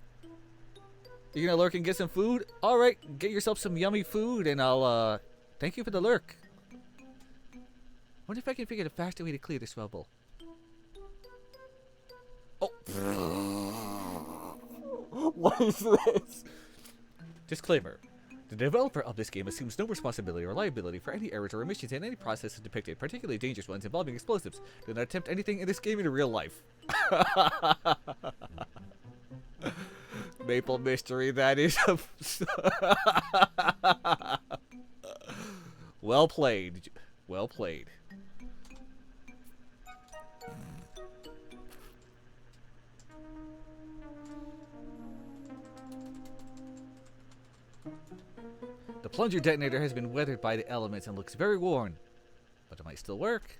You gonna lurk and get some food? Alright, get yourself some yummy food and I'll thank you for the lurk. Wonder if I can figure out a faster way to clear this rubble. Oh. What is this? Disclaimer. The developer of this game assumes no responsibility or liability for any errors or omissions in any processes depicted, particularly dangerous ones involving explosives. Do not attempt anything in this game in real life. Maple mystery, that is. Well played. Well played. The plunger detonator has been weathered by the elements and looks very worn, but it might still work.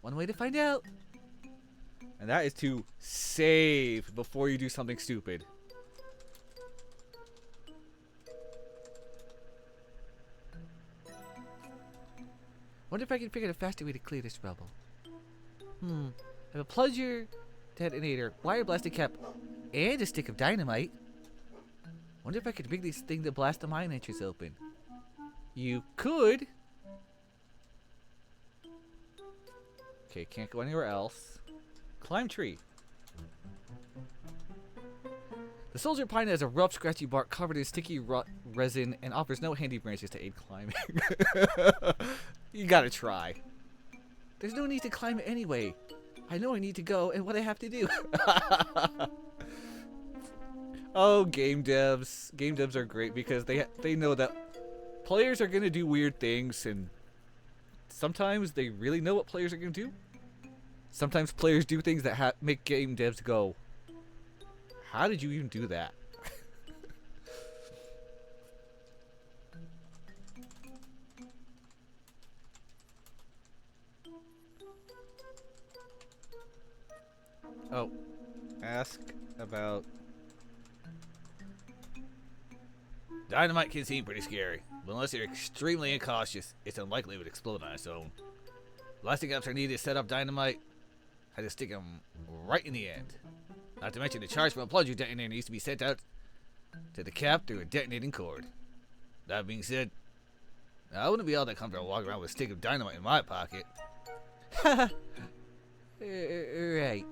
One way to find out. And that is to save before you do something stupid. Wonder if I can figure out a faster way to clear this rubble. I have a plunger detonator, wire blasting cap, and a stick of dynamite. Wonder if I could rig this thing to blast the mine entrance open. You could. Okay, can't go anywhere else. Climb tree. The soldier pine has a rough, scratchy bark covered in sticky resin and offers no handy branches to aid climbing. You gotta try. There's no need to climb it anyway. I know I need to go and what I have to do. Oh, game devs. Game devs are great because they know that players are going to do weird things, and sometimes they really know what players are going to do. Sometimes players do things that make game devs go, how did you even do that? Oh, ask about... Dynamite can seem pretty scary, but unless you're extremely incautious, it's unlikely it would explode on its own. Blasting caps are needed to set up dynamite. Had to stick them right in the end. Not to mention the charge from a plunger detonator needs to be sent out to the cap through a detonating cord. That being said, I wouldn't be all that comfortable walking around with a stick of dynamite in my pocket. Right.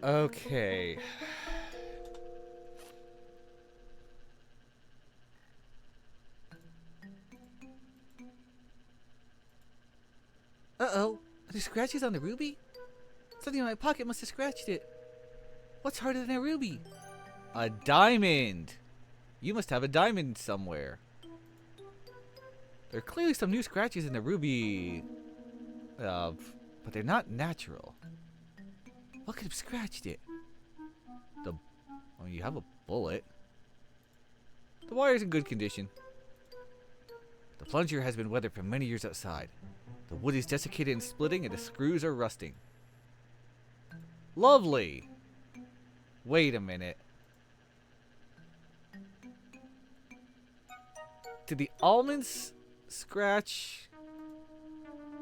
Okay. Uh-oh. Are there scratches on the ruby? Something in my pocket must have scratched it. What's harder than a ruby? A diamond. You must have a diamond somewhere. There are clearly some new scratches in the ruby. But they're not natural. What could have scratched it? You have a bullet. The wire's in good condition. The plunger has been weathered for many years outside. The wood is desiccated and splitting, and the screws are rusting. Lovely. Wait a minute. Did the almonds scratch?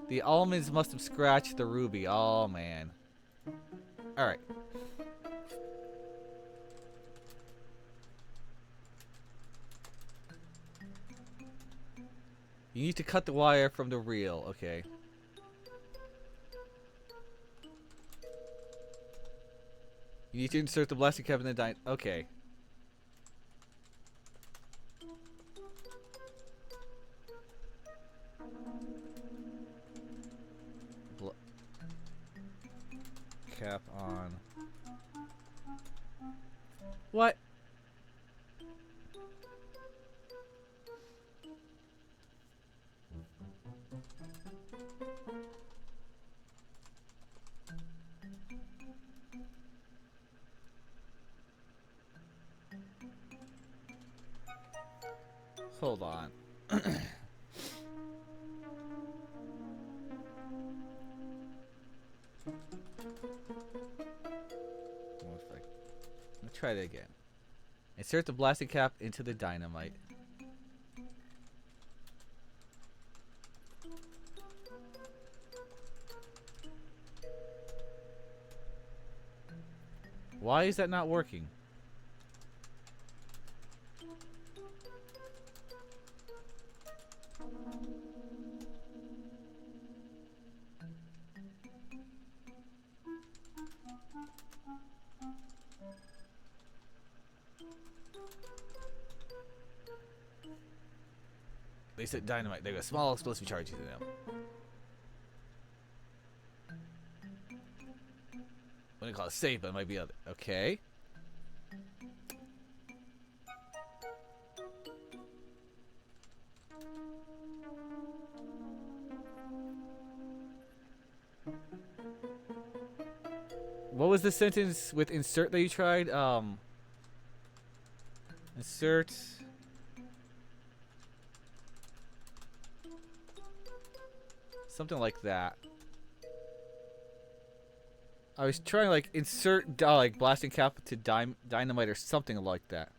The almonds must have scratched the ruby. Oh, man. Alright. You need to cut the wire from the reel. Okay. You need to insert the blasting cap in the dynamite. Okay. Cap on. What? Hold on. try it again. Insert the blasting cap into the dynamite. Why is that not working? They said dynamite. They got small explosive charges in them. When I call it safe, but it might be other. Okay. What was the sentence with insert that you tried? Insert. Something like that. I was trying like insert like blasting cap to dynamite or something like that.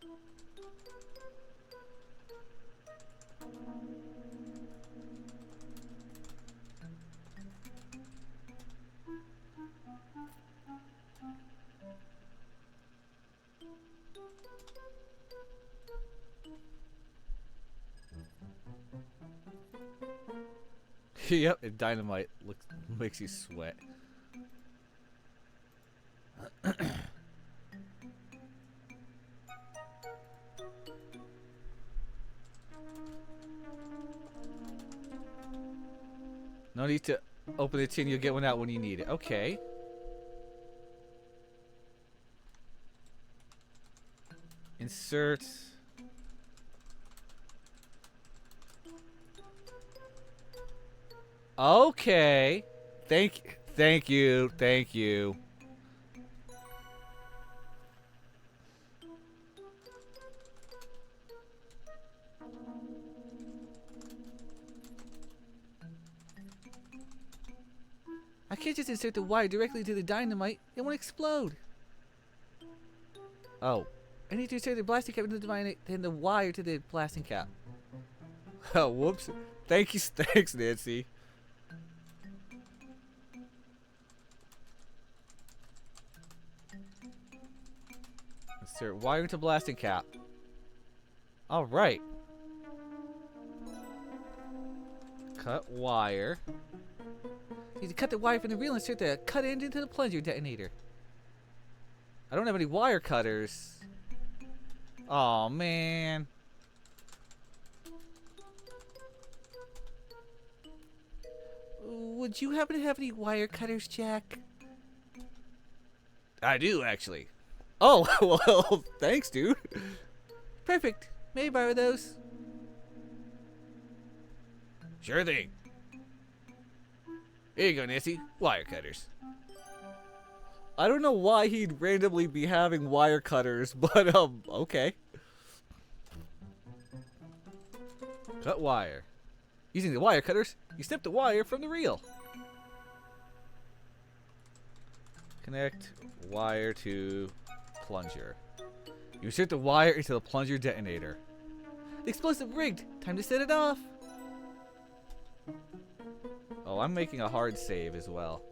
Yep, and dynamite makes you sweat. No need to open the tin, you'll get one out when you need it. Okay. Insert. Okay. Thank you. I can't just insert the wire directly to the dynamite. It won't explode. Oh. I need to insert the blasting cap into the dynamite, then the wire to the blasting cap. Oh, whoops. Thanks, Nancy. Insert wire to blasting cap. Alright. Cut wire. Need to cut the wire from the reel and insert the cut end into the plunger detonator. I don't have any wire cutters. Oh man. Would you happen to have any wire cutters, Jack? I do, actually. Oh, well, thanks, dude. Perfect. May I borrow those? Sure thing. Here you go, Nancy. Wire cutters. I don't know why he'd randomly be having wire cutters, but, okay. Cut wire. Using the wire cutters, you snip the wire from the reel. Connect wire to plunger. You insert the wire into the plunger detonator. The explosive rigged. Time to set it off. Oh, I'm making a hard save as well.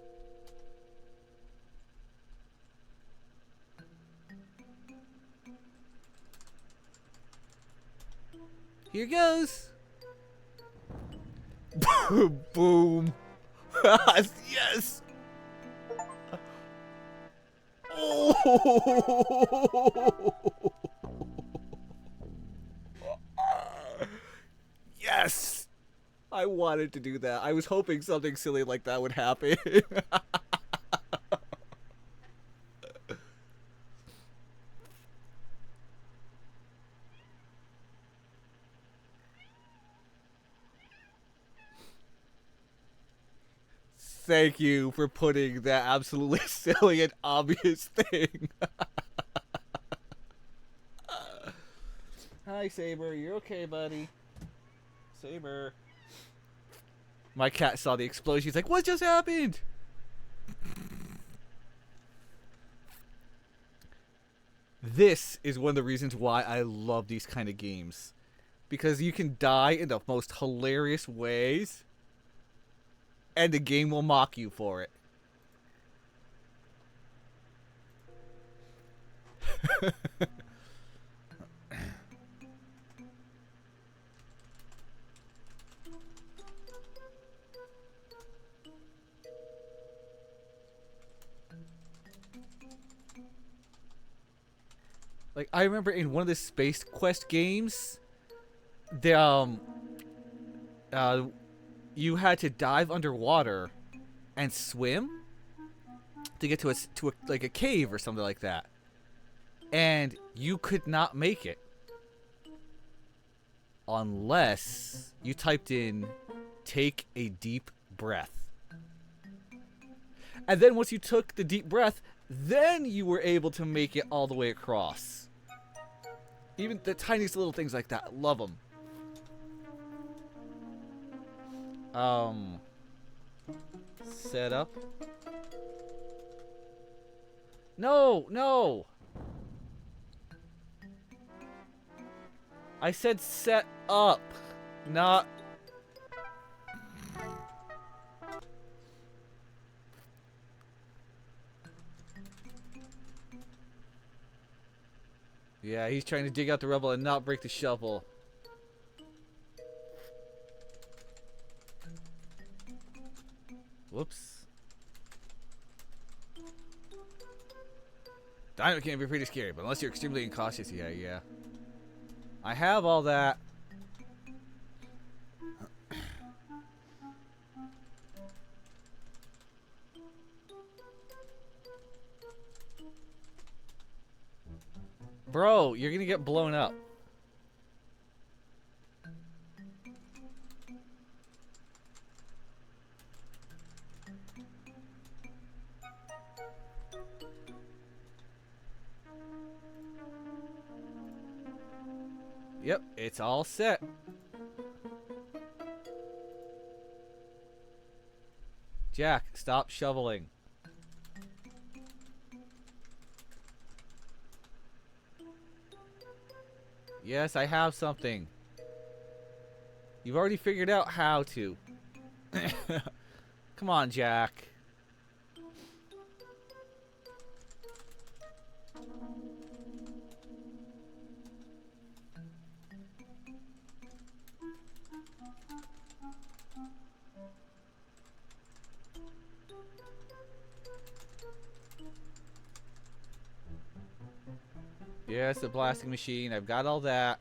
Here goes. Boom. Yes. Oh. Yes. I wanted to do that. I was hoping something silly like that would happen. Thank you for putting that absolutely silly and obvious thing. Hi, Saber. You're okay, buddy. Saber. My cat saw the explosion. He's like, what just happened? this is one of the reasons why I love these kind of games. Because you can die in the most hilarious ways, and the game will mock you for it. Like, I remember in one of the Space Quest games, the you had to dive underwater and swim to get to a like a cave or something like that, and you could not make it unless you typed in "take a deep breath," and then once you took the deep breath, then you were able to make it all the way across. Even the tiniest little things like that, love them. Set up. No. I said set up, not. Yeah, he's trying to dig out the rubble and not break the shovel. Whoops. Dynamite can be pretty scary, but unless you're extremely incautious, yeah. I have all that. Bro, you're gonna get blown up. Yep, it's all set. Jack, stop shoveling. Yes, I have something. You've already figured out how to. Come on, Jack. Yes, the blasting machine. I've got all that.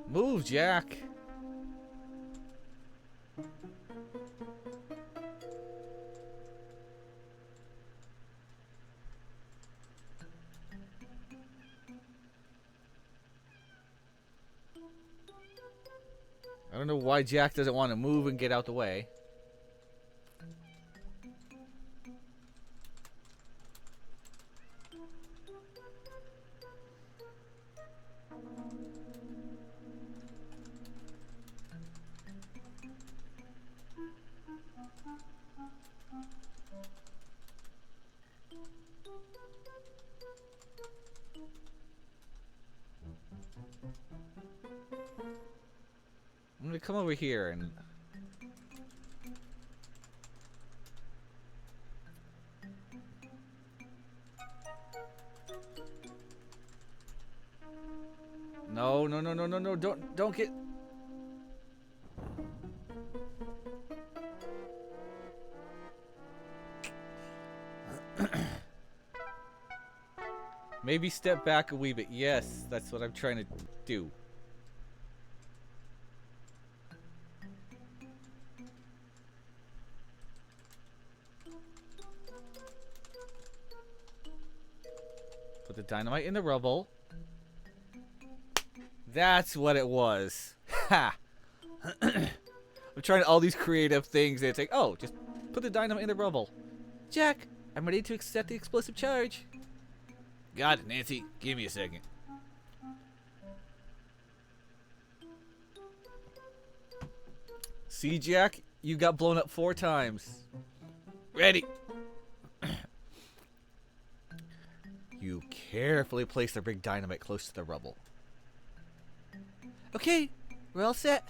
Move, Jack. I don't know why Jack doesn't want to move and get out the way. I'm gonna come over here and... No, don't get... Maybe step back a wee bit. Yes, that's what I'm trying to do. Put the dynamite in the rubble. That's what it was. Ha! I'm trying all these creative things and it's like, oh, just put the dynamite in the rubble. Jack, I'm ready to accept the explosive charge. Got it, Nancy. Give me a second. See, Jack? You got blown up 4 times. Ready. You carefully place the big dynamite close to the rubble. Okay, we're all set.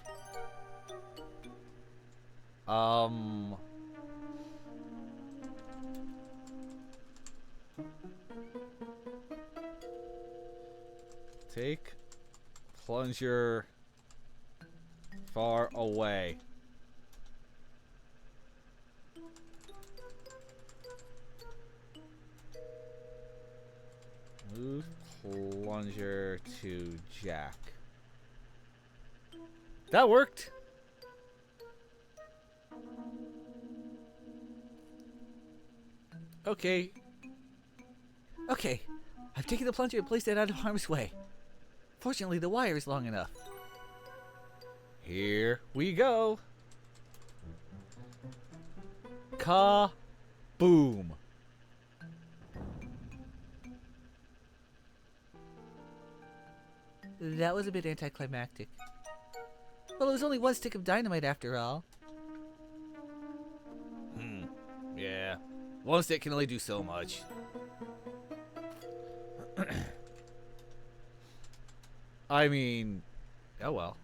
Take plunger far away. Move plunger to Jack. That worked. Okay. Okay. I've taken the plunger and placed it out of harm's way. Fortunately, the wire is long enough. Here we go. Ka-boom. That was a bit anticlimactic. Well, it was only 1 stick of dynamite after all. Yeah. 1 stick can only do so much. I mean, oh well.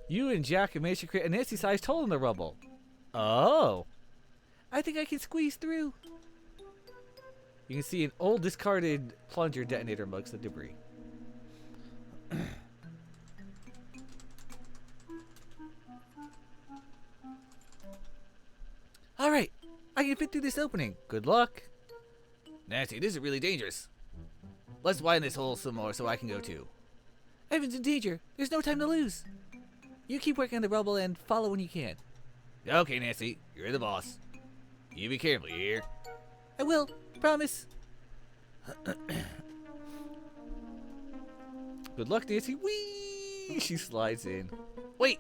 You and Jack managed to create a Nancy-sized hole in the rubble. Oh. I think I can squeeze through. You can see an old discarded plunger detonator amongst the debris. Alright, I can fit through this opening. Good luck. Nancy, this is really dangerous. Let's widen this hole some more so I can go too. Evan's in danger. There's no time to lose. You keep working on the rubble and follow when you can. Okay, Nancy, you're the boss. You be careful, you hear? I will, promise. Good luck, Nancy. Whee! She slides in. Wait!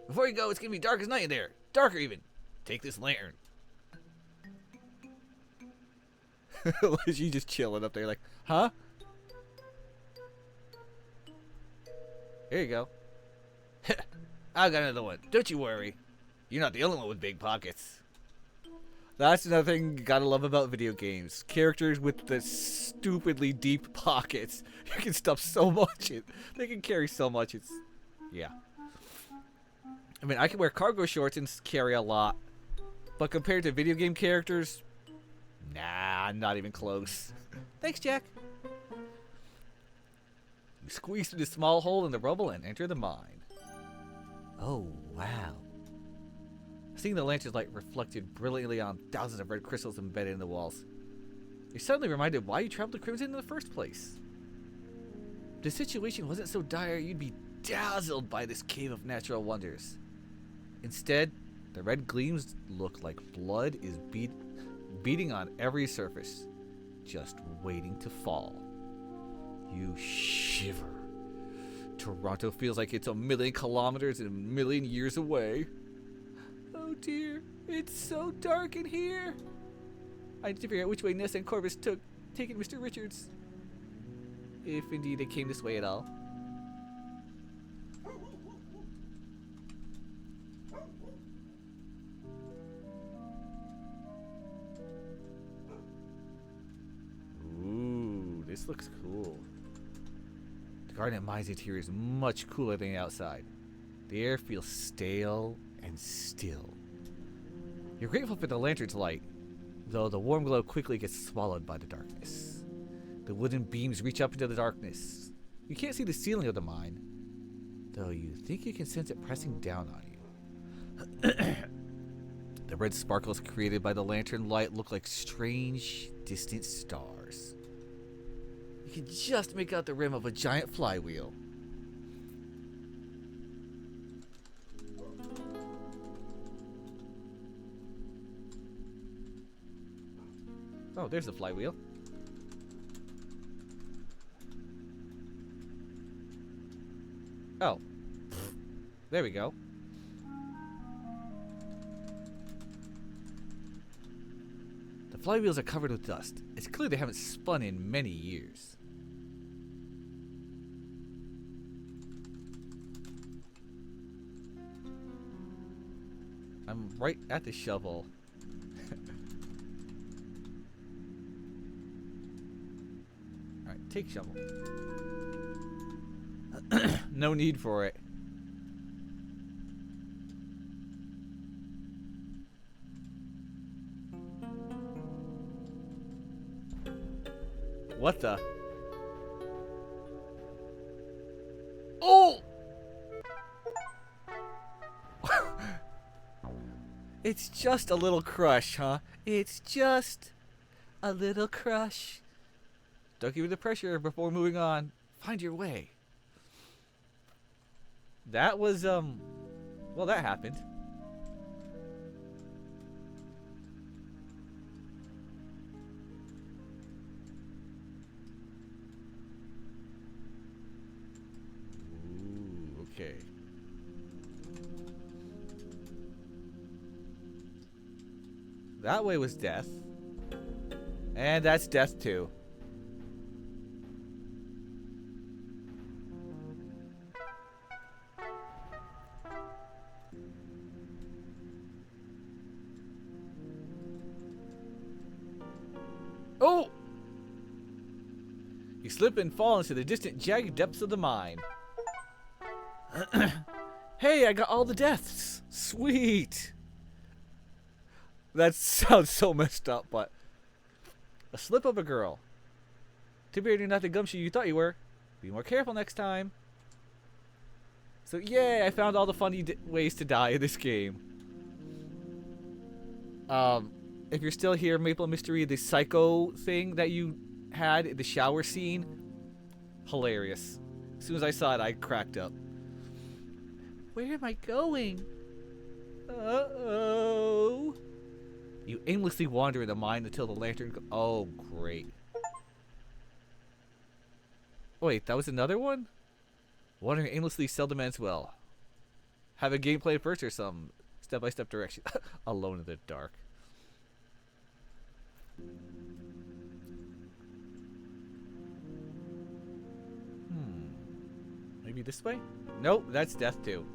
Before you go, it's gonna be dark as night in there. Darker even. Take this lantern. She just chilling up there like, huh? Here you go. I got another one. Don't you worry. You're not the only one with big pockets. That's another thing you gotta love about video games. Characters with the stupidly deep pockets. You can stuff so much in. They can carry so much. It's, yeah. I mean, I can wear cargo shorts and carry a lot. But compared to video game characters, nah, not even close. Thanks, Jack. You squeeze through the small hole in the rubble and enter the mine. Oh, wow. Seeing the lantern's light reflected brilliantly on thousands of red crystals embedded in the walls, you're suddenly reminded why you traveled to Crimson in the first place. If the situation wasn't so dire, you'd be dazzled by this cave of natural wonders. Instead, the red gleams look like blood is beating on every surface, just waiting to fall. You shiver. Toronto feels like it's 1,000,000 kilometers and 1,000,000 years away. Oh dear, it's so dark in here. I need to figure out which way Ness and Corvus took, taking Mr. Richards. If indeed they came this way at all. Ooh, this looks cool. The garden at Mine's interior is much cooler than the outside. The air feels stale and still. You're grateful for the lantern's light, though the warm glow quickly gets swallowed by the darkness. The wooden beams reach up into the darkness. You can't see the ceiling of the mine, though you think you can sense it pressing down on you. The red sparkles created by the lantern light look like strange, distant stars. You can just make out the rim of a giant flywheel. Oh, there's the flywheel. Oh. There we go. The flywheels are covered with dust. It's clear they haven't spun in many years. I'm right at the shovel. Alright, take shovel. No need for it. What the? Oh! It's just a little crush, huh? It's just a little crush. Don't give me the pressure before moving on. Find your way. That was, well, that happened. Ooh, okay. That way was death. And that's death too. Oh! You slip and fall into the distant, jagged depths of the mine. Hey, I got all the deaths. Sweet. That sounds so messed up, but a slip of a girl. Too bad you're not the gumshoe you thought you were. Be more careful next time. So yay, I found all the funny ways to die in this game. If you're still here, Maple Mystery, the psycho thing that you had in the shower scene, hilarious. As soon as I saw it, I cracked up. Where am I going? Uh-oh. You aimlessly wander in the mine until the lantern oh, great. Wait, that was another one? Wandering aimlessly seldom ends well. Have a gameplay first or some step-by-step direction. Alone in the dark. Maybe this way? Nope, that's death too.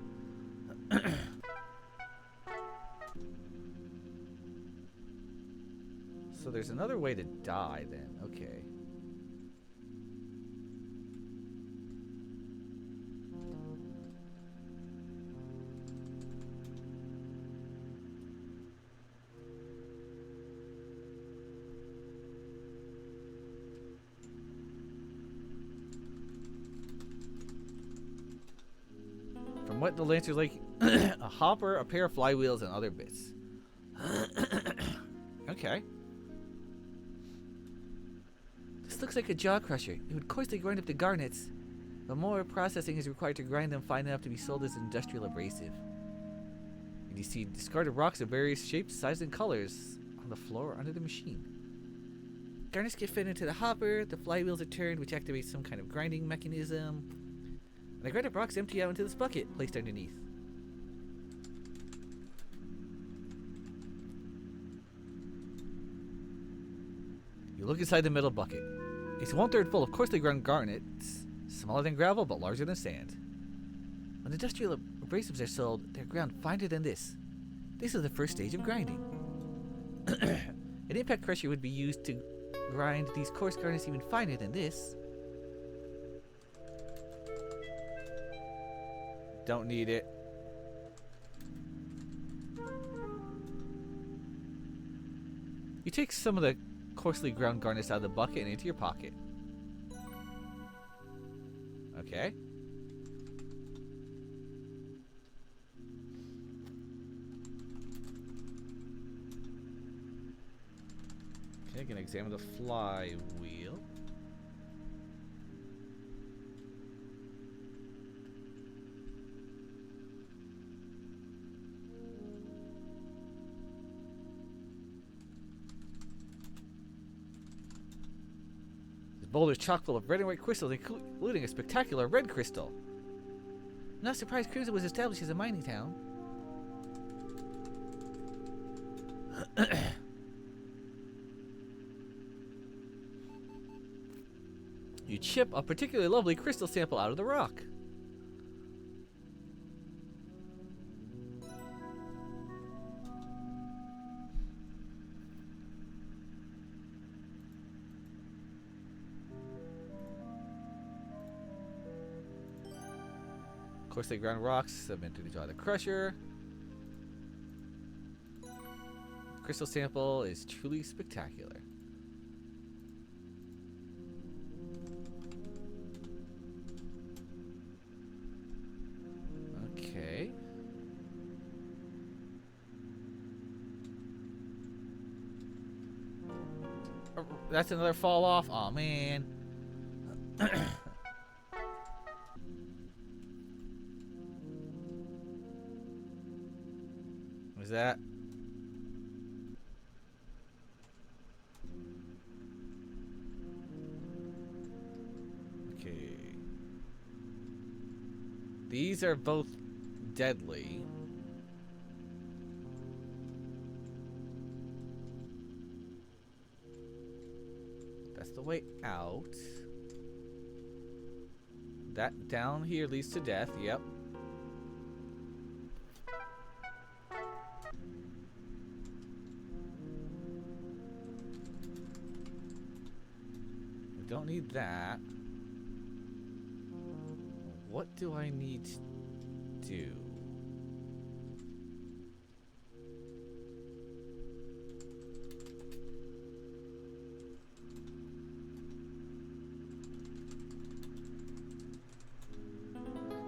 So there's another way to die then. Okay. From what the lantern's like, a hopper, a pair of flywheels, and other bits. Okay. This looks like a jaw crusher. It would coarsely grind up the garnets, but more processing is required to grind them fine enough to be sold as industrial abrasive. And you see discarded rocks of various shapes, sizes, and colors on the floor under the machine. Garnets get fed into the hopper, the flywheels are turned, which activates some kind of grinding mechanism. And the grinded rocks empty out into this bucket placed underneath. You look inside the middle bucket. It's 1/3 full of coarsely ground garnets, smaller than gravel but larger than sand. When industrial abrasives are sold, they're ground finer than this. This is the first stage of grinding. An impact crusher would be used to grind these coarse garnets even finer than this. Don't need it. You take some of the coarsely ground garnets out of the bucket and into your pocket. Okay. Okay, gonna examine the flywheel. Boulder's chock full of red and white crystals, including a spectacular red crystal. I'm not surprised Crimson was established as a mining town. You chip a particularly lovely crystal sample out of the rock. Coarsely ground rocks cemented into the crusher. Crystal sample is truly spectacular. Okay. That's another fall off. Oh man. Was that? Okay. These are both deadly. That's the way out. That down here leads to death. Yep. We don't need that. What do I need to do?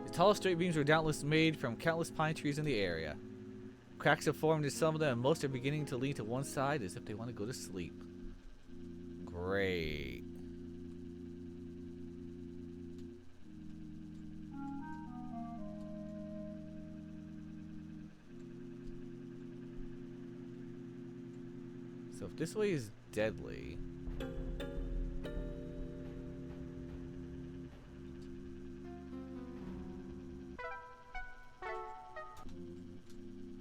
The tallest straight beams were doubtless made from countless pine trees in the area. Cracks have formed in some of them, and most are beginning to lean to one side as if they want to go to sleep. Great. So if this way is deadly...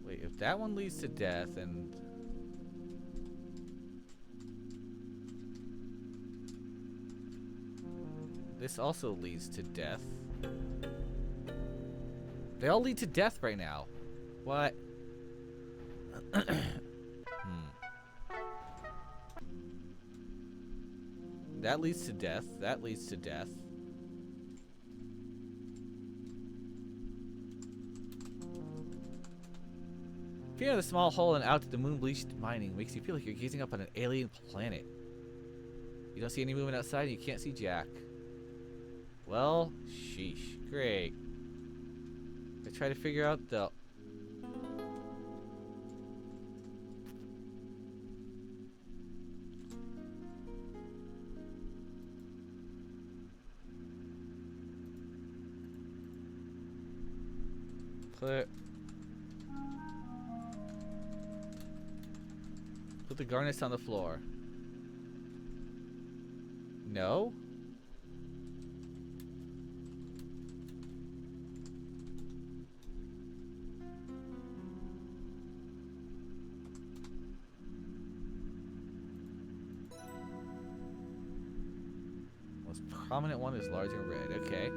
Wait, if that one leads to death and... This also leads to death. They all lead to death right now. What? That leads to death. That leads to death. Peering at the small hole and out to the moon-bleached mining makes you feel like you're gazing up on an alien planet. You don't see any movement outside and you can't see Jack. Well, sheesh. Great. I try to figure out the... Put the garnets on the floor. No? Most prominent one is large and red. Okay.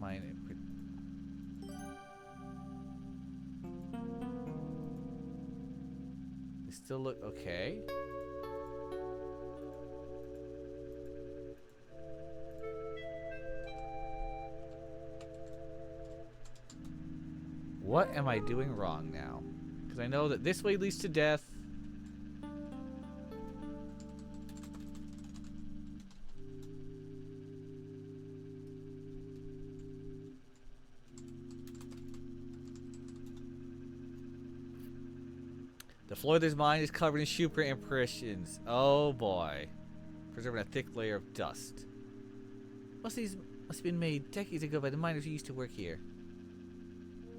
Mine. They still look okay. What am I doing wrong now? Because I know that this way leads to death. The floor of this mine is covered in shoeprint impressions. Oh boy. Preserving a thick layer of dust. Most of these must have been made decades ago by the miners who used to work here.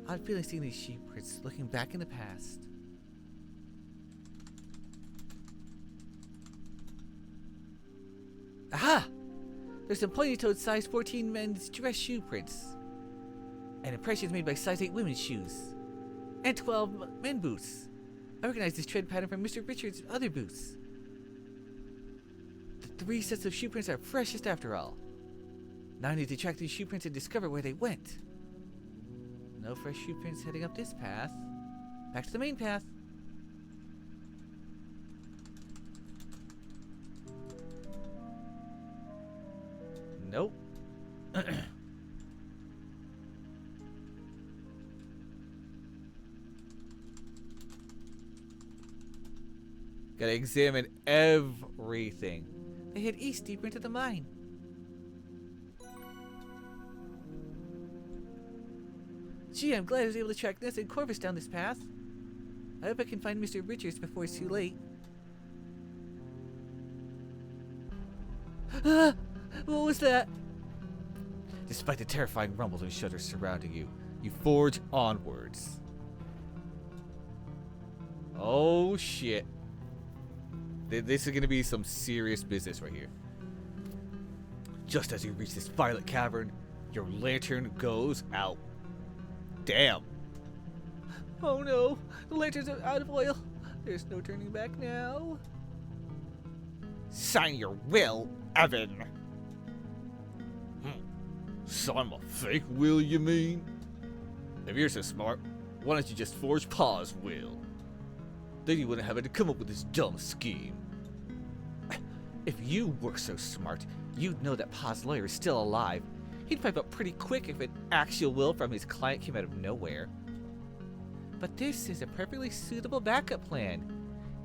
Odd feeling seeing these shoeprints looking back in the past. Aha! There's some pointy-toed size 14 men's dress shoe prints. And impressions made by size 8 women's shoes. And 12 men boots. I recognize this tread pattern from Mr. Richards' other boots. 3 sets of shoe prints are freshest after all. Now I need to track these shoe prints and discover where they went. No fresh shoe prints heading up this path. Back to the main path. Nope. Gotta examine everything. They head east deeper into the mine. Gee, I'm glad I was able to track Nessa and Corvus down this path. I hope I can find Mr. Richards before it's too late. Ah! What was that? Despite the terrifying rumbles and shudders surrounding you, you forge onwards. Oh shit. This is gonna be some serious business right here. Just as you reach this violet cavern, your lantern goes out. Damn. Oh no, the lanterns are out of oil. There's no turning back now. Sign your will, Evan. Sign my fake will, you mean? If you're so smart, why don't you just forge Pa's will? Then you wouldn't have had to come up with this dumb scheme. If you were so smart, you'd know that Pa's lawyer is still alive. He'd pipe up pretty quick if an actual will from his client came out of nowhere. But this is a perfectly suitable backup plan.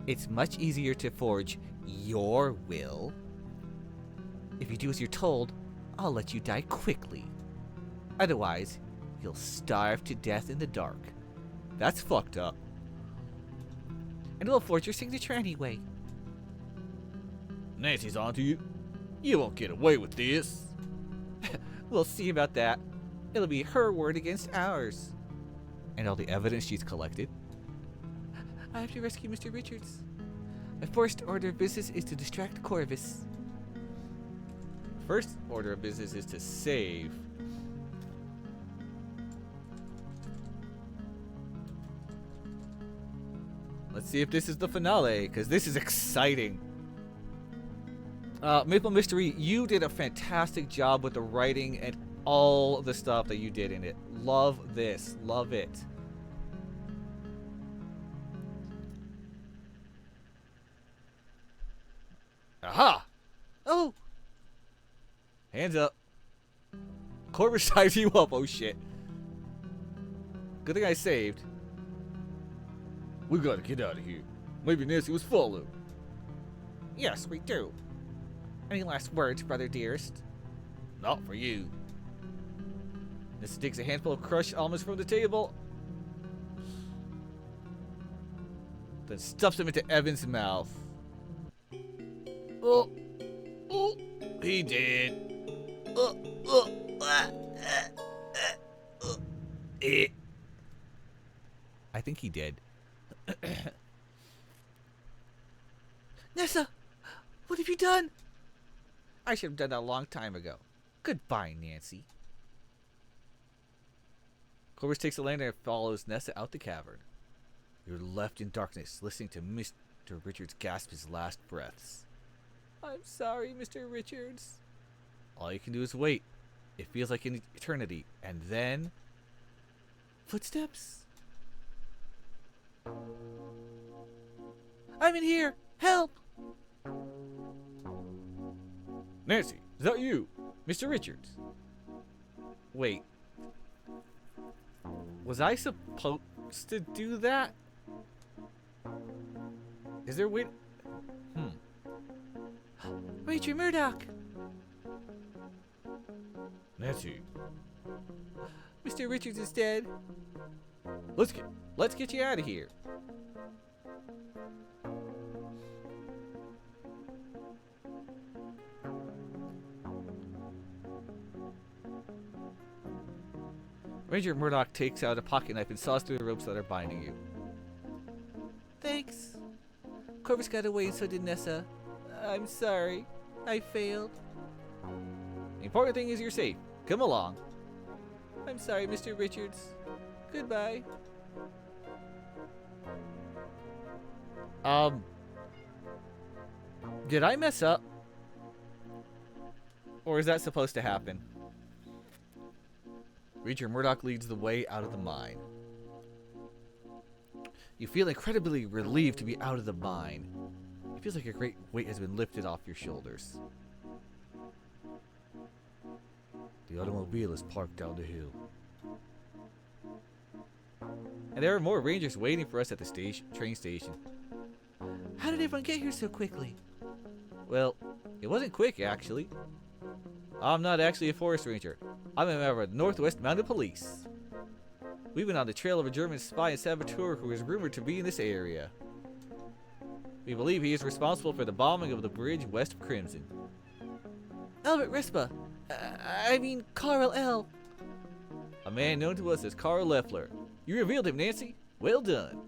It's much easier to forge your will. If you do as you're told, I'll let you die quickly. Otherwise, you'll starve to death in the dark. That's fucked up. And we'll forge your signature anyway. Nancy's onto you. You won't get away with this. We'll see about that. It'll be her word against ours. And all the evidence she's collected. I have to rescue Mr. Richards. My first order of business is to distract Corvus. First order of business is to save. Let's see if this is the finale, because this is exciting. Maple Mystery, you did a fantastic job with the writing and all the stuff that you did in it. Love this. Love it. Aha! Oh! Hands up. Corvus ties you up. Oh shit. Good thing I saved. We gotta get out of here. Maybe Nancy was followed. Yes, we do. Any last words, brother dearest? Not for you. This takes a handful of crushed almonds from the table. Then stuffs them into Evan's mouth. Oh, oh, he did. I think he did. Nessa, what have you done? I should have done that a long time ago. Goodbye, Nancy. Corvus takes the lantern and follows Nessa out the cavern. You're left in darkness, listening to Mr. Richards gasp his last breaths. I'm sorry, Mr. Richards. All you can do is wait. It feels like an eternity. And then... footsteps? I'm in here! Help! Nancy, is that you? Mr. Richards. Wait. Was I supposed to do that? Is there a way? Major Murdoch! Nancy. Mr. Richards is dead. Let's get you out of here. Ranger Murdoch takes out a pocket knife and saws through the ropes that are binding you. Thanks. Corvus got away and so did Nessa. I'm sorry. I failed. The important thing is you're safe. Come along. I'm sorry, Mr. Richards. Goodbye. Did I mess up? Or is that supposed to happen? Ranger Murdoch leads the way out of the mine. You feel incredibly relieved to be out of the mine. It feels like a great weight has been lifted off your shoulders. The automobile is parked down the hill. And there are more rangers waiting for us at the train station. How did everyone get here so quickly? Well, it wasn't quick, actually. I'm not actually a forest ranger. I'm a member of the Northwest Mounted Police. We've been on the trail of a German spy and saboteur who is rumored to be in this area. We believe he is responsible for the bombing of the bridge west of Crimson. Albert Rispa. I mean, Carl L. A man known to us as Carl Leffler. You revealed him, Nancy. Well done.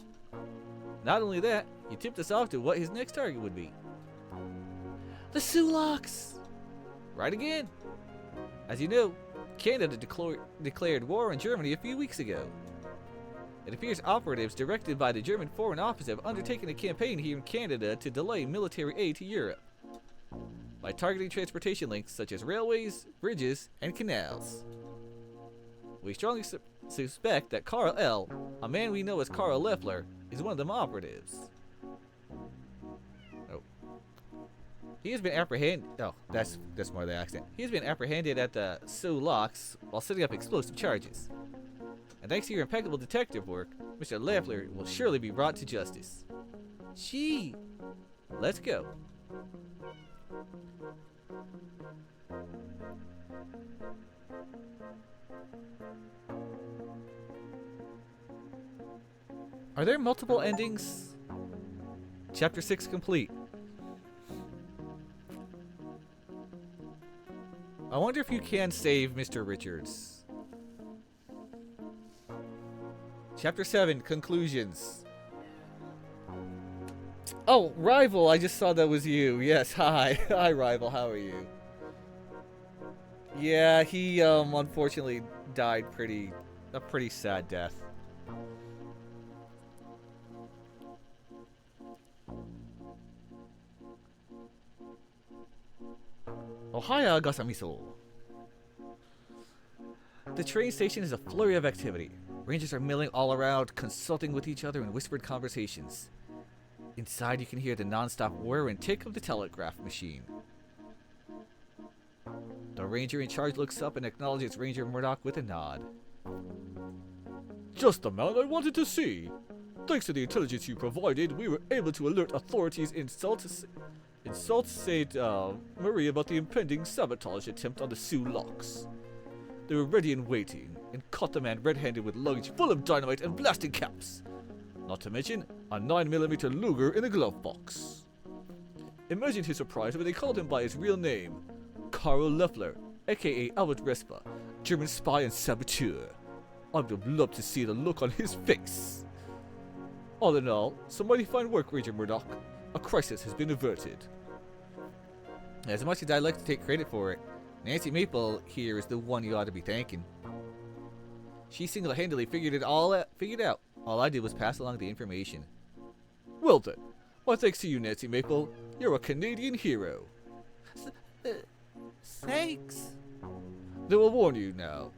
Not only that, you tipped us off to what his next target would be. The Sulaks! Right again. As you know, Canada declared war on Germany a few weeks ago. It appears operatives directed by the German Foreign Office have undertaken a campaign here in Canada to delay military aid to Europe by targeting transportation links such as railways, bridges, and canals. We strongly suspect that Carl L., a man we know as Carl Leffler, is one of them operatives. Oh. He has been apprehended. Oh, that's more of the accent. He has been apprehended at the Sulaks while setting up explosive charges. And thanks to your impeccable detective work, Mr. Leffler will surely be brought to justice. Gee, let's go. Are there multiple endings? Chapter 6 complete. I wonder if you can save Mr. Richards. Chapter 7 conclusions. Oh, Rival, I just saw that was you. Yes, hi. Hi, Rival, how are you? Yeah, he unfortunately died a pretty sad death. Ohaya Gasamiso. The train station is a flurry of activity. Rangers are milling all around, consulting with each other in whispered conversations. Inside, you can hear the non-stop whir and tick of the telegraph machine. The ranger in charge looks up and acknowledges Ranger Murdoch with a nod. Just the man I wanted to see. Thanks to the intelligence you provided, we were able to alert authorities in Sault Ste. Marie about the impending sabotage attempt on the Sulaks. They were ready and waiting, and caught the man red-handed with luggage full of dynamite and blasting caps. Not to mention a 9mm Luger in a glove box. Imagine his surprise when they called him by his real name, Carl Leffler, aka Albert Respa, German spy and saboteur. I would have loved to see the look on his face. All in all, some mighty fine work, Ranger Murdoch. A crisis has been averted. As much as I'd like to take credit for it, Nancy Maple here is the one you ought to be thanking. She single-handedly figured it all out. All I did was pass along the information. Well then, my thanks to you, Nancy Maple. You're a Canadian hero. Thanks. They will warn you now.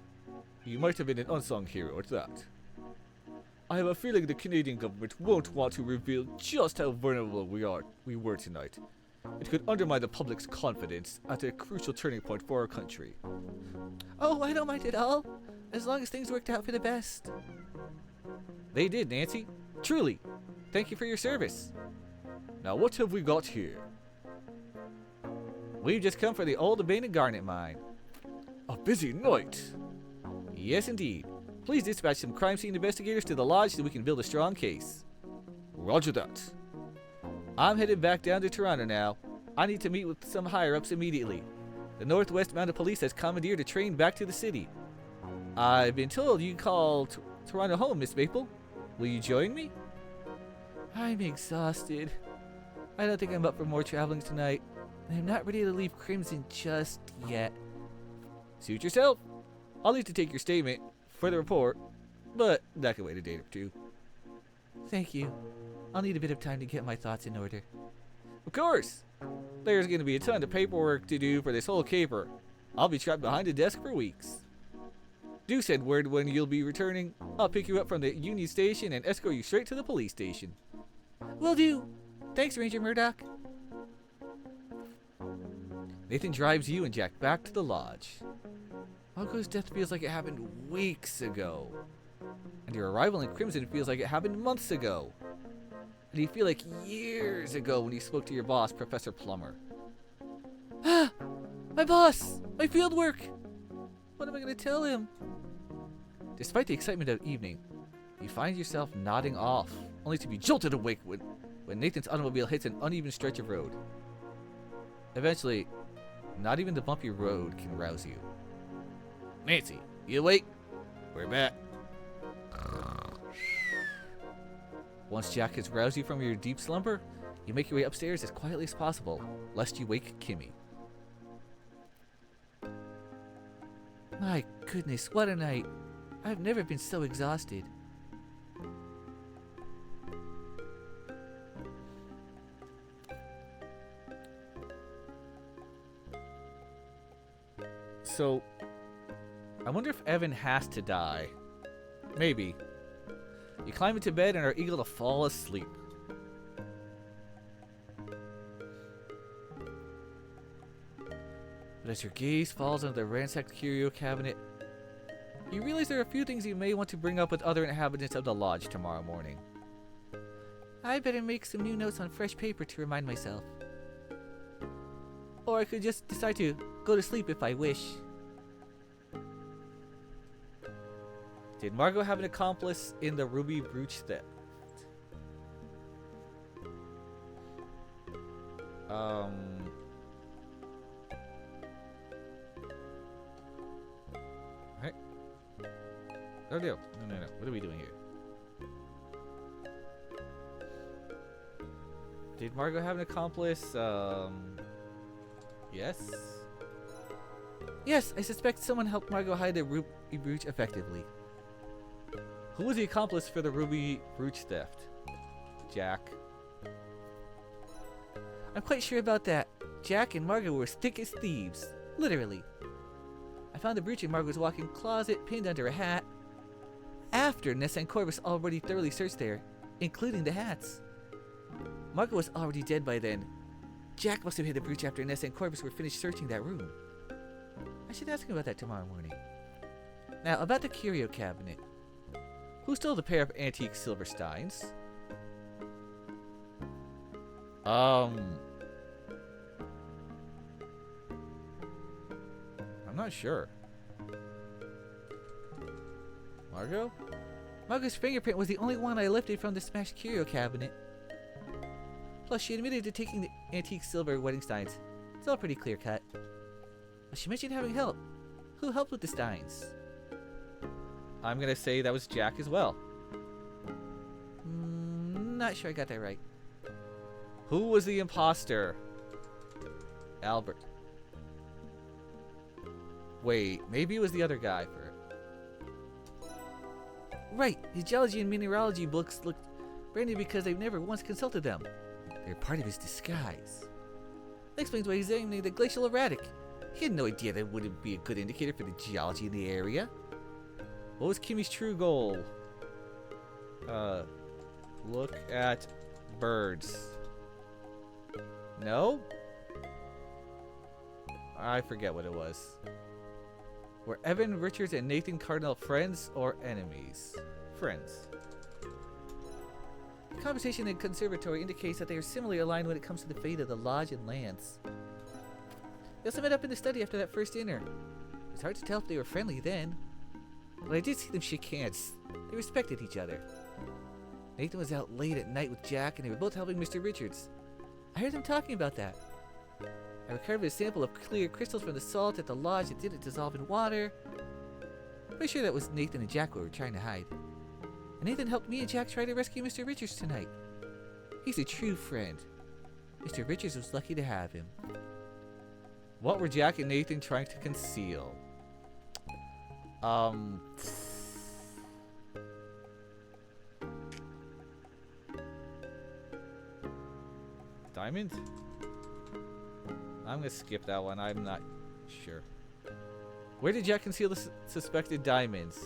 You might have been an unsung hero at that. I have a feeling the Canadian government won't want to reveal just how vulnerable we were tonight. It could undermine the public's confidence at a crucial turning point for our country. Oh, I don't mind at all, as long as things worked out for the best. They did, Nancy. Truly. Thank you for your service. Now what have we got here? We've just come for the old abandoned garnet mine. A busy night. Yes, indeed. Please dispatch some crime scene investigators to the lodge so we can build a strong case. Roger that. I'm headed back down to Toronto now. I need to meet with some higher-ups immediately. The Northwest Mounted Police has commandeered a train back to the city. I've been told you call Toronto home, Miss Maple. Will you join me? I'm exhausted. I don't think I'm up for more traveling tonight. I'm not ready to leave Crimson just yet. Suit yourself. I'll need to take your statement for the report, but that can wait a day or two. Thank you. I'll need a bit of time to get my thoughts in order. Of course! There's going to be a ton of paperwork to do for this whole caper. I'll be trapped behind a desk for weeks. Do send word when you'll be returning. I'll pick you up from the Union Station and escort you straight to the police station. Will do. Thanks, Ranger Murdoch. Nathan drives you and Jack back to the lodge. Margot's death feels like it happened weeks ago. And your arrival in Crimson feels like it happened months ago. And you feel like years ago when you spoke to your boss, Professor Plummer. Ah! My boss! My field work! What am I going to tell him? Despite the excitement of evening, you find yourself nodding off, only to be jolted awake when Nathan's automobile hits an uneven stretch of road. Eventually, not even the bumpy road can rouse you. Nancy, you awake? We're back. Once Jack has roused you from your deep slumber, you make your way upstairs as quietly as possible, lest you wake Kimmy. My goodness, what a night. I've never been so exhausted. So, I wonder if Evan has to die. Maybe. You climb into bed and are eager to fall asleep. But as your gaze falls on the ransacked curio cabinet, you realize there are a few things you may want to bring up with other inhabitants of the lodge tomorrow morning. I better make some new notes on fresh paper to remind myself. Or I could just decide to go to sleep if I wish. Did Margot have an accomplice in the ruby brooch theft? Right. No. What are we doing here? Did Margot have an accomplice? Yes. Yes, I suspect someone helped Margot hide the ruby brooch effectively. Who was the accomplice for the ruby brooch theft? Jack. I'm quite sure about that. Jack and Margot were as thick as thieves. Literally. I found the brooch in Margot's walk-in closet, pinned under a hat, after Ness and Corvus already thoroughly searched there, including the hats. Margot was already dead by then. Jack must have hid the brooch after Ness and Corvus were finished searching that room. I should ask him about that tomorrow morning. Now, about the curio cabinet. Who stole the pair of antique silver steins? I'm not sure. Margot? Margot's fingerprint was the only one I lifted from the smashed curio cabinet. Plus, she admitted to taking the antique silver wedding steins. It's all pretty clear cut. But she mentioned having help. Who helped with the steins? I'm gonna say that was Jack as well. Not sure I got that right. Who was the imposter? Albert. Wait, maybe it was the other guy for it. Right, his geology and mineralogy books looked brand new because they've never once consulted them. They're part of his disguise. That explains why he's examining the glacial erratic. He had no idea that wouldn't be a good indicator for the geology in the area. What was Kimmy's true goal? Look at birds. No? I forget what it was. Were Evan Richards and Nathan Cardinal friends or enemies? Friends. The conversation in the conservatory indicates that they are similarly aligned when it comes to the fate of the lodge and lands. They also met up in the study after that first dinner. It's hard to tell if they were friendly then. But I did see them shake hands. They respected each other. Nathan was out late at night with Jack, and they were both helping Mr. Richards. I heard them talking about that. I recovered a sample of clear crystals from the salt at the lodge that didn't dissolve in water. Pretty sure that was Nathan and Jack were trying to hide. And Nathan helped me and Jack try to rescue Mr. Richards tonight. He's a true friend. Mr. Richards was lucky to have him. What were Jack and Nathan trying to conceal? Diamond? I'm gonna skip that one. I'm not sure. Where did Jack conceal the suspected diamonds?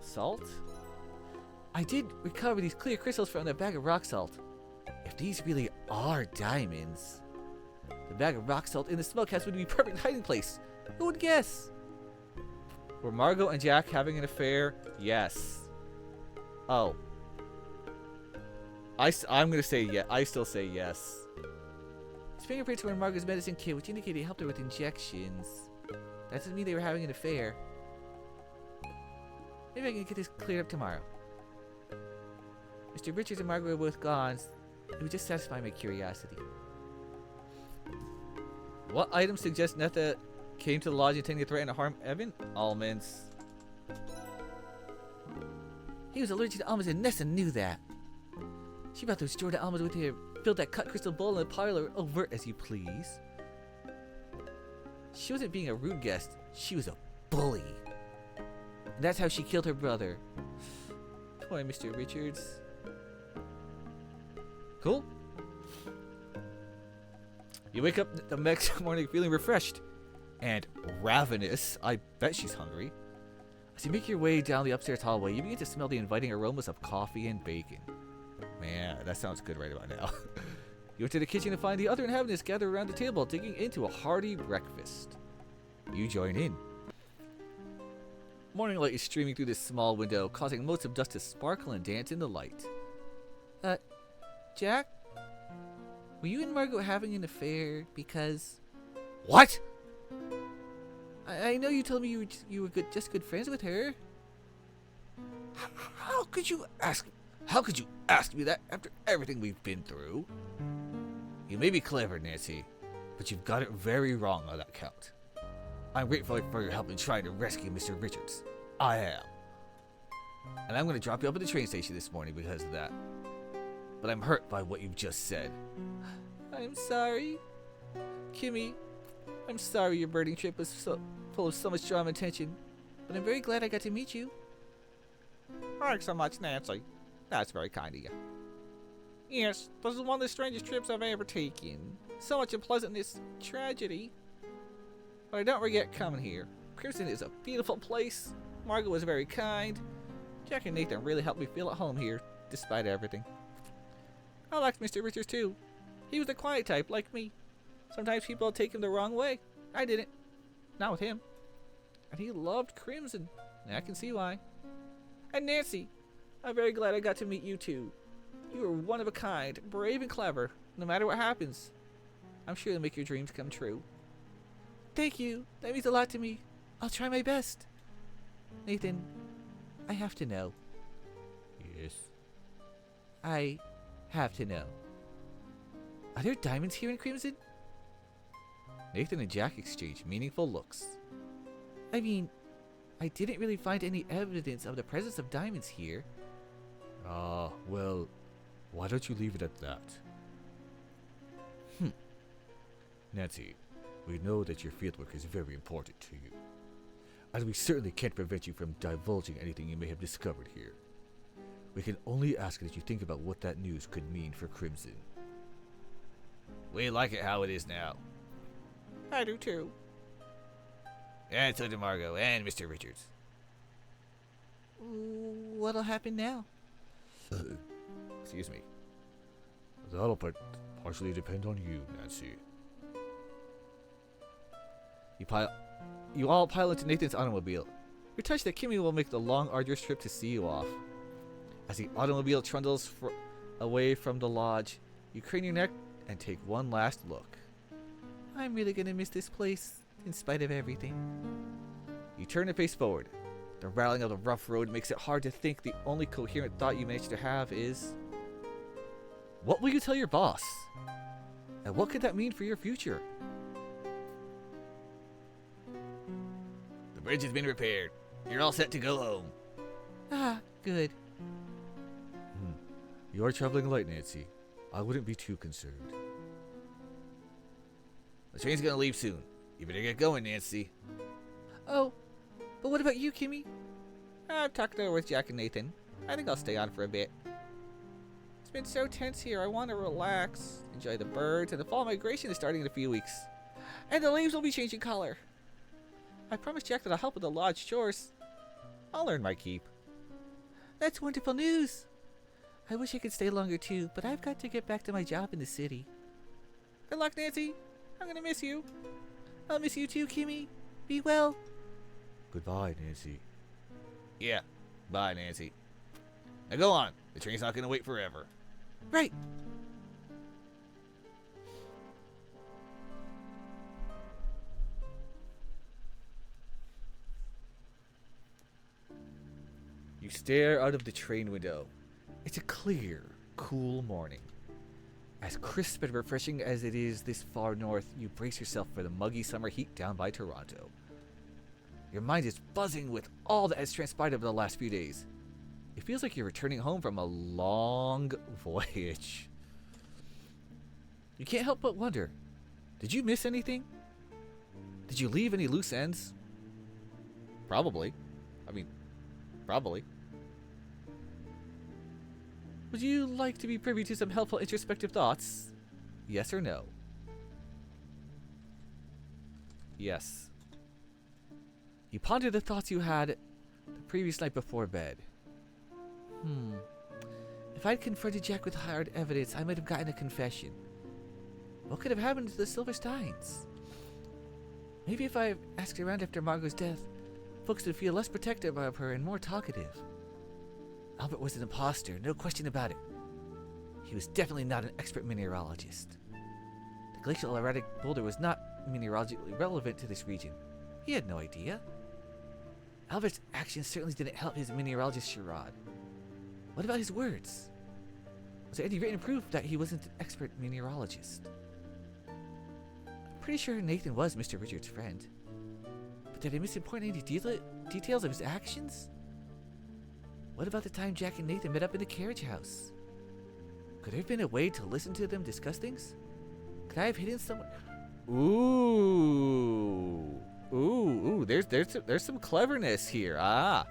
Salt? I did recover these clear crystals from the bag of rock salt. If these really are diamonds, the bag of rock salt in the smokehouse would be a perfect hiding place. Who would guess? Were Margot and Jack having an affair? Yes. Oh. I'm gonna say yeah. I still say yes. His fingerprints were in Margot's medicine kit, which indicated he helped her with injections. That doesn't mean they were having an affair. Maybe I can get this cleared up tomorrow. Mr. Richards and Margot were both gone. It would just satisfy my curiosity. What item suggests Netha came to the lodge intending to threaten to harm Evan? Almonds. He was allergic to almonds and Nessa knew that. She brought those Jordan almonds with her, filled that cut crystal bowl in the parlor. Overt as you please. She wasn't being a rude guest. She was a bully. And that's how she killed her brother. Poor Mr. Richards. Cool. You wake up the next morning feeling refreshed and ravenous. I bet she's hungry. As you make your way down the upstairs hallway, you begin to smell the inviting aromas of coffee and bacon. Man, that sounds good right about now. You enter the kitchen to find the other inhabitants gathered around the table, digging into a hearty breakfast. You join in. Morning light is streaming through this small window, causing motes of dust to sparkle and dance in the light. Jack? Were you and Margot having an affair because... What? I know you told me you were just good friends with her. How could you ask me that after everything we've been through? You may be clever, Nancy, but you've got it very wrong on that count. I'm grateful for your help in trying to rescue Mr. Richards. I am. And I'm going to drop you up at the train station this morning because of that. But I'm hurt by what you've just said. I'm sorry. Kimmy, I'm sorry your birding trip was full of so much drama and tension. But I'm very glad I got to meet you. Thanks so much, Nancy. That's very kind of you. Yes, this is one of the strangest trips I've ever taken. So much unpleasantness, tragedy. But I don't regret coming here. Crimson is a beautiful place. Margot was very kind. Jack and Nathan really helped me feel at home here, despite everything. I liked Mr. Richards too. He was the quiet type, like me. Sometimes people take him the wrong way. I didn't. Not with him. And he loved Crimson. And I can see why. And Nancy, I'm very glad I got to meet you too. You were one of a kind, brave and clever, no matter what happens. I'm sure you'll make your dreams come true. Thank you. That means a lot to me. I'll try my best. Nathan, I have to know. Yes. I have to know. Are there diamonds here in Crimson? Nathan and Jack exchange meaningful looks. I mean, I didn't really find any evidence of the presence of diamonds here. Well, why don't you leave it at that? Nancy, we know that your fieldwork is very important to you. And we certainly can't prevent you from divulging anything you may have discovered here. We can only ask that you think about what that news could mean for Crimson. We like it how it is now. I do too. And so did Margot and Mr. Richards. What'll happen now? Excuse me. That'll partially depend on you, Nancy. You all pile into Nathan's automobile. You're touched that Kimmy will make the long, arduous trip to see you off. As the automobile trundles away from the lodge, you crane your neck and take one last look. I'm really gonna miss this place, in spite of everything. You turn and face forward. The rattling of the rough road makes it hard to think. The only coherent thought you manage to have is... what will you tell your boss? And what could that mean for your future? The bridge has been repaired. You're all set to go home. Ah, good. You are traveling light, Nancy. I wouldn't be too concerned. The train's gonna leave soon. You better get going, Nancy. Oh, but what about you, Kimmy? I've talked it over with Jack and Nathan. I think I'll stay on for a bit. It's been so tense here. I want to relax, enjoy the birds, and the fall migration is starting in a few weeks. And the leaves will be changing color. I promised Jack that I'll help with the lodge chores. I'll earn my keep. That's wonderful news. I wish I could stay longer too, but I've got to get back to my job in the city. Good luck, Nancy. I'm gonna miss you. I'll miss you too, Kimmy. Be well. Goodbye, Nancy. Yeah. Bye, Nancy. Now go on. The train's not gonna wait forever. Right. You stare out of the train window. It's a clear, cool morning. As crisp and refreshing as it is this far north, you brace yourself for the muggy summer heat down by Toronto. Your mind is buzzing with all that has transpired over the last few days. It feels like you're returning home from a long voyage. You can't help but wonder, did you miss anything? Did you leave any loose ends? Probably. Probably. Would you like to be privy to some helpful introspective thoughts? Yes or no? Yes. You ponder the thoughts you had the previous night before bed. If I'd confronted Jack with hard evidence, I might have gotten a confession. What could have happened to the Silver Steins? Maybe if I asked around after Margot's death, folks would feel less protective of her and more talkative. Albert was an imposter, no question about it. He was definitely not an expert mineralogist. The glacial erratic boulder was not mineralogically relevant to this region. He had no idea. Albert's actions certainly didn't help his mineralogist charade. What about his words? Was there any written proof that he wasn't an expert mineralogist? I'm pretty sure Nathan was Mr. Richards' friend. But did I misinport any details of his actions? What about the time Jack and Nathan met up in the carriage house? Could there have been a way to listen to them discuss things? Could I have hidden somewhere? Ooh, there's some cleverness here. Ah.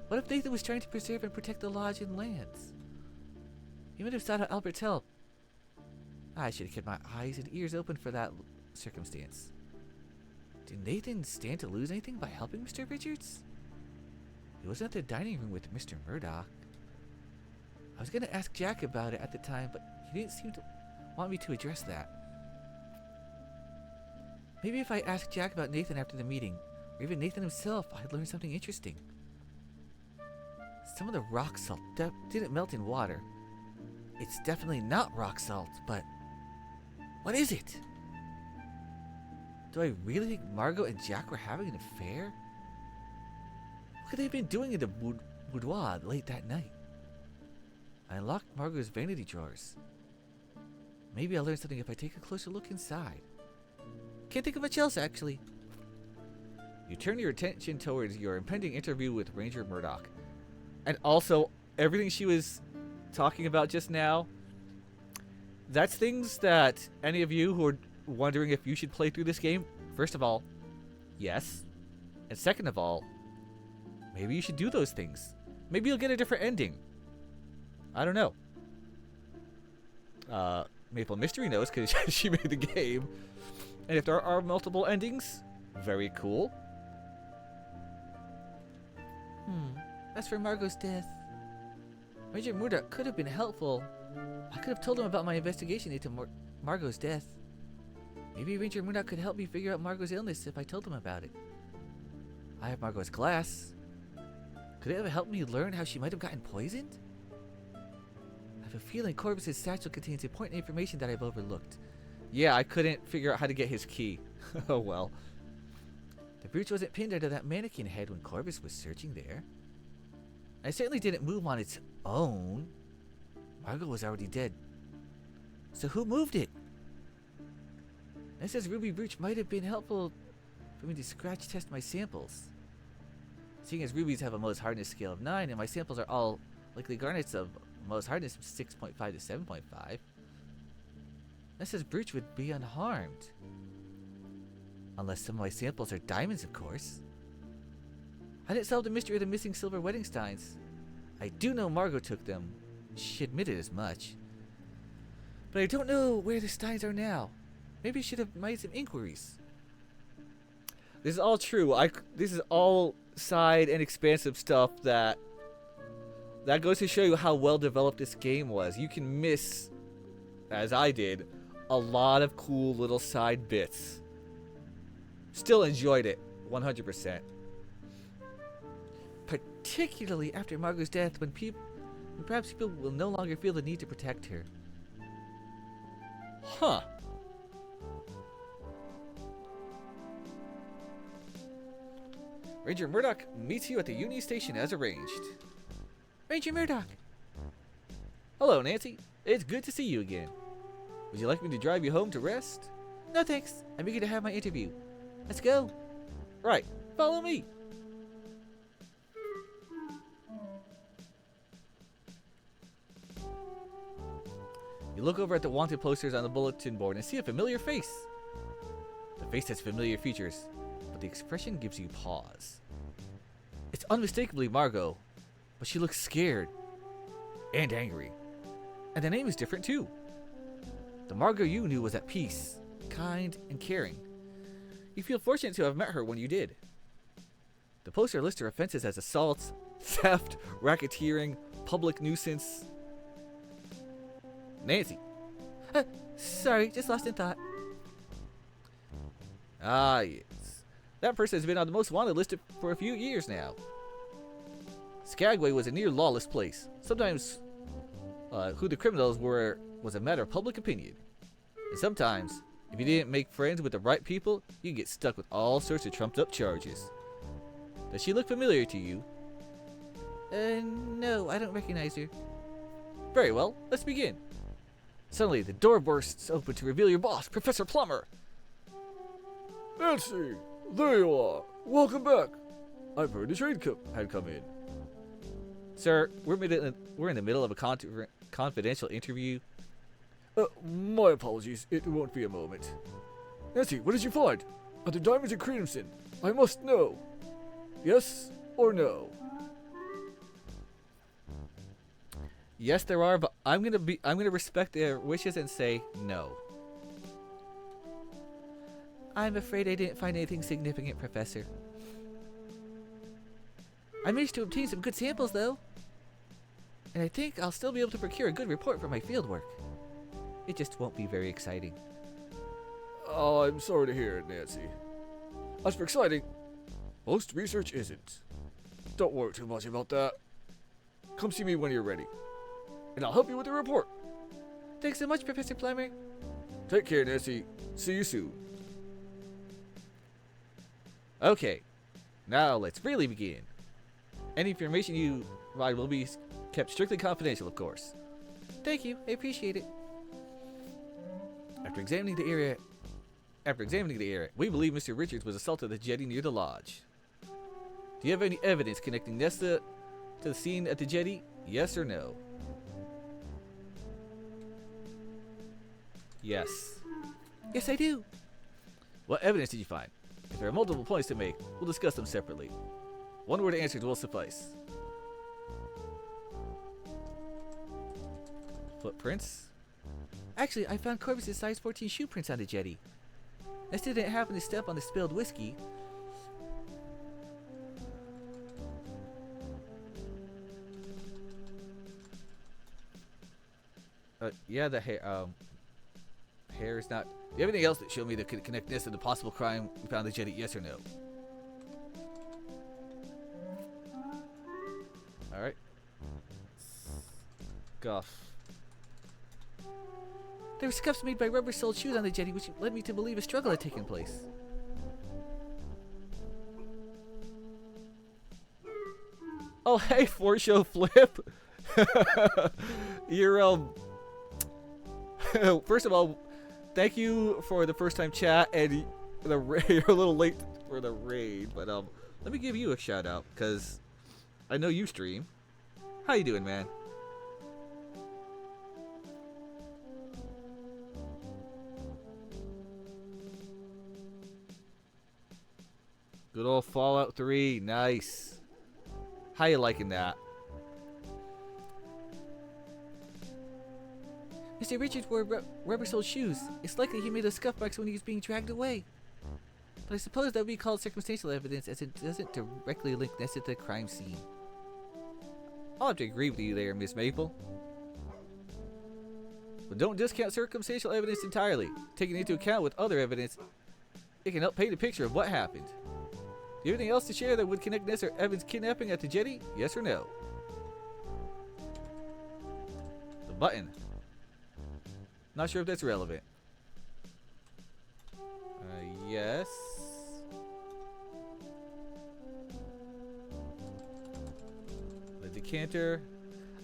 What if Nathan was trying to preserve and protect the lodge and lands? He might have sought out Albert's help. I should have kept my eyes and ears open for that circumstance. Did Nathan stand to lose anything by helping Mr. Richards? He wasn't at the dining room with Mr. Murdoch. I was going to ask Jack about it at the time, but he didn't seem to want me to address that. Maybe if I asked Jack about Nathan after the meeting, or even Nathan himself, I'd learn something interesting. Some of the rock salt didn't melt in water. It's definitely not rock salt, but what is it? Do I really think Margot and Jack were having an affair? What could they have been doing in the boudoir late that night? I unlocked Margot's vanity drawers. Maybe I'll learn something if I take a closer look inside. Can't think of much else, actually. You turn your attention towards your impending interview with Ranger Murdoch. And also, everything she was talking about just now, that's things that any of you who are wondering if you should play through this game, first of all, yes. And second of all, maybe you should do those things. Maybe you'll get a different ending. I don't know. Maple Mystery knows because she made the game. And if there are multiple endings, very cool. As for Margot's death, Ranger Murdoch could have been helpful. I could have told him about my investigation into Margot's death. Maybe Ranger Murdoch could help me figure out Margot's illness if I told him about it. I have Margot's glass. Could it have helped me learn how she might have gotten poisoned? I have a feeling Corvus's satchel contains important information that I've overlooked. Yeah, I couldn't figure out how to get his key. Oh well. The brooch wasn't pinned under that mannequin head when Corvus was searching there. I certainly didn't move on its own. Margot was already dead. So who moved it? Nessa's ruby brooch might have been helpful for me to scratch test my samples. Seeing as rubies have a Mohs hardness scale of 9 and my samples are all likely garnets of Mohs hardness of 6.5 to 7.5, Nessa's brooch would be unharmed. Unless some of my samples are diamonds, of course. I didn't solve the mystery of the missing silver wedding steins. I do know Margot took them. She admitted as much. But I don't know where the steins are now. Maybe I should have made some inquiries. This is all true. This is all side and expansive stuff that goes to show you how well developed this game was. You can miss, as I did, a lot of cool little side bits. Still enjoyed it 100%. Particularly after Margot's death, when perhaps people will no longer feel the need to protect her. Huh. Ranger Murdoch meets you at the Union Station as arranged. Ranger Murdoch! Hello, Nancy. It's good to see you again. Would you like me to drive you home to rest? No thanks. I'm eager to have my interview. Let's go. Right. Follow me. You look over at the wanted posters on the bulletin board and see a familiar face. The face has familiar features, but the expression gives you pause. It's unmistakably Margot, but she looks scared and angry. And the name is different too. The Margot you knew was at peace, kind, and caring. You feel fortunate to have met her when you did. The poster lists her offenses as assault, theft, racketeering, public nuisance. Nancy. Sorry, just lost in thought. Ah, yes. That person has been on the most wanted list for a few years now. Skagway was a near lawless place. Sometimes who the criminals were was a matter of public opinion. And sometimes, if you didn't make friends with the right people, you get stuck with all sorts of trumped up charges. Does she look familiar to you? No, I don't recognize her. Very well, let's begin. Suddenly, the door bursts open to reveal your boss, Professor Plummer. Nancy, there you are. Welcome back. I've heard the train had come in. Sir, we're in the middle of a confidential interview. My apologies. It won't be a moment. Nancy, what did you find? Are there diamonds in Crimson? I must know. Yes or no? Yes, there are, but I'm gonna respect their wishes and say no. I'm afraid I didn't find anything significant, Professor. I managed to obtain some good samples, though. And I think I'll still be able to procure a good report for my fieldwork. It just won't be very exciting. Oh, I'm sorry to hear it, Nancy. As for exciting, most research isn't. Don't worry too much about that. Come see me when you're ready, and I'll help you with the report. Thanks so much, Professor Plummer. Take care, Nancy. See you soon. Okay, now let's really begin. Any information you provide will be kept strictly confidential, of course. Thank you, I appreciate it. After examining the area, we believe Mr. Richards was assaulted at the jetty near the lodge. Do you have any evidence connecting Nesta to the scene at the jetty? Yes or no? Yes. Yes, I do. What evidence did you find? If there are multiple points to make, we'll discuss them separately. One-word answers will suffice. Footprints? Actually, I found Corvus' size 14 shoe prints on the jetty. Nesta didn't happen to step on the spilled whiskey. Yeah, the hair, hair is not... Do you have anything else that showed me that could connect this to the possible crime we found the jetty? Yes or no? Alright. Guff. There were scuffs made by rubber-soled shoes on the jetty, which led me to believe a struggle had taken place. Oh, hey, four-show flip! You're, first of all, thank you for the first-time chat, and you're a little late for the raid, but, let me give you a shout-out, because I know you stream. How you doing, man? Good old Fallout 3, nice. How you liking that? Mr. Richards wore rubber-soled shoes. It's likely he made those scuff marks when he was being dragged away. But I suppose that would be called circumstantial evidence, as it doesn't directly link Nessa to the crime scene. I'll have to agree with you there, Miss Maple. But don't discount circumstantial evidence entirely. Taking into account with other evidence, it can help paint a picture of what happened. Do you have anything else to share that would connect Nessa or Evan's kidnapping at the jetty? Yes or no? The button. Not sure if that's relevant. Yes. The decanter.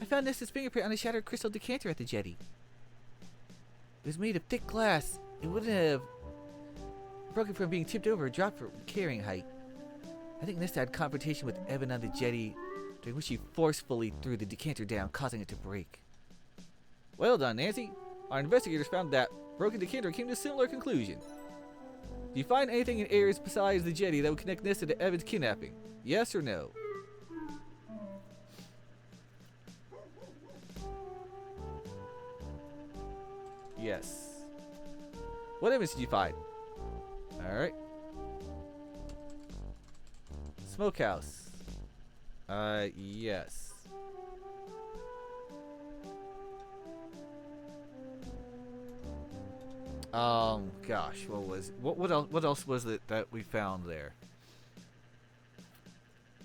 I found Nessa's fingerprint on a shattered crystal decanter at the jetty. It was made of thick glass. It wouldn't have broken from being tipped over or dropped from carrying height. I think Nessa had confrontation with Evan on the jetty, during which she forcefully threw the decanter down, causing it to break. Well done, Nancy. Our investigators found that broken decanter came to a similar conclusion. Do you find anything in areas besides the jetty that would connect Nessa to Evan's kidnapping? Yes or no? Yes. What evidence did you find? Alright. Smokehouse. Yes. Gosh, what else was it that we found there?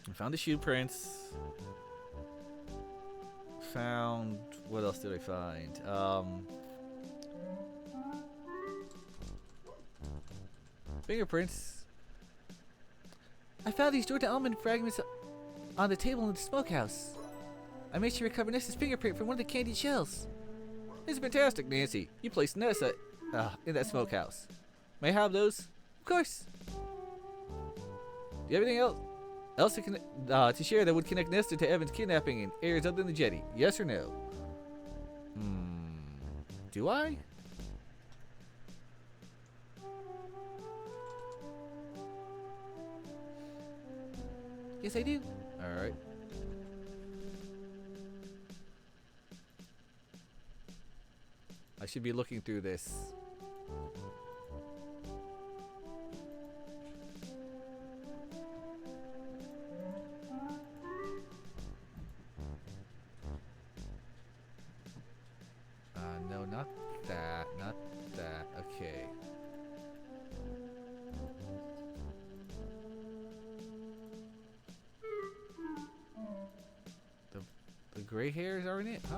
We found the shoe prints. Found, what else did I find? Fingerprints. I found these Jordan almond fragments on the table in the smokehouse. I made sure to recover Nessa's fingerprint from one of the candied shells. This is fantastic, Nancy. You placed Nessa in that smokehouse. May I have those? Of course. Do you have anything else to share that would connect Nessa to Evan's kidnapping in areas other than the jetty? Yes or no? Do I? Yes, I do. All right. I should be looking through this. No, not that. Not that. Okay. The gray hairs are in it, huh?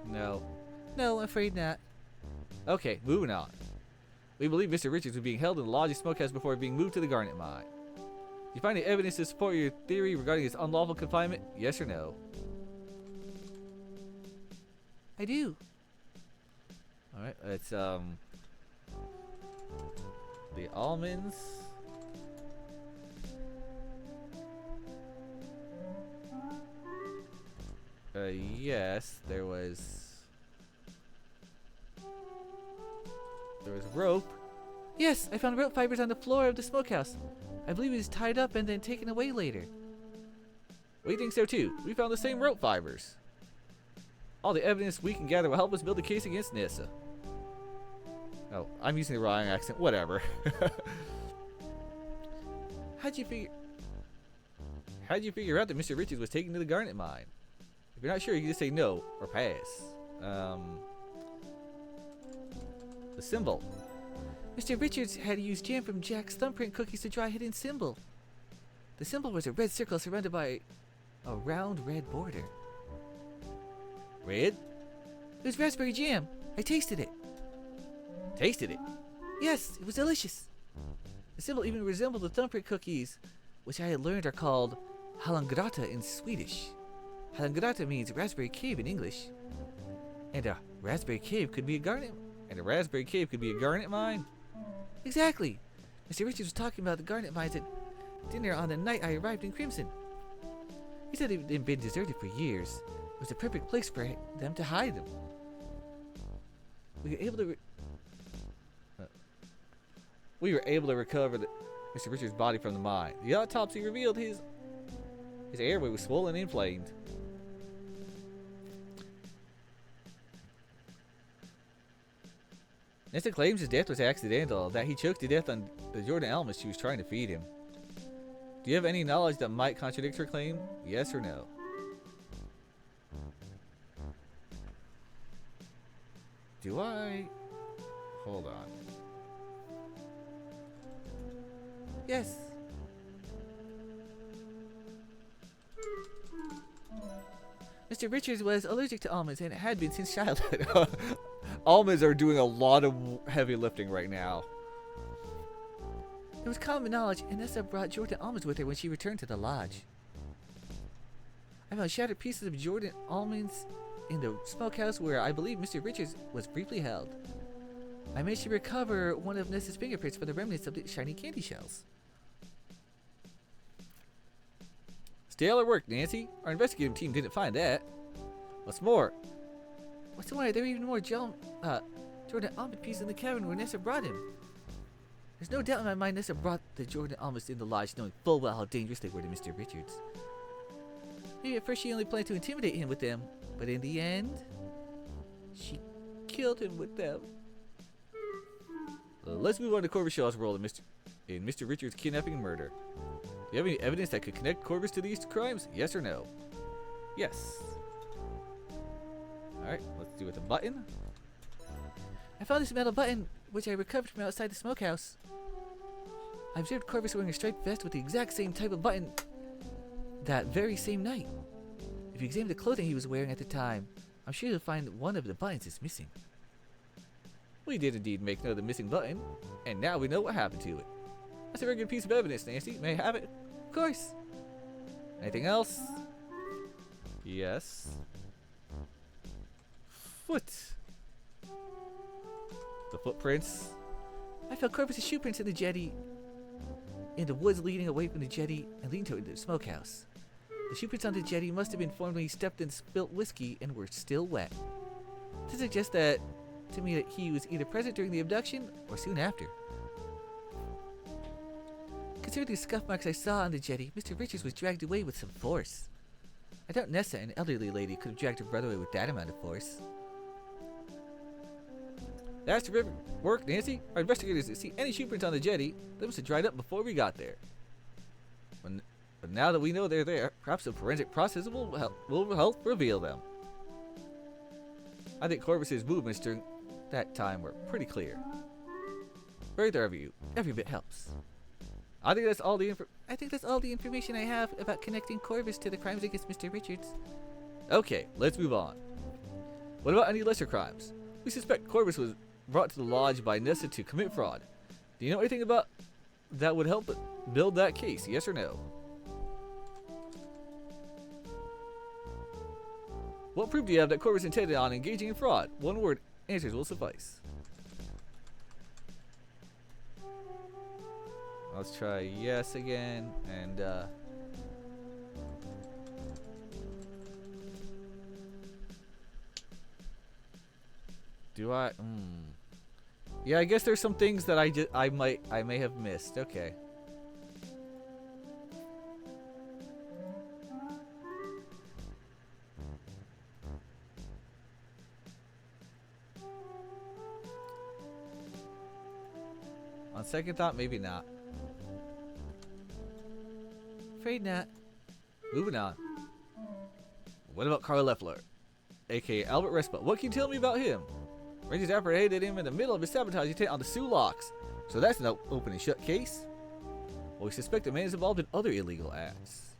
No. No, I'm afraid not. Okay, moving on. We believe Mr. Richards was being held in the Lodge Smokehouse before being moved to the Garnet Mine. Do you find any evidence to support your theory regarding his unlawful confinement? Yes or no? I do. Alright, it's the almonds. Yes, there was rope. Yes, I found rope fibers on the floor of the smokehouse. I believe it was tied up and then taken away later. We think so too. We found the same rope fibers. All the evidence we can gather will help us build a case against Nessa. Oh, I'm using the wrong accent. Whatever. How'd you figure out that Mr. Richards was taken to the Garnet Mine? If you're not sure, you can just say no or pass. The symbol. Mr. Richards had used jam from Jack's thumbprint cookies to draw a hidden symbol. The symbol was a red circle surrounded by a round red border. Red? It was raspberry jam. I tasted it. Tasted it? Yes, it was delicious. The symbol even resembled the thumbprint cookies, which I had learned are called Halangrata in Swedish. Halangrata means raspberry cave in English. And a raspberry cave could be a garnet. And a raspberry cave could be a garnet mine? Exactly. Mr. Richards was talking about the garnet mines at dinner on the night I arrived in Crimson. He said it had been deserted for years. It was the perfect place for them to hide them. We were able to recover Mr. Richards' body from the mine. The autopsy revealed his His airway was swollen and inflamed. Nessa claims his death was accidental, that he choked to death on the Jordan almond she was trying to feed him. Do you have any knowledge that might contradict her claim? Yes or no? Do I? Hold on. Yes. Mr. Richards was allergic to almonds and had been since childhood. Almonds are doing a lot of heavy lifting right now. It was common knowledge, and Nessa brought Jordan almonds with her when she returned to the lodge. I found shattered pieces of Jordan almonds in the smokehouse where I believe Mr. Richards was briefly held. I managed to recover one of Nessa's fingerprints for the remnants of the shiny candy shells. Stellar work, Nancy. Our investigative team didn't find that. What's more? There were even more Jordan almond pieces in the cavern where Nessa brought him. There's no doubt in my mind Nessa brought the Jordan almonds in the lodge knowing full well how dangerous they were to Mr. Richards. Maybe at first she only planned to intimidate him with them, but in the end, she killed him with them. Let's move on to Corvus Shaw's role in Mr. Richards' kidnapping and murder. Do you have any evidence that could connect Corvus to these crimes? Yes or no? Yes. Alright, let's do it with a button. I found this metal button, which I recovered from outside the smokehouse. I observed Corvus wearing a striped vest with the exact same type of button that very same night. If you examine the clothing he was wearing at the time, I'm sure you'll find one of the buttons is missing. We did indeed make note of the missing button, and now we know what happened to it. That's a very good piece of evidence, Nancy. May I have it? Of course. Anything else? Yes. Foot. The footprints. I found Corvus' shoe prints in the jetty, in the woods leading away from the jetty and leading toward the smokehouse. The shoe prints on the jetty must have been formed when he stepped and spilt whiskey and were still wet. This suggests that to me that he was either present during the abduction or soon after. Considering the scuff marks I saw on the jetty, Mr. Richards was dragged away with some force. I doubt Nessa, an elderly lady, could have dragged her brother away with that amount of force. That's terrific work, Nancy. Our investigators didn't see any shoe prints on the jetty. They must have dried up before we got there. But now that we know they're there, perhaps the forensic process will help reveal them. I think Corvus's movements during that time were pretty clear. Very thorough of you. Every bit helps. I think that's all the information I have about connecting Corvus to the crimes against Mr. Richards. Okay, let's move on. What about any lesser crimes? We suspect Corvus was brought to the lodge by Nessa to commit fraud. Do you know anything about that would help build that case? Yes or no? What proof do you have that Corvus intended on engaging in fraud? One word answers will suffice. Let's try yes again, and do I? Yeah, I guess there's some things that I may have missed. Okay. On second thought, maybe not. Afraid not. Moving on. What about Carl Leffler, aka Albert Respa? What can you tell me about him? Rangers apprehended him in the middle of his sabotage attempt on the Sulaks, so that's no open and shut case. Well, we suspect the man is involved in other illegal acts.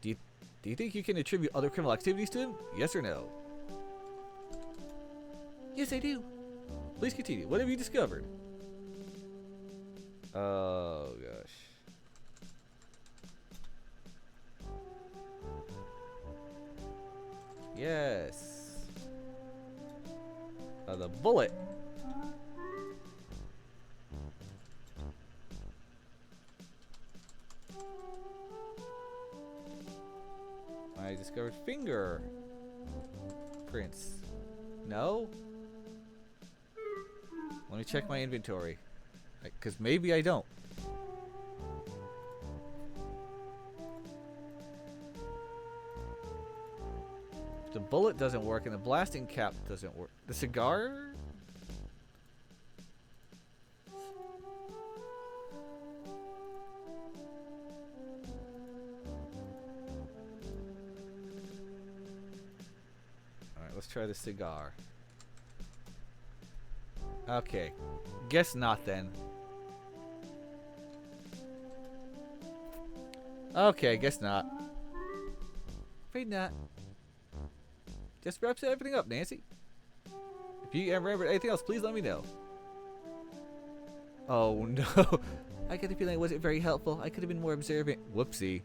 Do you think you can attribute other criminal activities to him? Yes or no? Yes, I do. Please continue. What have you discovered? Oh gosh. Yes. The bullet. I discovered finger prints. No? Let me check my inventory. Because maybe I don't. The bullet doesn't work, and the blasting cap doesn't work. The cigar? Alright, let's try the cigar. Okay. Guess not then. Okay, guess not. Afraid not. Just wraps everything up, Nancy. If you remember anything else, please let me know. Oh no. I get the feeling it wasn't very helpful. I could have been more observant. Whoopsie.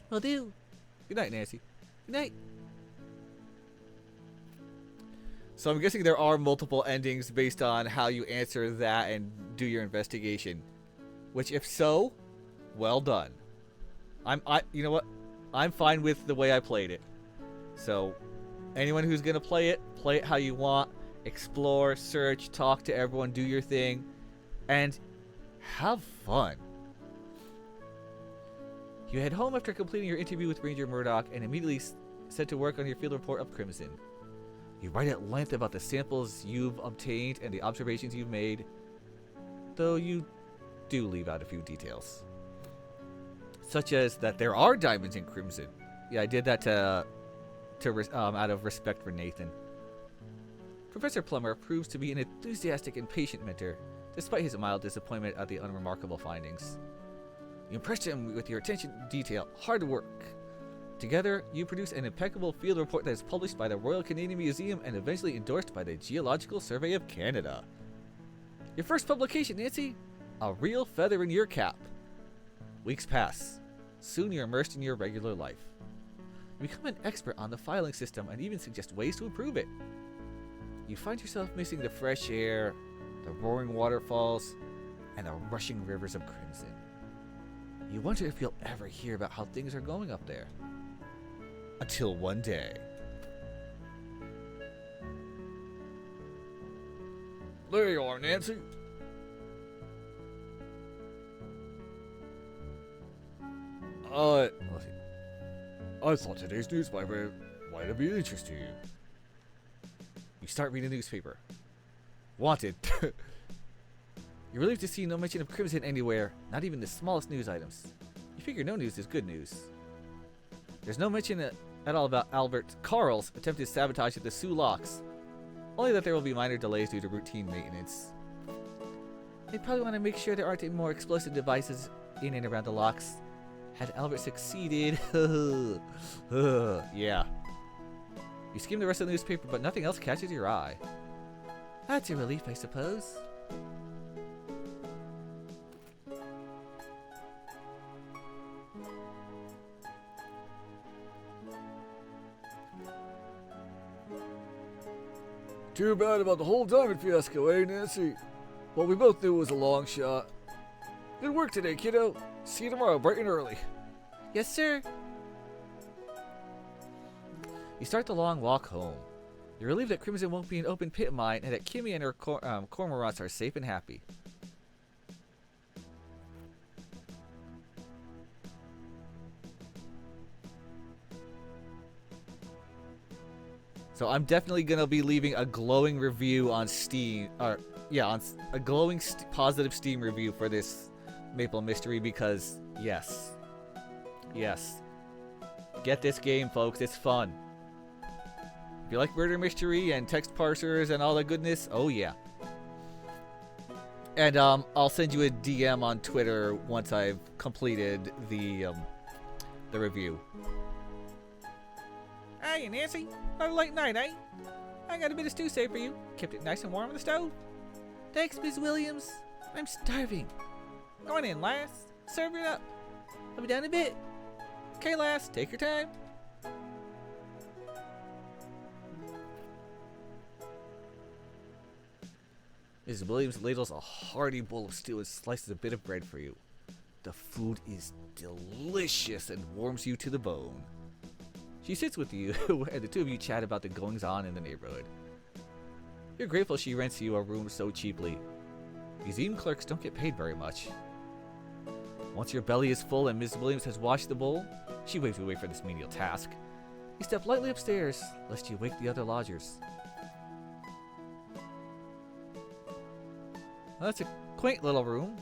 Will do. Good night, Nancy. Good night. So I'm guessing there are multiple endings based on how you answer that and do your investigation. Which, if so, well done. You know what? I'm fine with the way I played it. So, anyone who's gonna play it how you want. Explore, search, talk to everyone, do your thing, and have fun. You head home after completing your interview with Ranger Murdoch and immediately set to work on your field report of Crimson. You write at length about the samples you've obtained and the observations you've made, though you do leave out a few details. Such as that there are diamonds in Crimson. Yeah, I did that out of respect for Nathan. Professor Plummer proves to be an enthusiastic and patient mentor, despite his mild disappointment at the unremarkable findings. You impressed him with your attention to detail, hard work. Together, you produce an impeccable field report that is published by the Royal Canadian Museum and eventually endorsed by the Geological Survey of Canada. Your first publication, Nancy? A real feather in your cap. Weeks pass. Soon you're immersed in your regular life. You become an expert on the filing system and even suggest ways to improve it. You find yourself missing the fresh air, the roaring waterfalls, and the rushing rivers of Crimson. You wonder if you'll ever hear about how things are going up there. Until one day. There you are, Nancy. I thought today's news might have been interest to you. You start reading the newspaper. Wanted. You're relieved to see no mention of Crimson anywhere, not even the smallest news items. You figure no news is good news. There's no mention at all about Albert Carl's attempted sabotage at the Sioux Locks. Only that there will be minor delays due to routine maintenance. They probably want to make sure there aren't any more explosive devices in and around the locks. Had Albert succeeded, yeah. You skim the rest of the newspaper, but nothing else catches your eye. That's a relief, I suppose. Too bad about the whole diamond fiasco, eh, Nancy? Well, we both knew it was a long shot. Good work today, kiddo. See you tomorrow, bright and early. Yes, sir. You start the long walk home. You're relieved that Crimson won't be an open pit mine and that Kimmy and her cormorants are safe and happy. So I'm definitely gonna be leaving a glowing review on Steam, a glowing positive Steam review for this Maple Mystery because yes, get this game, folks. It's fun. If you like murder mystery and text parsers and all that goodness, oh yeah. And I'll send you a DM on Twitter once I've completed the review. Hey, Nancy. A late night, eh? I got a bit of stew saved for you. Kept it nice and warm on the stove. Thanks, Miss Williams. I'm starving. Go on in, lass. Serve it up. I'll be down in a bit. Okay, lass. Take your time. Mrs. Williams ladles a hearty bowl of stew and slices a bit of bread for you. The food is delicious and warms you to the bone. She sits with you, and the two of you chat about the goings-on in the neighborhood. You're grateful she rents you a room so cheaply. Museum clerks don't get paid very much. Once your belly is full and Mrs. Williams has washed the bowl, she waves you away for this menial task. You step lightly upstairs, lest you wake the other lodgers. Well, that's a quaint little room.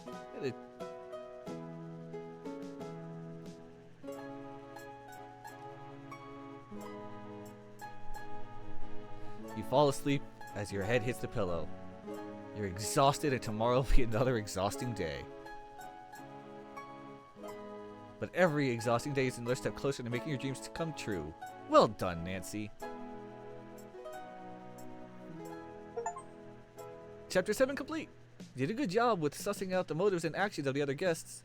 You fall asleep as your head hits the pillow. You're exhausted and tomorrow will be another exhausting day. But every exhausting day is another step closer to making your dreams come true. Well done, Nancy. Chapter 7 complete. You did a good job with sussing out the motives and actions of the other guests.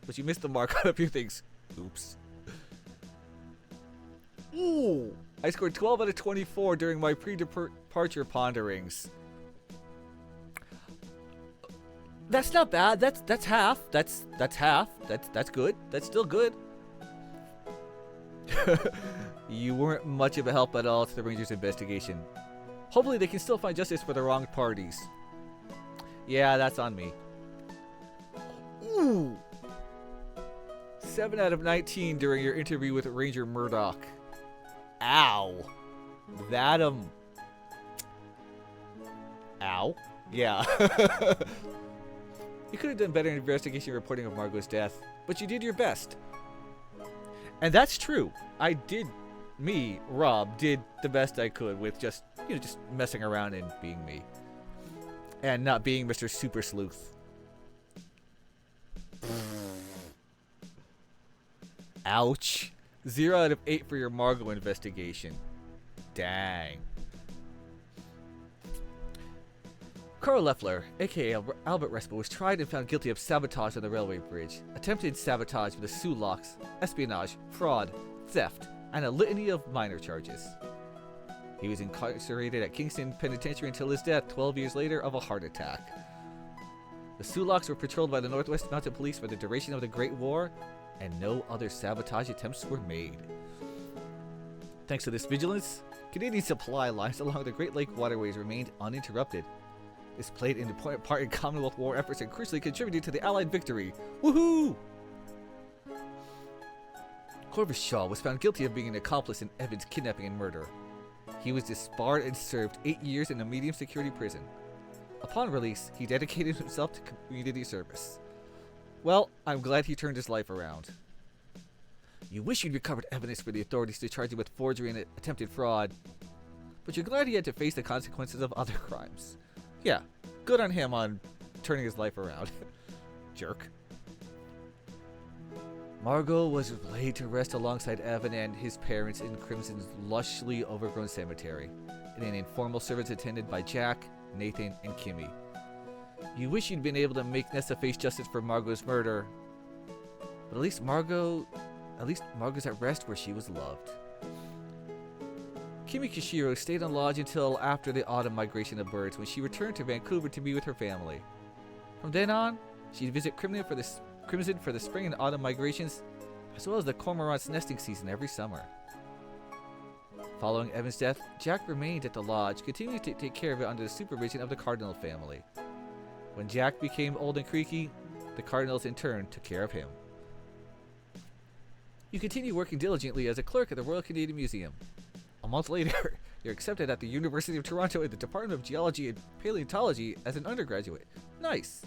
But you missed the mark on a few things. Oops. Ooh! I scored 12 out of 24 during my pre-departure ponderings. That's not bad. That's half. That's half. That's good. That's still good. You weren't much of a help at all to the Rangers' investigation. Hopefully they can still find justice for the wronged parties. Yeah, that's on me. Ooh! 7 out of 19 during your interview with Ranger Murdoch. Ow. That, Ow. Yeah. You could have done better in investigation reporting of Margot's death, but you did your best. And that's true. Rob, did the best I could with just messing around and being me. And not being Mr. Super Sleuth. Ouch. 0 out of 8 for your Margot investigation. Dang. Carl Leffler, aka Albert Respa, was tried and found guilty of sabotage on the railway bridge, attempted sabotage with the Sulaks, espionage, fraud, theft, and a litany of minor charges. He was incarcerated at Kingston Penitentiary until his death 12 years later of a heart attack. The Sulaks were patrolled by the Northwest Mounted Police for the duration of the Great War, and no other sabotage attempts were made. Thanks to this vigilance, Canadian supply lines along the Great Lake waterways remained uninterrupted. This played an important part in Commonwealth War efforts and crucially contributed to the Allied victory. Woohoo! Corvus Shaw was found guilty of being an accomplice in Evans' kidnapping and murder. He was disbarred and served 8 years in a medium security prison. Upon release, he dedicated himself to community service. Well, I'm glad he turned his life around. You wish you'd recovered evidence for the authorities to charge him with forgery and attempted fraud, but you're glad he had to face the consequences of other crimes. Yeah, good on him on turning his life around. Jerk. Margot was laid to rest alongside Evan and his parents in Crimson's lushly overgrown cemetery, in an informal service attended by Jack, Nathan, and Kimmy. You wish you'd been able to make Nessa face justice for Margot's murder, but at least Margot's at rest where she was loved. Kimi Kishiro stayed on lodge until after the autumn migration of birds, when she returned to Vancouver to be with her family. From then on, she'd visit Crimson for the spring and autumn migrations, as well as the cormorant's nesting season every summer. Following Evan's death, Jack remained at the lodge, continuing to take care of it under the supervision of the Cardinal family. When Jack became old and creaky, the Cardinals in turn took care of him. You continue working diligently as a clerk at the Royal Canadian Museum. A month later, you're accepted at the University of Toronto in the Department of Geology and Paleontology as an undergraduate. Nice!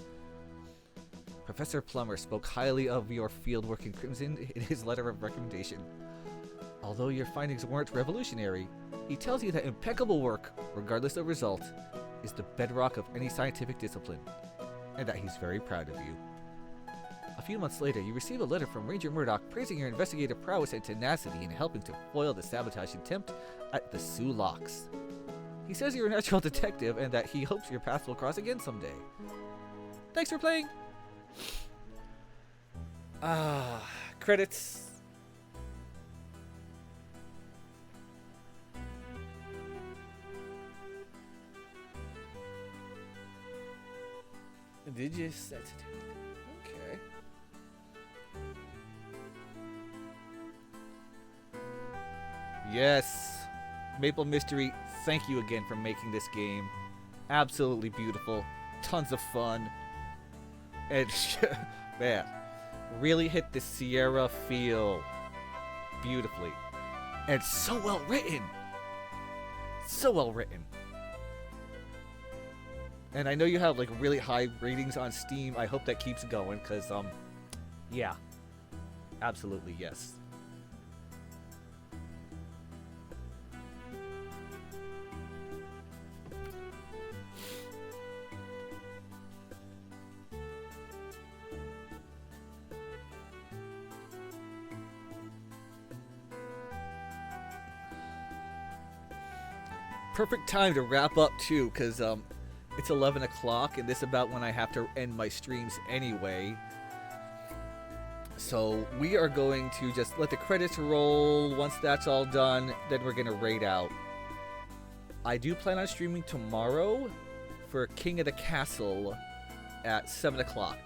Professor Plummer spoke highly of your fieldwork in Crimson in his letter of recommendation. Although your findings weren't revolutionary, he tells you that impeccable work, regardless of result, is the bedrock of any scientific discipline, and that he's very proud of you. A few months later, you receive a letter from Ranger Murdoch praising your investigative prowess and tenacity in helping to foil the sabotage attempt at the Sulaks. He says you're a natural detective and that he hopes your paths will cross again someday. Thanks for playing! Credits. Did you set it? Okay. Yes. Maple Mystery, thank you again for making this game. Absolutely beautiful. Tons of fun. And, man, really hit the Sierra feel beautifully. And so well written. So well written. And I know you have like really high ratings on Steam. I hope that keeps going, cause yeah, absolutely yes. Perfect time to wrap up too, cause it's 11 o'clock, and this is about when I have to end my streams anyway. So we are going to just let the credits roll. Once that's all done, then we're gonna raid out. I do plan on streaming tomorrow for King of the Castle at 7 o'clock.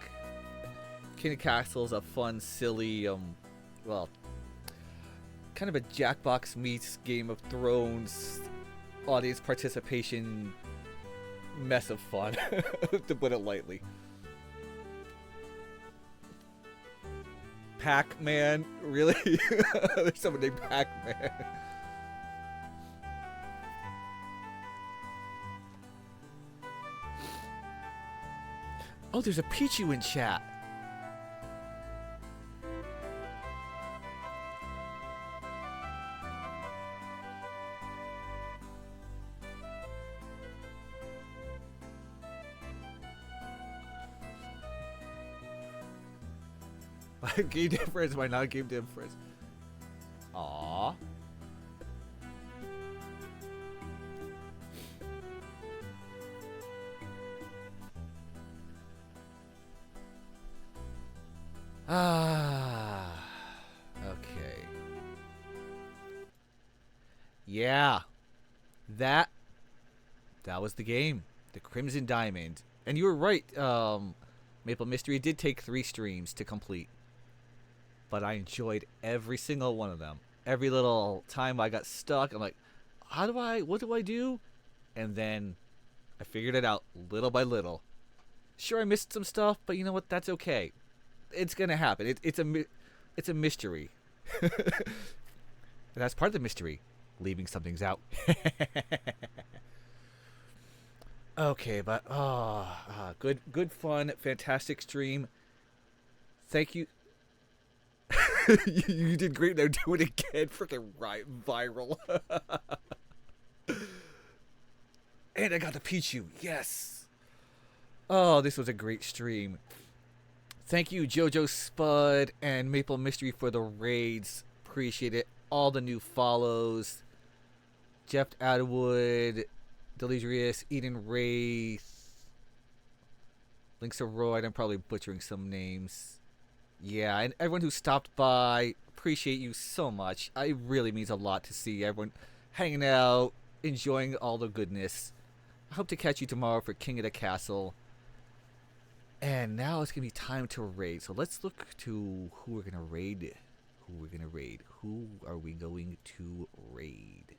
King of the Castle is a fun, silly, well, kind of a Jackbox meets Game of Thrones audience participation mess of fun, to put it lightly. Pac-Man? Really? There's someone named Pac-Man. Oh, there's a Pichu in chat. Game difference, why not game difference? Aww. Ah. Okay. Yeah. That was the game. The Crimson Diamond. And you were right, Maple Mystery did take 3 streams to complete. But I enjoyed every single one of them. Every little time I got stuck, I'm like, what do I do? And then I figured it out little by little. Sure, I missed some stuff, but you know what? That's okay. It's gonna happen. It's a mystery. And that's part of the mystery. Leaving some things out. Okay, but good fun, fantastic stream. Thank you. You did great. Now do it again. Freaking viral. And I got the Pichu. Yes. Oh, this was a great stream. Thank you, Jojo Spud and Maple Mystery for the raids. Appreciate it. All the new follows. Jeff Atwood, Delirious, Eden Wraith, Links of Royd. I'm probably butchering some names. Yeah, and everyone who stopped by, appreciate you so much. It really means a lot to see everyone hanging out, enjoying all the goodness. I hope to catch you tomorrow for King of the Castle. And now it's going to be time to raid. So let's look to who we're going to raid. Who are we going to raid?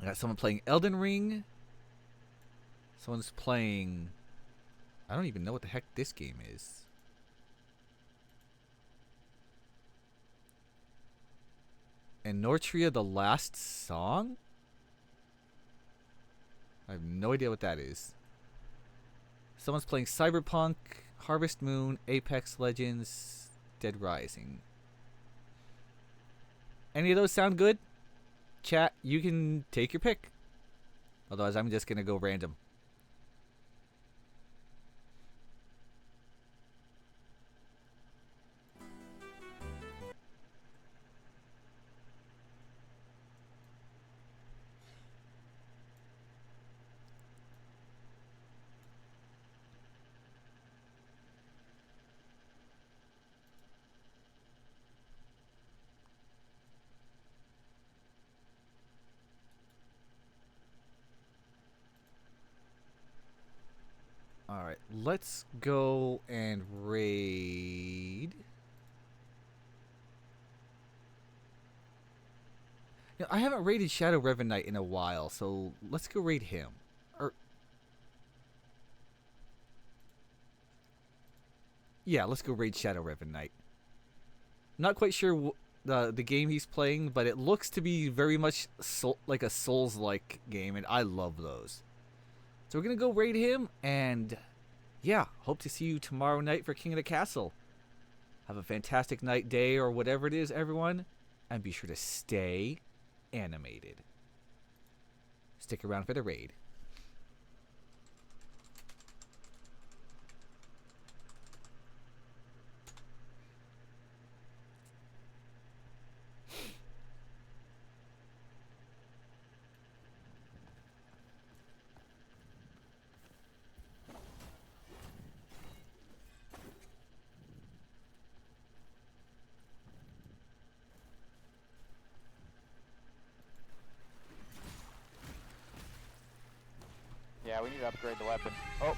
I got someone playing Elden Ring. Someone's playing... I don't even know what the heck this game is. And Nortria the Last Song? I have no idea what that is. Someone's playing Cyberpunk, Harvest Moon, Apex Legends, Dead Rising. Any of those sound good? Chat, you can take your pick. Otherwise, I'm just going to go random. Alright, let's go and raid. I haven't raided Shadow Revan Knight in a while, so let's go raid him. Or yeah, let's go raid Shadow Revan Knight. Not quite sure the game he's playing, but it looks to be very much like a Souls-like game, and I love those. So we're gonna go raid him, and yeah, hope to see you tomorrow night for King of the Castle. Have a fantastic night, day, or whatever it is, everyone, and be sure to stay animated. Stick around for the raid. Yeah, we need to upgrade the weapon. Oh,